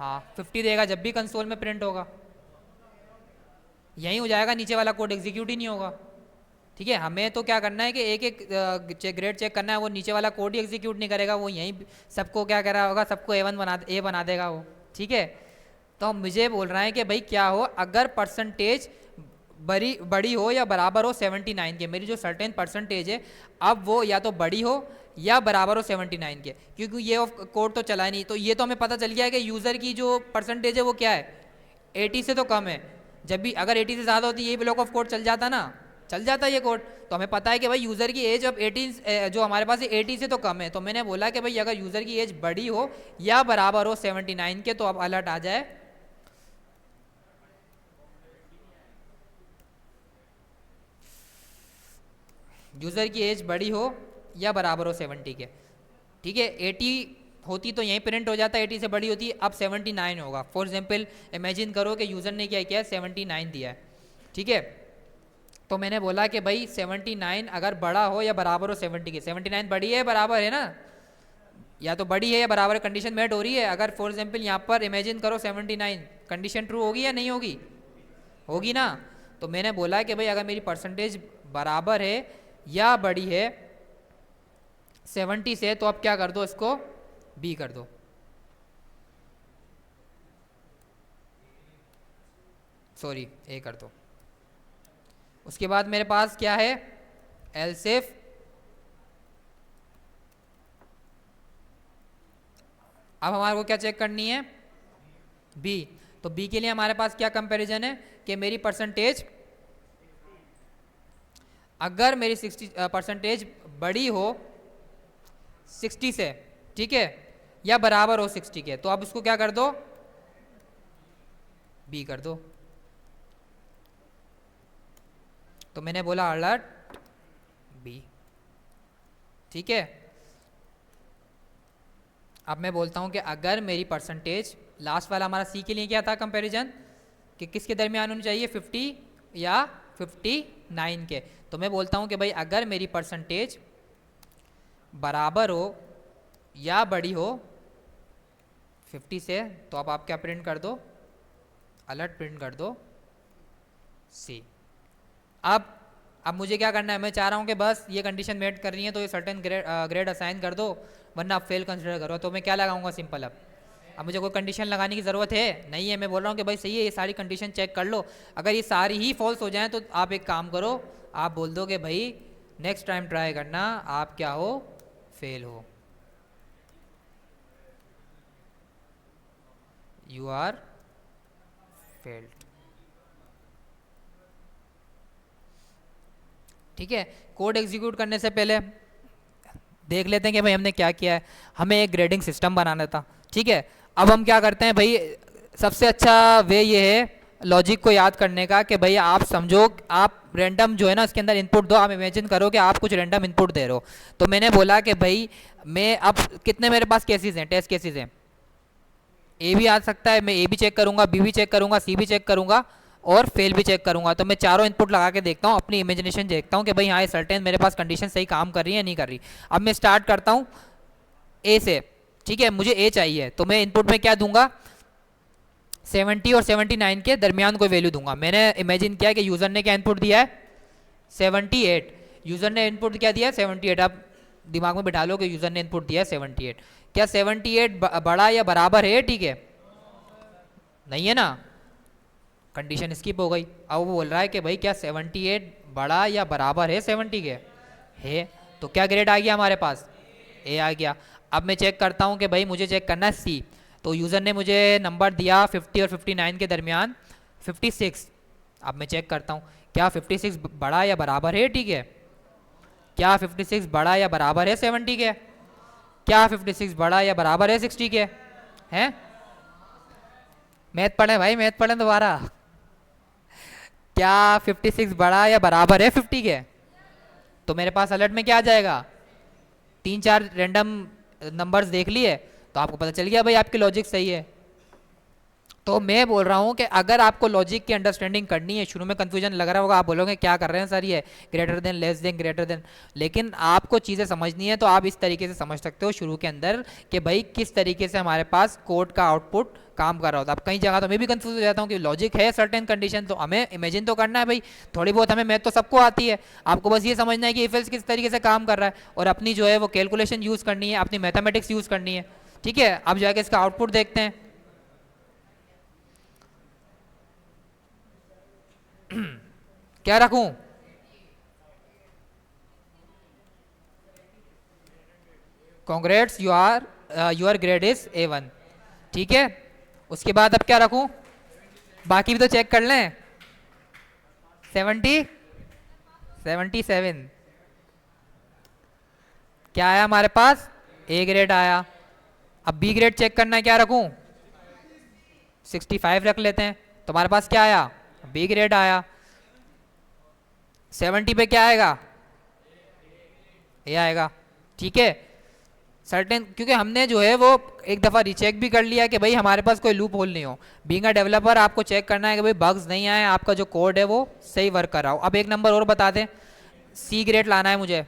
Speaker 1: हाँ 50 देगा जब भी कंसोल में प्रिंट होगा, यही हो जाएगा, नीचे वाला कोड एग्जीक्यूट ही नहीं होगा। ठीक है, हमें तो क्या करना है कि एक एक ग्रेड चेक करना है, वो नीचे वाला कोड ही एग्जीक्यूट नहीं करेगा, वो यहीं सबको क्या कर रहा होगा, सबको ए बना देगा वो। ठीक है, तो मुझे बोल रहा है कि भाई क्या हो अगर परसेंटेज बड़ी हो या बराबर हो 79 के, मेरी जो सर्टेन परसेंटेज है अब वो या तो बड़ी हो या बराबर हो 79 के, क्योंकि ये कोड तो चला नहीं, तो ये तो हमें पता चल गया है कि यूज़र की जो परसेंटेज है वो क्या है 80 से तो कम है। जब भी अगर 80 से ज़्यादा होती ये ब्लॉक ऑफ कोड चल जाता ना, चल जाता ये कोड, तो हमें पता है कि भाई यूज़र की एज अब 18 जो हमारे पास 80 से तो कम है, तो मैंने बोला कि भाई अगर यूज़र की एज बड़ी हो या बराबर हो 79 के तो अब अलर्ट आ जाए यूज़र की एज बड़ी हो या बराबर हो 70 के। ठीक है, 80 होती तो यहीं प्रिंट हो जाता, 80 से बड़ी होती अब 79 होगा। फॉर एग्जाम्पल इमेजिन करो कि यूज़र ने क्या किया है 79 दिया है। ठीक है, तो मैंने बोला कि भाई 79 अगर बड़ा हो या बराबर हो 70 के, 79 बड़ी है बराबर है ना, या तो बड़ी है या बराबर, कंडीशन मेट हो रही है। अगर फॉर एग्जाम्पल यहाँ पर इमेजिन करो 79, कंडीशन ट्रू होगी या नहीं होगी, होगी ना। तो मैंने बोला कि भाई अगर मेरी परसेंटेज बराबर है या बड़ी है 70 से तो अब क्या कर दो, इसको बी कर दो। सॉरी ए कर दो। उसके बाद मेरे पास क्या है एल्स इफ अब हमारे को क्या चेक करनी है बी। तो बी के लिए हमारे पास क्या कंपैरिजन है कि मेरी परसेंटेज अगर मेरी 60 परसेंटेज बड़ी हो 60 से, ठीक है, या बराबर हो 60 के, तो अब इसको क्या कर दो बी कर दो। तो मैंने बोला अलर्ट बी। ठीक है, अब मैं बोलता हूं कि अगर मेरी परसेंटेज, लास्ट वाला हमारा सी के लिए क्या था कंपैरिजन कि किसके दरमियान होनी चाहिए 50 या 59 के, तो मैं बोलता हूं कि भाई अगर मेरी परसेंटेज बराबर हो या बड़ी हो 50 से तो अब आप क्या प्रिंट कर दो, अलर्ट प्रिंट कर दो सी। अब मुझे क्या करना है, मैं चाह रहा हूँ कि बस ये कंडीशन मेट करनी है तो ये सर्टेन ग्रेड असाइन कर दो, वरना आप फेल कंसिडर करो। तो मैं क्या लगाऊंगा सिंपल, अब मुझे कोई कंडीशन लगाने की ज़रूरत है नहीं है। मैं बोल रहा हूँ कि भाई सही है, ये सारी कंडीशन चेक कर लो, अगर ये सारी ही फॉल्स हो जाएं तो आप एक काम करो, आप बोल दो कि भाई नेक्स्ट टाइम ट्राई करना, आप क्या हो फेल हो, यू आर फेल्ड। ठीक है, कोड एग्जीक्यूट करने से पहले देख लेते हैं कि भाई हमने क्या किया है। हमें एक ग्रेडिंग सिस्टम बनाना था। ठीक है, अब हम क्या करते हैं भाई, सबसे अच्छा वे ये है लॉजिक को याद करने का कि भाई आप समझो, आप रैंडम जो है ना इसके अंदर इनपुट दो। आप इमेजिन करो कि आप कुछ रैंडम इनपुट दे रहे हो, तो मैंने बोला कि भाई मैं अब कितने मेरे पास केसेस हैं, टेस्ट केसेस हैं, ए भी आ सकता है, मैं ए भी चेक करूंगा, बी भी चेक करूंगा, सी भी चेक करूंगा और फेल भी चेक करूंगा। तो मैं चारों इनपुट लगा के देखता हूँ, अपनी इमेजिनेशन देखता हूँ कि भाई हाँ ये सर्टेन मेरे पास कंडीशन सही काम कर रही है या नहीं कर रही। अब मैं स्टार्ट करता हूँ ए से। ठीक है, मुझे ए चाहिए, तो मैं इनपुट में क्या दूंगा 70 और 79 के दरमियान कोई वैल्यू दूंगा। मैंने इमेजिन किया कि यूज़र ने क्या इनपुट दिया है 78, यूज़र ने इनपुट क्या दिया है 78। आप दिमाग में बिठा लो कि यूज़र ने इनपुट दिया है 78, क्या 78 बड़ा या बराबर है 80 के, नहीं है ना, कंडीशन स्किप हो गई। अब वो बोल रहा है कि भाई क्या 78 बड़ा या बराबर है 70 के, है, तो क्या ग्रेड आ गया हमारे पास ए आ गया। अब मैं चेक करता हूँ कि भाई मुझे चेक करना है सी, तो यूज़र ने मुझे नंबर दिया 50 और 59 के दरमियान 56। अब मैं चेक करता हूँ क्या 56 बड़ा या बराबर है 80 के, क्या 56 बड़ा या बराबर है 70 के, क्या 56 बड़ा या बराबर है 60 के, हैं मैथ पढ़े भाई, मैथ पढ़े दोबारा, क्या 56 बड़ा या बराबर है 50 के। तो मेरे पास अलर्ट में क्या आ जाएगा, 3-4 रैंडम नंबर्स देख लिए तो आपको पता चल गया भाई आपकी लॉजिक सही है। तो मैं बोल रहा हूँ कि अगर आपको लॉजिक की अंडरस्टैंडिंग करनी है, शुरू में कंफ्यूजन लग रहा होगा, आप बोलोगे क्या कर रहे हैं सर ये, greater than, less than, greater than, लेकिन आपको चीज़ें समझनी है तो आप इस तरीके से समझ सकते हो शुरू के अंदर कि भाई किस तरीके से हमारे पास कोड का आउटपुट काम कर रहा होता है। अब कई जगह तो मैं भी कंफ्यूज हो जाता हूँ कि लॉजिक है सर्टेन कंडीशन, तो हमें इमेजिन तो करना है भाई, थोड़ी बहुत हमें मैथ तो सबको आती है, आपको बस ये समझना है कि इफ एल्स किस तरीके से काम कर रहा है, और अपनी जो है वो कैलकुलेशन यूज़ करनी है, अपनी मैथमेटिक्स यूज़ करनी है। ठीक है, अब जाके इसका आउटपुट देखते हैं। क्या रखूं? Congrats, your grade is A1। ठीक है, उसके बाद अब क्या रखूं? बाकी भी तो चेक कर लें। 77। क्या आया हमारे पास? A ग्रेड आया। अब B ग्रेड चेक करना है, क्या रखूं? 65 रख लेते हैं। तुम्हारे पास क्या आया? B ग्रेड आया। 70 पे क्या आएगा? A आएगा। ठीक है, सर्टेन, क्योंकि हमने जो है वो एक दफ़ा रीचेक भी कर लिया कि भाई हमारे पास कोई लूप होल नहीं हो। बीइंग अ डेवलपर आपको चेक करना है कि भाई बग्स नहीं आए, आपका जो कोड है वो सही वर्क कर रहा हो। अब एक नंबर और बता दें, C ग्रेड लाना है मुझे।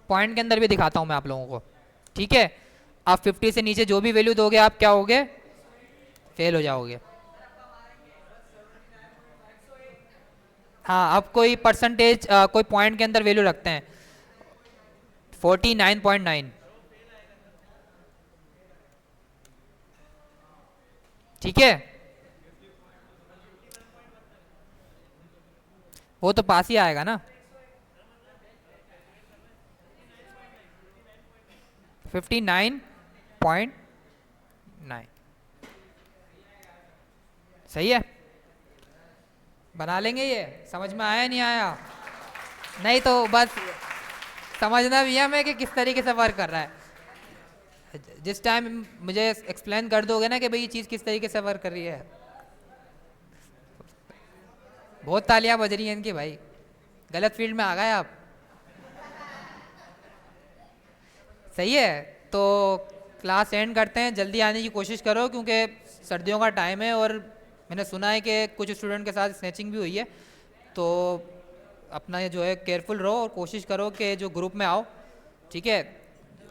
Speaker 1: पॉइंट के अंदर भी दिखाता हूँ मैं आप लोगों को। ठीक है, आप 50 से नीचे जो भी वैल्यू दोगे आप क्या होगे? फेल हो जाओगे। हाँ, अब कोई परसेंटेज, कोई पॉइंट के अंदर वैल्यू रखते हैं। 49.9। ठीक है, वो तो पास ही आएगा ना। 59.9 सही है। बना लेंगे ये, समझ में आया नहीं आया? नहीं तो बस समझना भी है हमें कि किस तरीके से वर्क कर रहा है। जिस टाइम मुझे एक्सप्लेन कर दोगे ना कि भाई ये चीज़ किस तरीके से वर्क कर रही है, बहुत तालियां बज रही हैं इनकी भाई, गलत फील्ड में आ गए आप। सही है, तो क्लास एंड करते हैं, जल्दी आने की कोशिश करो क्योंकि सर्दियों का टाइम है और मैंने सुना है कि कुछ स्टूडेंट के साथ स्नैचिंग भी हुई है। तो अपना ये जो है केयरफुल रहो और कोशिश करो कि जो ग्रुप में आओ। ठीक है,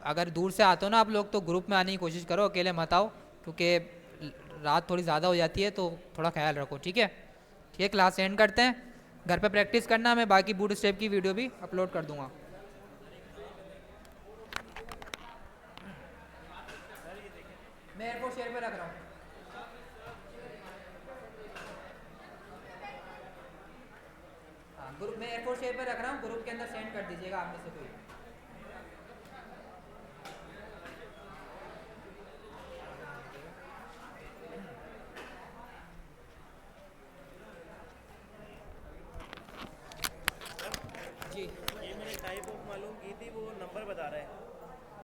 Speaker 1: अगर दूर से आते हो ना आप लोग तो ग्रुप में आने की कोशिश करो, अकेले मत आओ, क्योंकि रात थोड़ी ज़्यादा हो जाती है तो थोड़ा ख्याल रखो। ठीक है, ठीक है, क्लास एंड करते हैं, घर पे प्रैक्टिस करना, मैं बाकी बूट स्टेप की वीडियो भी अपलोड कर दूंगा। मैं एयरपोर्ट शेयर पे रख रहा हूँ। हाँ, ग्रुप में एयरपोर्ट शेयर पे रख रहा हूँ, ग्रुप के अंदर सेंड कर दीजिएगा आप में से कोई। जी,
Speaker 2: ये मैंने टाइप ऑफ मालूम की थी, वो नंबर बता रहा है।